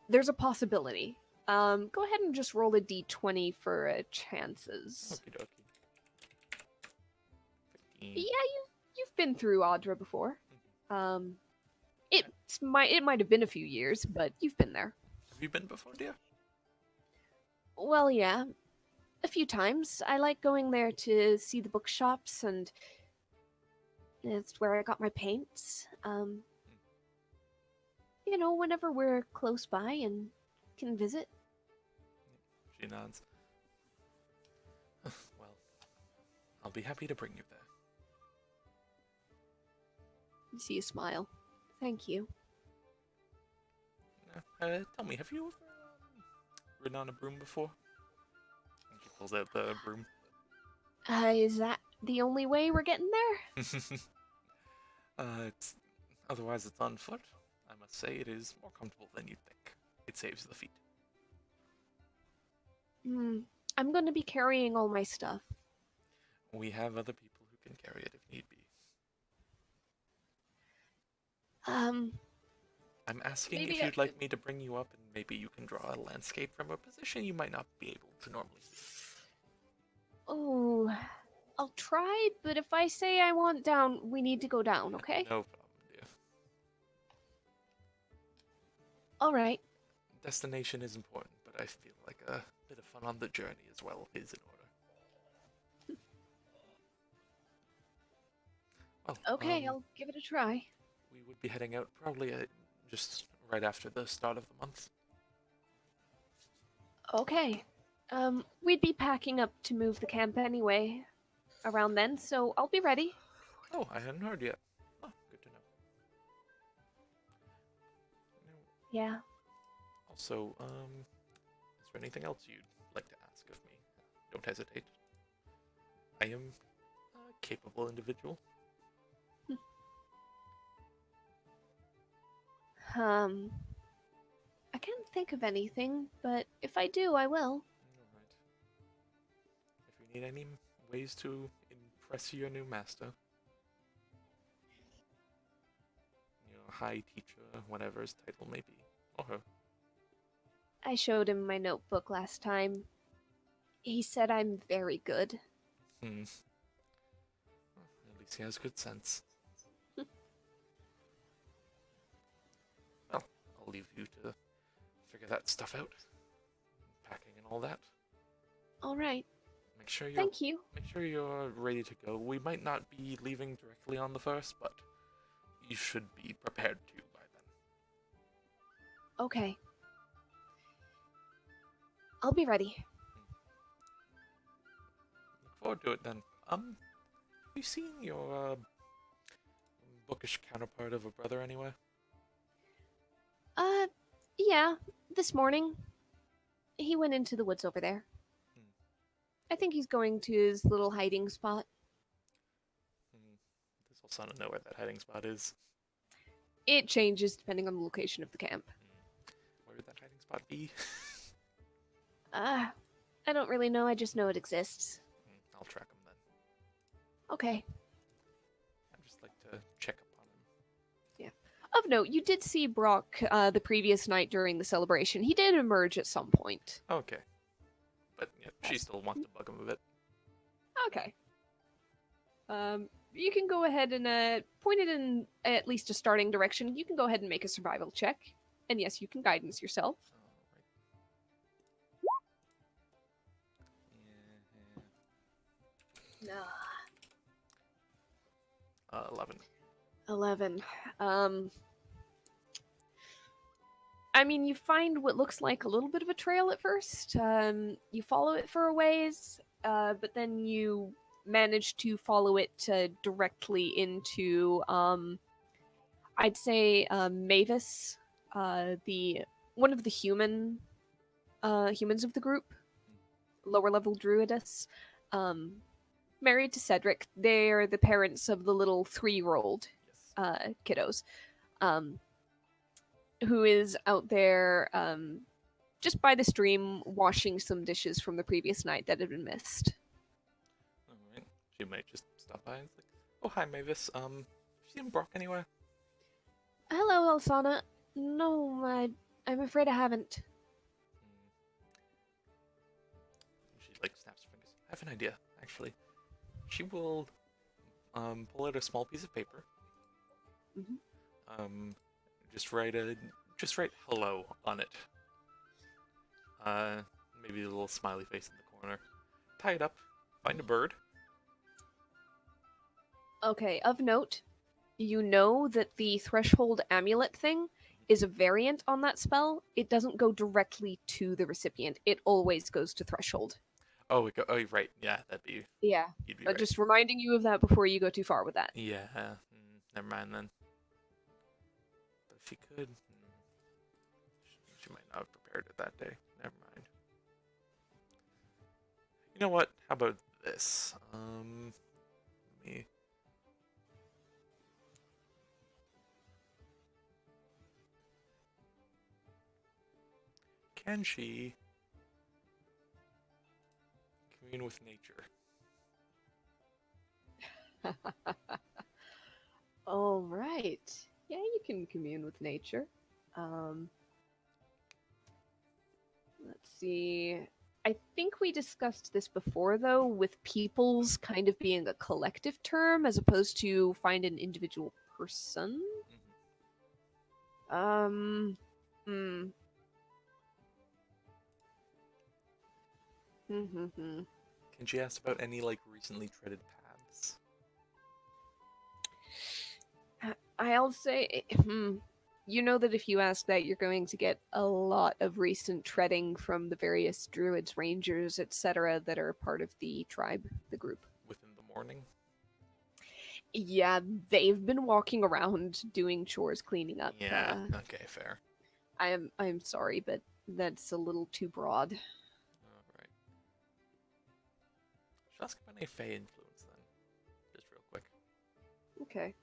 There's a possibility. Go ahead and just roll a d20 for chances. Okie dokie. 15. Yeah, you've been through Adra before. It might have been a few years, but you've been there. Have you been before, dear? Well, yeah, a few times. I like going there to see the bookshops, and it's where I got my paints. You know, whenever we're close by and can visit. She nods. Well, I'll be happy to bring you there. You see a smile. Thank you. Tell me, have you ever ridden on a broom before? And she pulls out the broom. Is that the only way we're getting there? Otherwise it's on foot. I must say it is more comfortable than you'd think. It saves the feet. I'm going to be carrying all my stuff. We have other people who can carry it if need be. I'm asking if you'd like me to bring you up and maybe you can draw a landscape from a position you might not be able to normally see. Oh, I'll try, but if I say I want down, we need to go down, okay? No problem, dear. Alright. Destination is important, but I feel like a bit of fun on the journey as well is in order. Well, Okay, I'll give it a try. We would be heading out probably just right after the start of the month. Okay. We'd be packing up to move the camp anyway around then, so I'll be ready. Oh, I hadn't heard yet. Oh, good to know. Yeah. Also, is there anything else you'd like to ask of me? Don't hesitate. I am a capable individual. I can't think of anything, but if I do, I will. Alright. If you need any ways to impress your new master, you know, high teacher, whatever his title may be, or her. I showed him my notebook last time. He said I'm very good. Hmm. Well, at least he has good sense. Well, I'll leave you to figure that stuff out. Packing and all that. All right. Make sure you're Thank you. make sure you're ready to go. We might not be leaving directly on the first, but you should be prepared to by then. Okay. I'll be ready. Look forward to it then. Have you seen your bookish counterpart of a brother anywhere? Uh, yeah. This morning, he went into the woods over there. Hmm. I think he's going to his little hiding spot. This will son to know where that hiding spot is. It changes depending on the location of the camp. Where would that hiding spot be? I don't really know. I just know it exists. I'll track him then. Okay. I'd just like to check up on him. Of note, you did see Brock the previous night during the celebration. He did emerge at some point. Okay. But yeah, she still wants to bug him a bit. Okay. You can go ahead and point it in at least a starting direction. You can go ahead and make a survival check. And yes, you can guidance yourself. Alright. Nah. 11. 11. I mean, you find what looks like a little bit of a trail at first. You follow it for a ways, but then you manage to follow it directly into, I'd say, Mavis, the one of the humans of the group, lower level druidess, married to Cedric. They're the parents of the little 3-year-old Yes. kiddos, who is out there just by the stream washing some dishes from the previous night that had been missed. Alright. She might just stop by and it's like, oh, hi, Mavis. You seen Brock anywhere? Hello, Elsana. No, I'm afraid I haven't. She, like, snaps her fingers. I have an idea, actually. She will, pull out a small piece of paper. Mhm. Just write hello on it. Maybe a little smiley face in the corner. Tie it up. Find a bird. Okay, of note, you know that the threshold amulet thing is a variant on that spell. It doesn't go directly to the recipient. It always goes to threshold. Oh, you're right. Yeah, that'd be. Yeah. You'd be right. Just reminding you of that before you go too far with that. Yeah. Never mind then. But if she could. She might not have prepared it that day. Never mind. You know what? How about this? Me. Can she commune with nature? All right. Yeah, you can commune with nature. Let's see. I think we discussed this before, though, with peoples kind of being a collective term as opposed to find an individual person. Hmm. Can she ask about any like recently treaded paths? I'll say, you know that if you ask that, you're going to get a lot of recent treading from the various druids, rangers, etc., that are part of the tribe, the group. Within the morning? Yeah, they've been walking around doing chores, cleaning up. Yeah. Okay, fair. I'm sorry, but that's a little too broad. Alright. Should ask about any Fey influence then. Just real quick. Okay.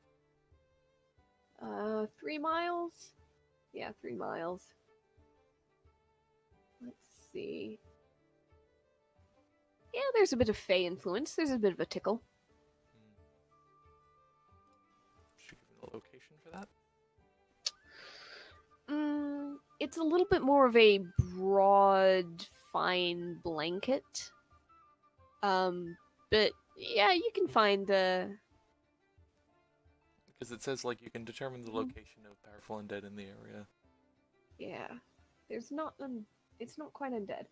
3 miles? Yeah, 3 miles. Let's see. Yeah, there's a bit of Fey influence. There's a bit of a tickle. Should we give him the location for that? It's a little bit more of a broad, fine blanket. But yeah, you can find Because it says like you can determine the location of powerful undead in the area. yeah. There's not it's not quite undead.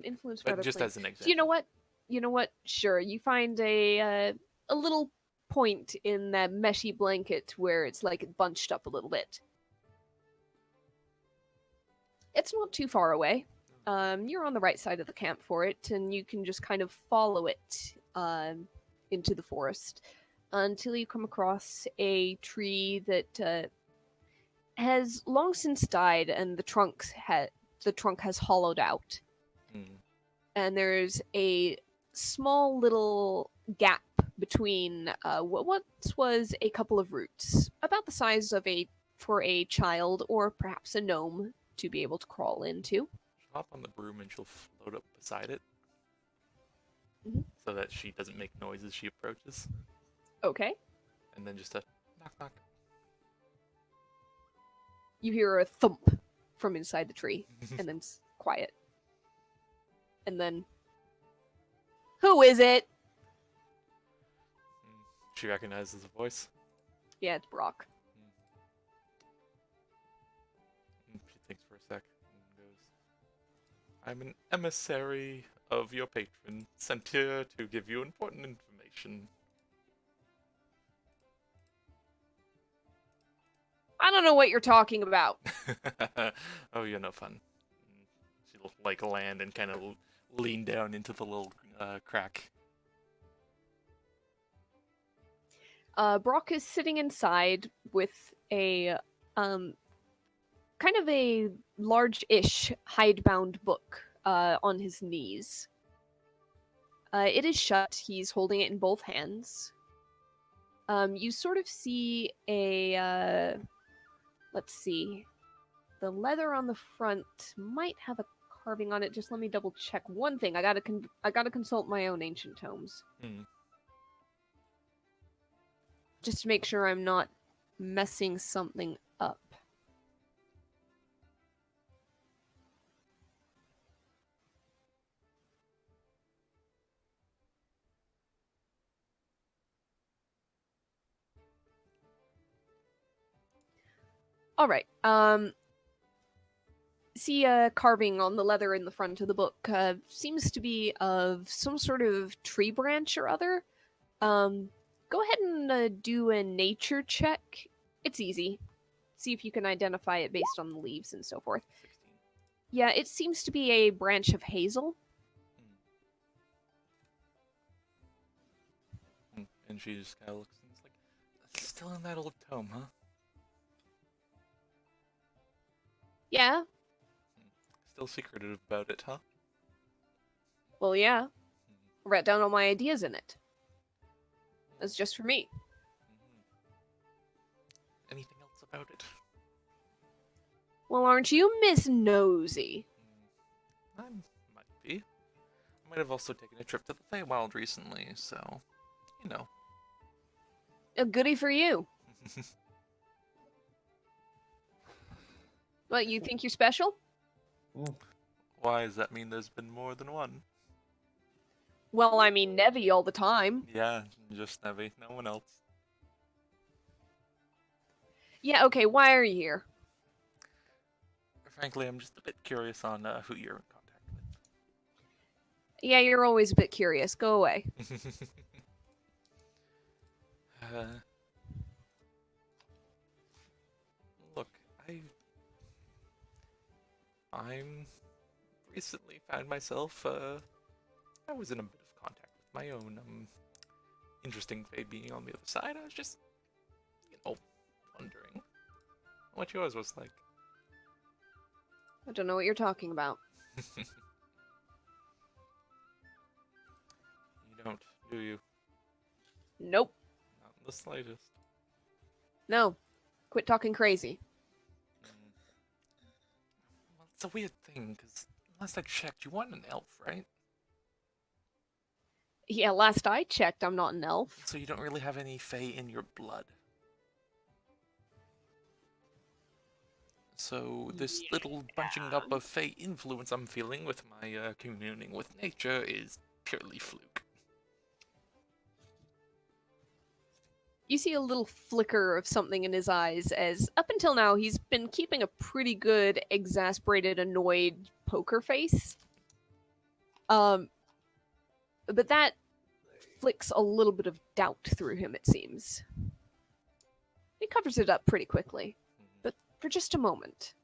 Influence But rather just plain. as an example. Do you know what? You know what? Sure. You find a little point in that meshy blanket where it's like bunched up a little bit. It's not too far away. You're on the right side of the camp for it, and you can just kind of follow it into the forest until you come across a tree that has long since died, and the trunk has hollowed out, and there's a small little gap between what once was a couple of roots, about the size of for a child or perhaps a gnome to be able to crawl into. She'll hop on the broom and she'll float up beside it, so that she doesn't make noise as she approaches. Okay. And then just a knock knock. You hear a thump from inside the tree, and then quiet. And then, who is it? She recognizes the voice. Yeah, it's Brock. She thinks for a sec and goes, I'm an emissary of your patron, sent here to give you important information. I don't know what you're talking about. Oh, you're no fun. She'll like land and kind of lean down into the little crack. Brock is sitting inside with a kind of a large-ish hidebound book on his knees. It is shut. He's holding it in both hands. You sort of see a let's see. The leather on the front might have a carving on it. Just let me double check one thing. I gotta consult my own ancient tomes. Just to make sure I'm not messing something up. All right. See a carving on the leather in the front of the book. Seems to be of some sort of tree branch or other. Go ahead and do a nature check. It's easy. See if you can identify it based on the leaves and so forth. 16. Yeah, it seems to be a branch of hazel. And she just kind of looks and is like, "That's still in that old tome, huh?" Yeah. Still secretive about it, huh? Well, yeah. I wrote down all my ideas in it. That's just for me. Anything else about it? Well, aren't you Miss Nosy? I might be. I might have also taken a trip to the Feywild recently, so, you know. A goodie for you. What, you think you're special? Why does that mean there's been more than one? Well, I mean Nevi all the time. Yeah, just Nevi, no one else. Yeah, okay, why are you here? Frankly, I'm just a bit curious on who you're in contact Yeah, you're always a bit curious. Go away. with. Look, I'm recently found myself, I was in a bit of contact with my own, interesting fate being on the other side. I was just, wondering what yours was like. I don't know what you're talking about. You don't, do you? Nope. Not in the slightest. No. Quit talking crazy. Well, it's a weird thing, because last I checked, you weren't an elf, right? Yeah, last I checked, I'm not an elf. So you don't really have any fae in your blood. So this little bunching up of fey influence I'm feeling with my communing with nature is purely fluke. You see a little flicker of something in his eyes, as up until now he's been keeping a pretty good, exasperated, annoyed poker face. But that flicks a little bit of doubt through him, it seems. He covers it up pretty quickly, but for just a moment.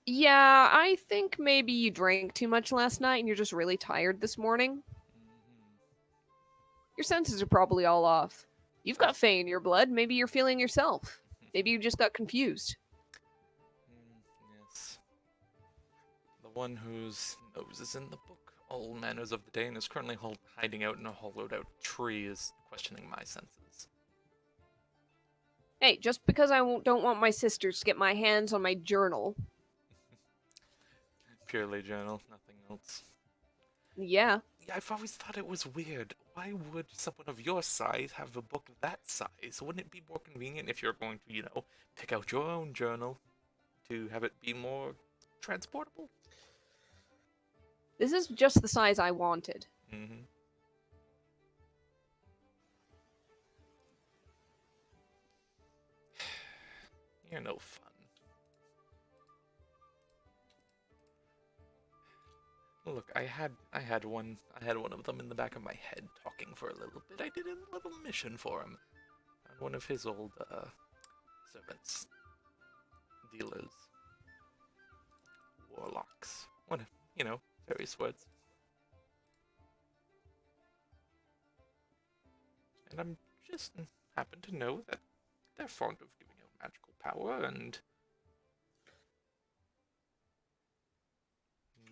Yeah, I think maybe you drank too much last night and you're just really tired this morning. Your senses are probably all off. You've got Fae in your blood. Maybe you're feeling yourself. Maybe you just got confused. Yes. The one whose nose is in the book, All Manners of the Day, and is currently hiding out in a hollowed-out tree is questioning my senses. Hey, just because I don't want my sisters to get my hands on my journal. Purely journal, nothing else. Yeah. Yeah, I've always thought it was weird. Why would someone of your size have a book that size? Wouldn't it be more convenient if you're going to, pick out your own journal to have it be more transportable? This is just the size I wanted. Mm-hmm. You're no fun. Look, I had one of them in the back of my head talking for a little bit. I did a little mission for him. And one of his old servants. Dealers. Warlocks. Various words. And I'm just happen to know that they're fond of giving out magical power, and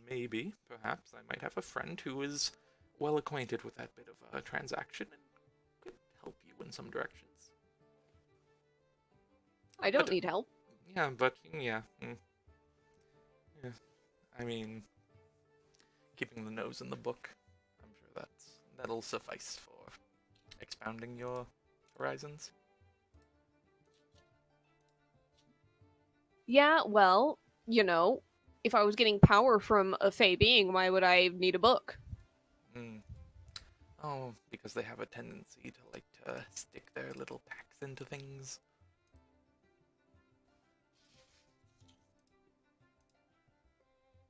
maybe, perhaps, I might have a friend who is well acquainted with that bit of a transaction and could help you in some directions. I don't need help. Yeah, but, yeah. Yeah. I mean, keeping the nose in the book, I'm sure that'll suffice for expounding your horizons. Yeah, well, if I was getting power from a Fey being, why would I need a book? Oh, because they have a tendency to like to stick their little packs into things.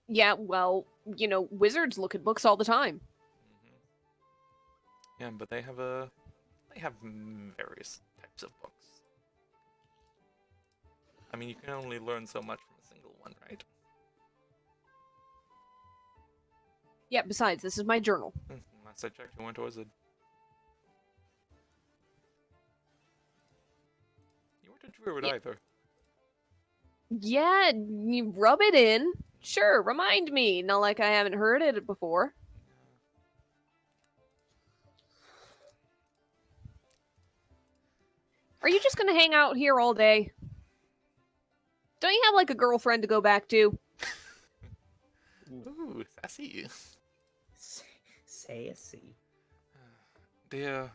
Yeah, well, wizards look at books all the time. Yeah, but they have various types of books. I mean, you can only learn so much from a single one, right? Yeah, besides, this is my journal. Last I checked, you weren't a wizard. You weren't a druid either. Yeah, you rub it in. Sure, remind me. Not like I haven't heard it before. Are you just gonna hang out here all day? Don't you have like a girlfriend to go back to? Ooh, sassy. Sassy. Dear,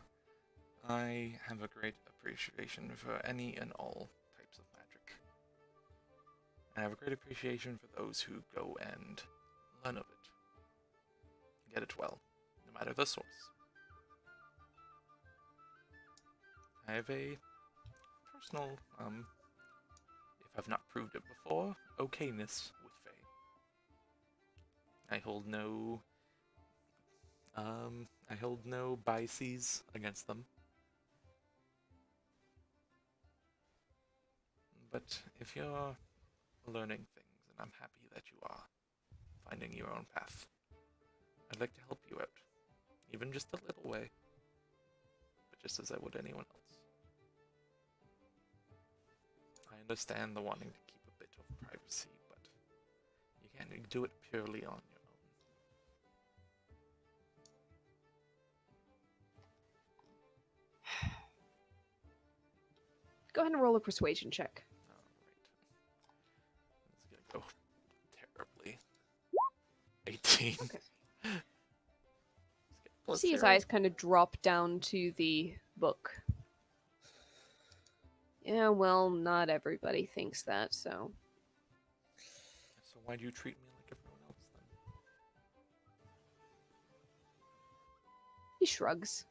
I have a great appreciation for any and all types of magic. I have a great appreciation for those who go and learn of it. Get it well, no matter the source. I have a personal, if I've not proved it before, okayness with Fae. I hold no biases against them. But if you're learning things, and I'm happy that you are finding your own path, I'd like to help you out, even just a little way, but just as I would anyone else. I understand the wanting to keep a bit of privacy, but you can't do it purely on your own. Go ahead and roll a persuasion check. Alright. This is gonna go terribly. 18. Okay. Plus See his 0. eyes kind of drop down to the book. Yeah, well, not everybody thinks that, so. So why do you treat me like everyone else then? He shrugs.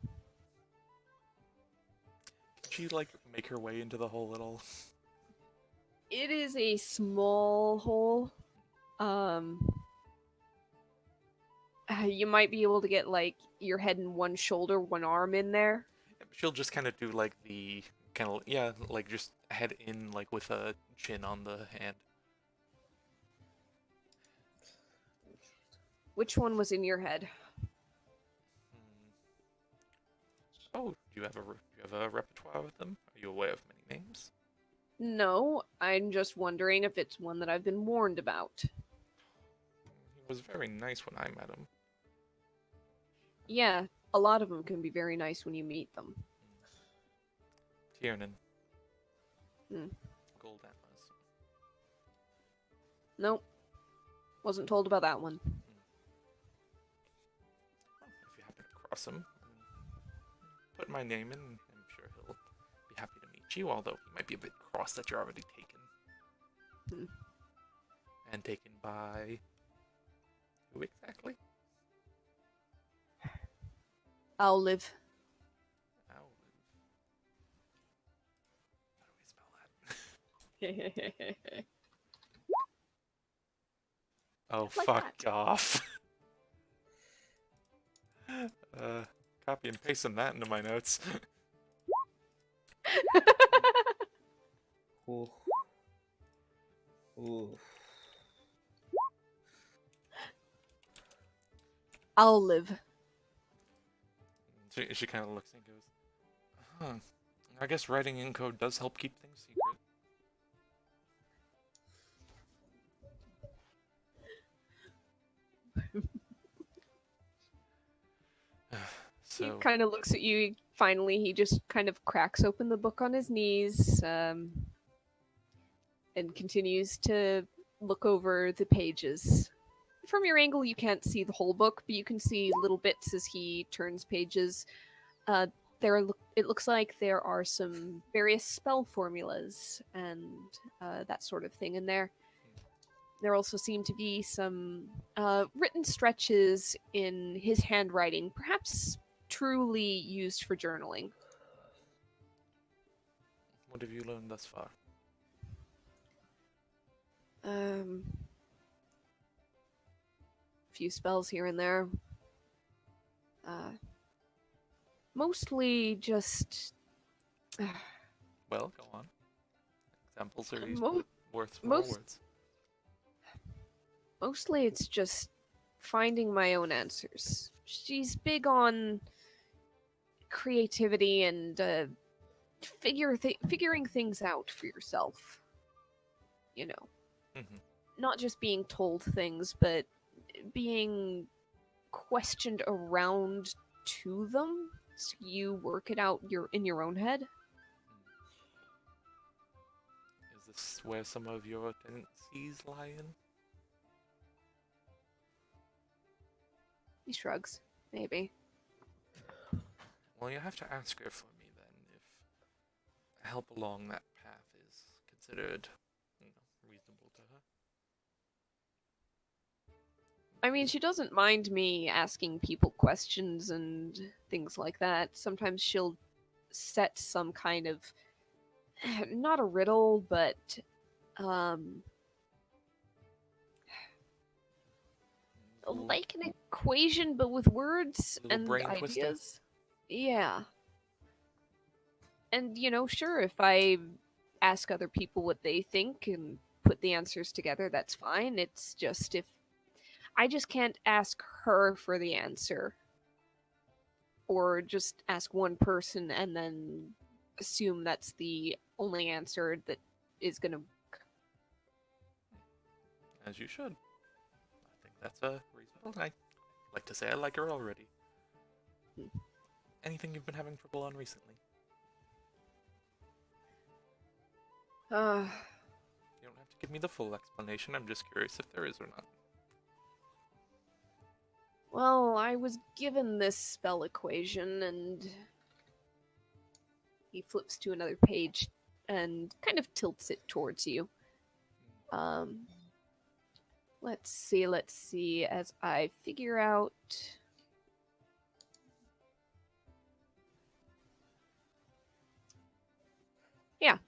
Can she like make her way into the hole at all? It is a small hole. You might be able to get like your head and one shoulder, one arm in there. She'll just kind of do like the kind of yeah, like just head in like with a chin on the hand. Which one was in your head? Hmm. Oh, do you have a repertoire with them? Are you aware of many names? No, I'm just wondering if it's one that I've been warned about. He was very nice when I met him. Yeah, a lot of them can be very nice when you meet them. Tiernan. Hmm. Gold Atlas. Nope. Wasn't told about that one. Well, if you happen to cross him, put my name in. I'm sure he'll be happy to meet you, although he might be a bit cross that you're already taken. Hmm. And taken by who exactly? I'll live. How do we spell that? Oh, Like fuck that. off. Copy and pasting that into my notes. Ooh. Ooh. I'll live. She kind of looks and goes, huh. I guess writing in code does help keep things secret. He So, kind of looks at you. Finally, he just kind of cracks open the book on his knees and continues to look over the pages. From your angle, you can't see the whole book, but you can see little bits as he turns pages. Uh, it looks like there are some various spell formulas and that sort of thing in there. There also seem to be some written stretches in his handwriting, perhaps truly used for journaling. what have you learned thus far? Few spells here and there. Mostly just Well, go on. Examples are worth more most words. mostly it's just finding my own answers. She's big on creativity and figuring things out for yourself. You know, Mm-hmm. not just being told things, but being questioned around to them. So you work it out in your own head. Is this where some of your tendencies lie in? He shrugs. Maybe. Well, you have to ask her for me then if help along that path is considered, reasonable to her. I mean, she doesn't mind me asking people questions and things like that. Sometimes she'll set some kind of not a riddle, but um like an equation but with words A little and brain twister. ideas. Yeah. And sure, if I ask other people what they think and put the answers together, that's fine. It's just if I just can't ask her for the answer or just ask one person and then assume that's the only answer that is going to work. As you should. I think that's reasonable. I like to say I like her already. Anything you've been having trouble on recently? You don't have to give me the full explanation. I'm just curious if there is or not. Well, I was given this spell equation and he flips to another page. and kind of tilts it towards you. Um, let's see, as I figure out. Yeah.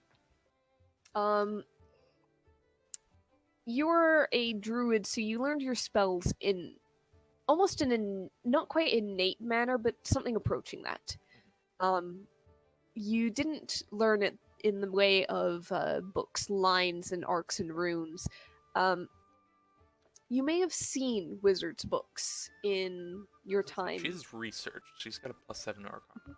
You're a druid, so you learned your spells in almost in a not quite innate manner, but something approaching that. Um, you didn't learn it in the way of books, lines, and arcs and runes. Um, you may have seen wizards' books in your time, She's researched. She's got a +7 Arcana.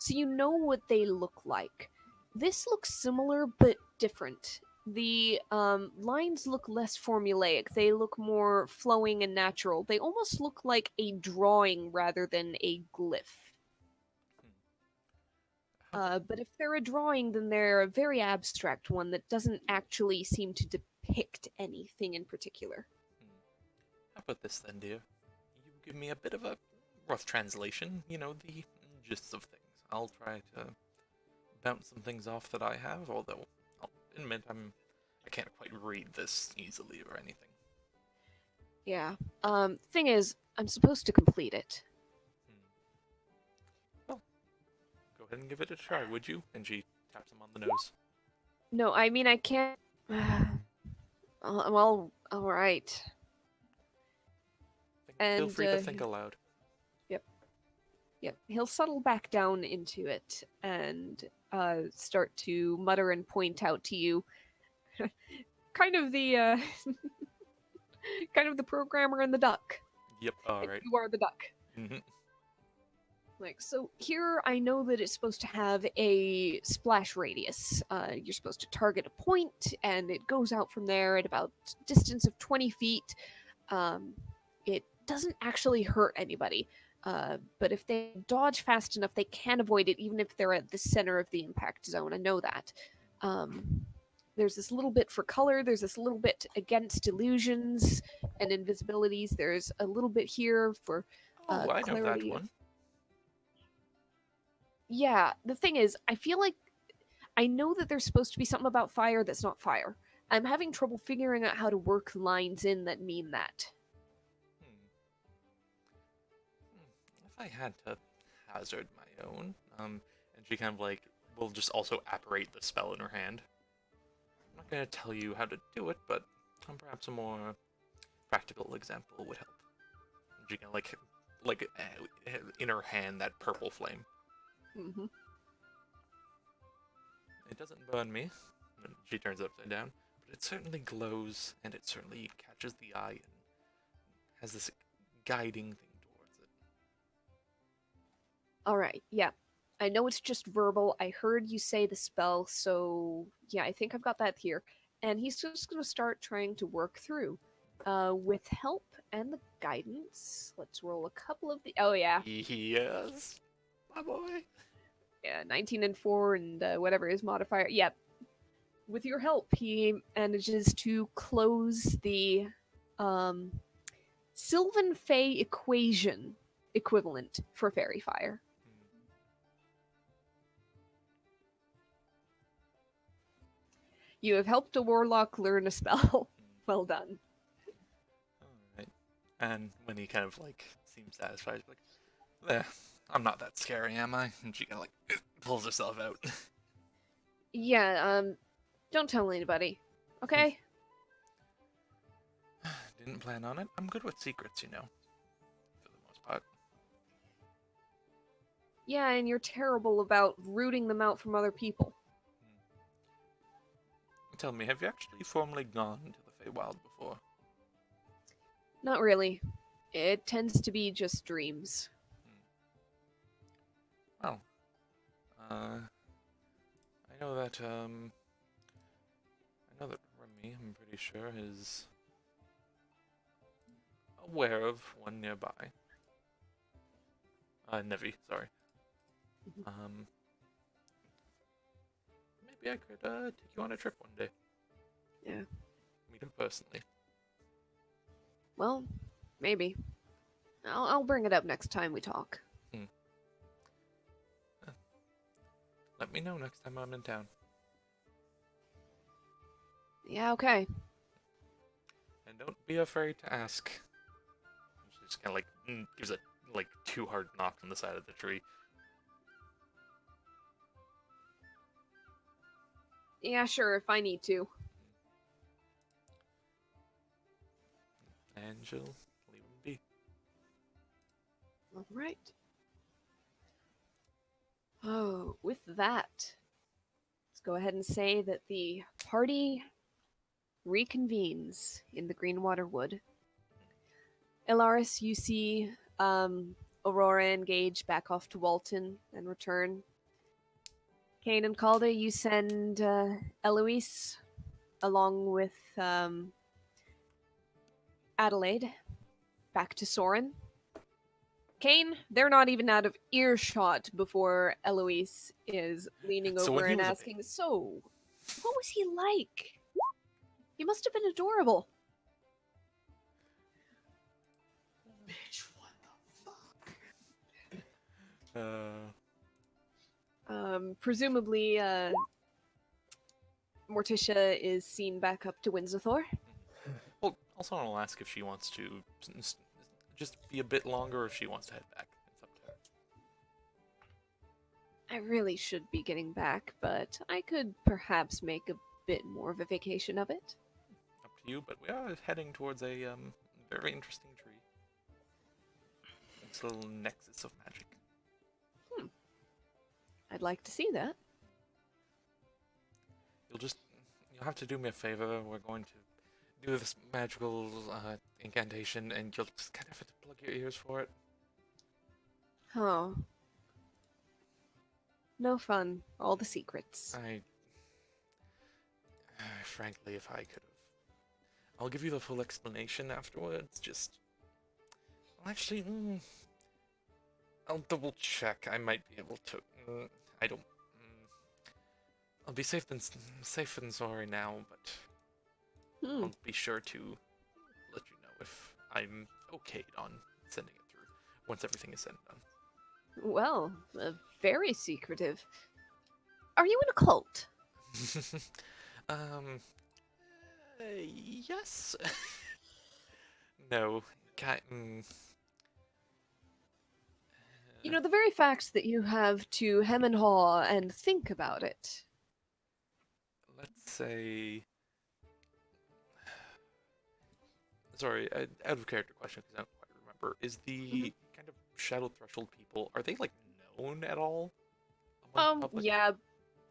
so you know what they look like. This looks similar but different. The lines look less formulaic. They look more flowing and natural. They almost look like a drawing rather than a glyph. But if they're a drawing, then they're a very abstract one that doesn't actually seem to depict anything in particular. How about this then, dear? You give me a bit of a rough translation, the gist of things. I'll try to bounce some things off that I have, although I'll admit I can't quite read this easily or anything. Yeah. Thing is, I'm supposed to complete it. Well, go ahead and give it a try, would you? And she taps him on the nose. No, I mean I can't. Well, all right. Feel free to think aloud. Yep. He'll settle back down into it and start to mutter and point out to you, kind of the kind of the programmer and the duck. Yep. All right. You are the duck. Mm-hmm. Like, so here I know that it's supposed to have a splash radius. You're supposed to target a point, and it goes out from there at about distance of 20 feet. It doesn't actually hurt anybody, but if they dodge fast enough, they can avoid it, even if they're at the center of the impact zone. I know that. There's this little bit for color, there's this little bit against illusions and invisibilities, there's a little bit here for I know that clarity one. Yeah, the thing is, I feel like I know that there's supposed to be something about fire that's not fire. I'm having trouble figuring out how to work lines in that mean that. If I had to hazard my own, and she kind of will just also apparate the spell in her hand. I'm not going to tell you how to do it, but perhaps a more practical example would help. And she can in her hand that purple flame. Mm-hmm. It doesn't burn me. And she turns it upside down, but it certainly glows, and it certainly catches the eye and has this guiding thing towards it. Alright, yeah. I know it's just verbal. I heard you say the spell, so yeah, I think I've got that here. And he's just going to start trying to work through. With help and the guidance, let's roll a couple of the. Oh, yeah. Yes, my boy. Yeah, 19 and 4 and whatever his modifier. Yeah. With your help, he manages to close the Sylvan Fey equation equivalent for fairy fire. You have helped a warlock learn a spell. Well done. Alright. And when he kind of seems satisfied, he's like, I'm not that scary, am I? And she kind of pulls herself out. Yeah, don't tell anybody. Okay? Didn't plan on it. I'm good with secrets, for the most part. Yeah, and you're terrible about rooting them out from other people. Tell me, have you actually formally gone to the Feywild before? Not really. It tends to be just dreams. Well, I know that Remy, I'm pretty sure, is aware of one nearby. Nevi, sorry. Maybe I could take you on a trip one day. Yeah. Meet her personally. Well, maybe. I'll bring it up next time we talk. Let me know next time I'm in town. Yeah, okay. And don't be afraid to ask. She just kind of like gives it like 2 hard knocks on the side of the tree. Yeah, sure, if I need to. And she'll leave him be. All right. Oh, with that, let's go ahead and say that the party reconvenes in the Greenwater Wood. Elaris, you see Aurora and Gage back off to Walton and return. Kane and Calder, you send Eloise along with Adelaide back to Soren. Kane, they're not even out of earshot before Eloise is leaning So when over he and was a asking, "So, what was he like? He must have been adorable." Bitch, what the fuck? Presumably, Morticia is seen back up to Windsor. Well, also I'll ask if she wants to just be a bit longer, or if she wants to head back. It's up to her. I really should be getting back, but I could perhaps make a bit more of a vacation of it. Up to you. But we are heading towards a very interesting tree. It's a little nexus of magic. I'd like to see that. You'll have to do me a favor. We're going to do this magical incantation, and you'll just kind of have to plug your ears for it. Oh. No fun. All the secrets. Frankly, if I could have, I'll give you the full explanation afterwards. Well, actually, I'll double check. I might be able to. I don't. I'll be safe than sorry now, but I'll be sure to let you know if I'm okayed on sending it through once everything is said and done. Well, very secretive. Are you in a cult? Yes. No. You know, the very fact that you have to hem and haw and think about it. Let's say. Sorry, out of character question because I don't quite remember. Is the kind of Shadow Threshold people, are they like known at all among the public? Yeah,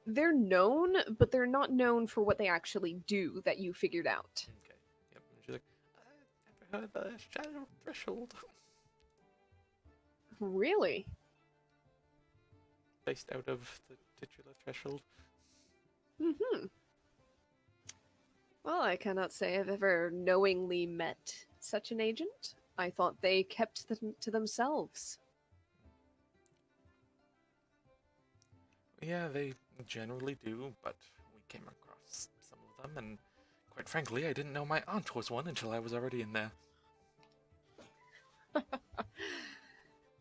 they're known, but they're not known for what they actually do that you figured out. Okay. Yep. And she's like, I've never heard the Shadow Threshold. Really? Based out of the titular threshold. Mm-hmm. Well, I cannot say I've ever knowingly met such an agent. I thought they kept them to themselves. Yeah, they generally do, but we came across some of them, and quite frankly, I didn't know my aunt was one until I was already in there.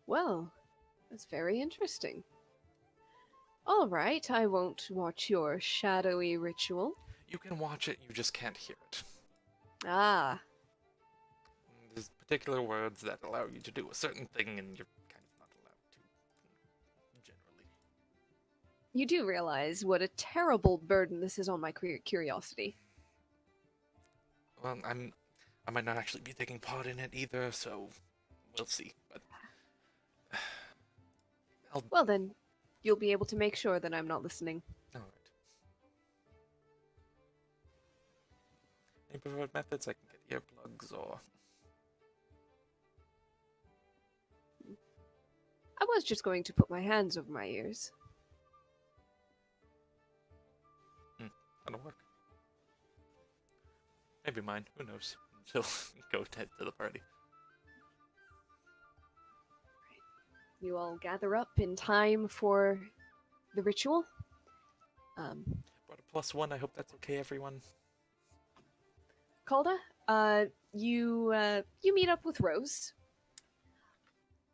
Well, that's very interesting. All right, I won't watch your shadowy ritual. You can watch it, you just can't hear it. Ah. There's particular words that allow you to do a certain thing, and you're kind of not allowed to, generally. You do realize what a terrible burden this is on my curiosity. Well, I might not actually be taking part in it either, so we'll see. But Well then, you'll be able to make sure that I'm not listening. all right. Any preferred methods? I can get earplugs or. I was just going to put my hands over my ears. That'll work. Maybe mine. Who knows? She'll go to the party. You all gather up in time for the ritual. Brought a +1. I hope that's okay, everyone. Calda, you meet up with Rose.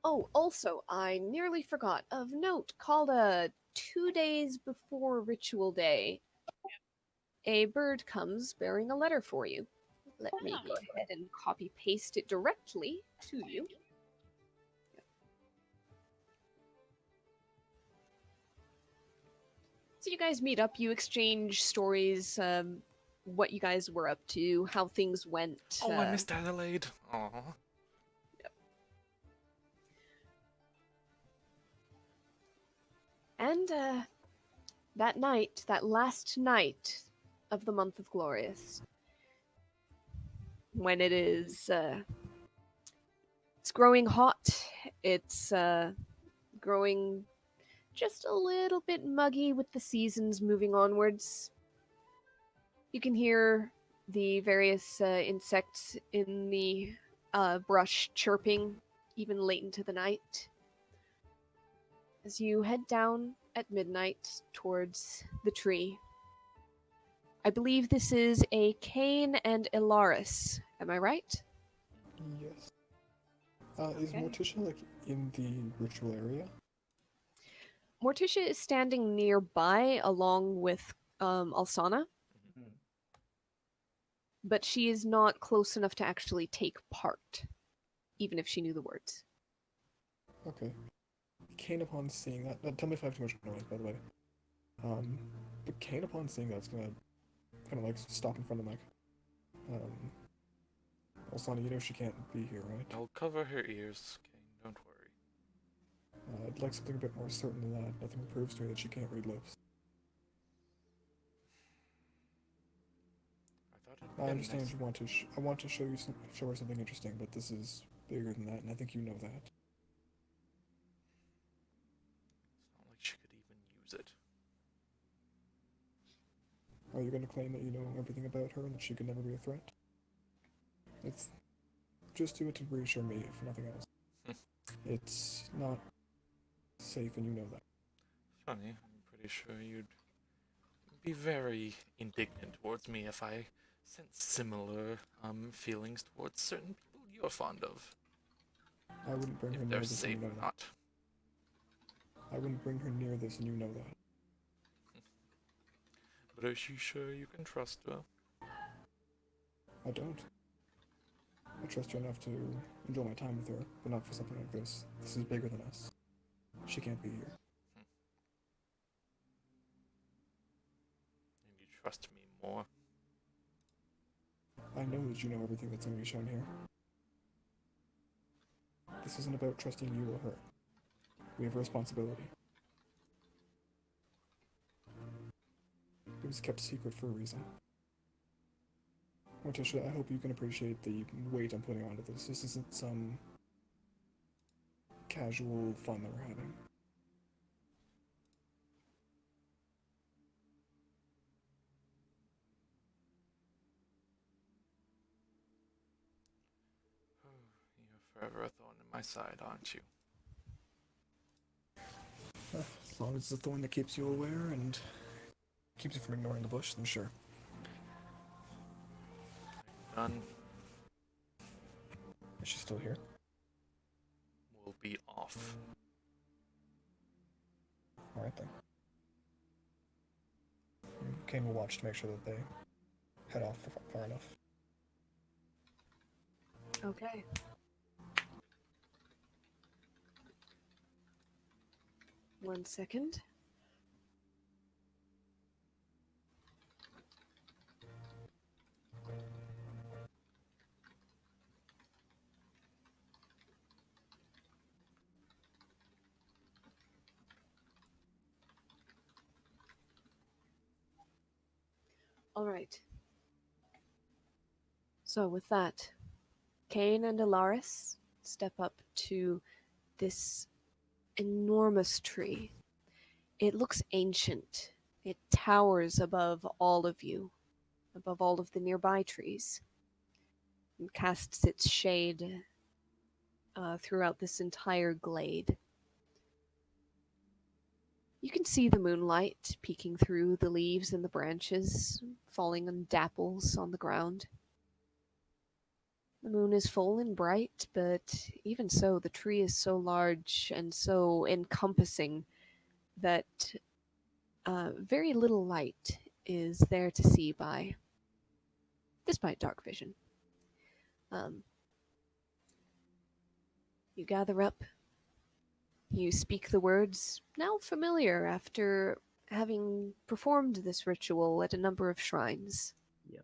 Oh, also, I nearly forgot. Of note, Calda, 2 days before Ritual Day, a bird comes bearing a letter for you. Let me go ahead and copy paste it directly to you. So you guys meet up, you exchange stories, what you guys were up to, how things went. Oh, I missed Adelaide. Aw. And that night, that last night of the month of Glorious, when it is, it's growing hot, it's growing just a little bit muggy with the seasons moving onwards. You can hear the various insects in the brush chirping even late into the night. As you head down at midnight towards the tree, I believe this is a Cain and Ilaris. Am I right? Yes. Is Okay. Morticia like in the ritual area? Morticia is standing nearby along with Alsana, Hmm. but she is not close enough to actually take part, even if she knew the words. Okay. Kane, upon seeing that, tell me if I have too much noise, by the way. But Kane, upon seeing that, is gonna kind of like stop in front of Mike. Alsana, you know she can't be here, right? I'll cover her ears, Kane. Don't worry. I'd like something a bit more certain than that. Nothing proves to me that she can't read lips. I thought it'd I been understand nice. you want to. I want to show her something interesting, but this is bigger than that, and I think you know that. It's not like she could even use it. Are you going to claim that you know everything about her and that she could never be a threat? It's just do it to reassure me, if nothing else. It's not safe, and you know that. Funny, I'm pretty sure you'd be very indignant towards me if I sense similar feelings towards certain people you're fond of. I wouldn't bring her If near they're this, and safe you know or that. not. I wouldn't bring her near this, and you know that. But is she sure you can trust her? I don't. I trust her enough to enjoy my time with her, but not for something like this. This is bigger than us. She can't be here. And you trust me more? I know that you know everything that's going to be shown here. This isn't about trusting you or her. We have a responsibility. It was kept secret for a reason. Morticia, I hope you can appreciate the weight I'm putting onto this. This isn't some casual fun that we're having. You're forever a thorn in my side, aren't you? As long as it's a thorn that keeps you aware and keeps you from ignoring the bush, then sure. None Is she still here? will be off. Alright then. Kane will watch to make sure that they head off far enough. Okay. One second. All right. So with that, Cain and Alaris step up to this enormous tree. It looks ancient. It towers above all of you, above all of the nearby trees, and casts its shade throughout this entire glade. You can see the moonlight peeking through the leaves and the branches, falling on dapples on the ground. The moon is full and bright, but even so, the tree is so large and so encompassing that very little light is there to see by, despite dark vision. You gather up. You speak the words, now familiar after having performed this ritual at a number of shrines. Yep.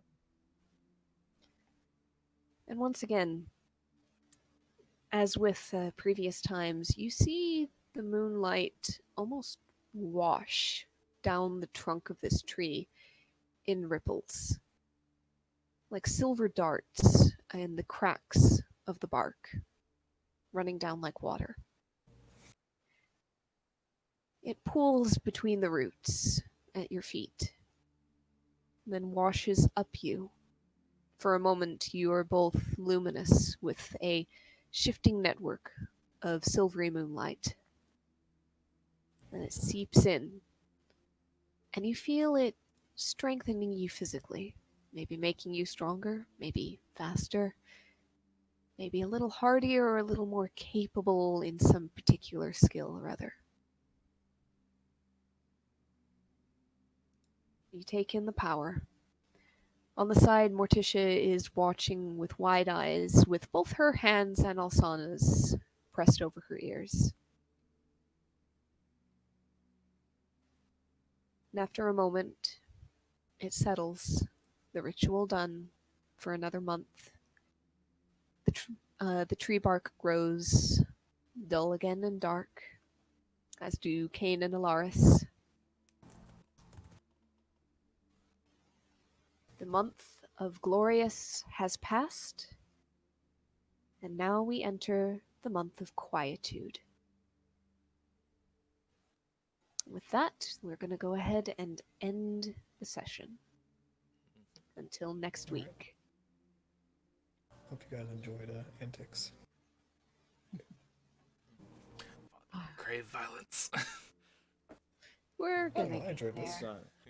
And once again, as with previous times, you see the moonlight almost wash down the trunk of this tree in ripples, like silver darts in the cracks of the bark, running down like water. It pools between the roots at your feet, then washes up you. For a moment, you are both luminous with a shifting network of silvery moonlight. Then it seeps in, and you feel it strengthening you physically, maybe making you stronger, maybe faster, maybe a little hardier or a little more capable in some particular skill or other. You take in the power. On the side, Morticia is watching with wide eyes, with both her hands and Alsana's pressed over her ears. And after a moment, it settles. The ritual done for another month. The tree bark grows dull again and dark, as do Cain and Alaris. The month of Glorious has passed, and now we enter the month of Quietude. With that, we're going to go ahead and end the session. Until next All right. week. Hope you guys enjoyed Antics. Crave violence. We're Oh, gonna no, I enjoyed this. It's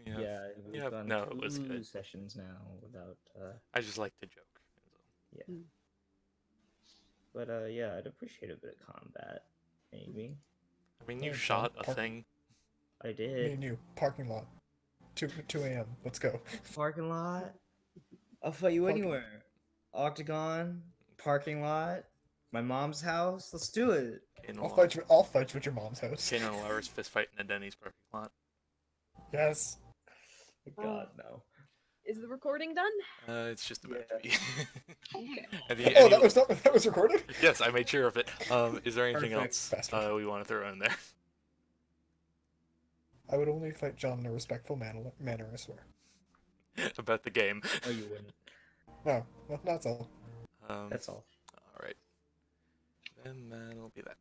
Yeah. yeah, we've Yeah, done no, it was two good. sessions now without. I just like to joke. Yeah. Mm. But yeah, I'd appreciate a bit of combat, maybe. I mean, Yeah, you John, shot a park- thing. I Me did. and you, parking lot. 2 a.m. Let's go. Parking lot. I'll fight you Park- anywhere. Octagon, parking lot, my mom's house. Let's do it. I'll fight you. I'll fight you at your mom's house. Kane and Lara's fist fight in a Denny's parking lot. Yes. God, no. Is the recording done? It's just about to be. Okay. Oh, that was recorded. Yes, I made sure of it. Is there anything Perfect. else Bastard. we want to throw in there? I would only fight John in a respectful manner, I swear. About the game. Oh, you wouldn't. No, well, that's all. That's all. All right. Then that'll be that.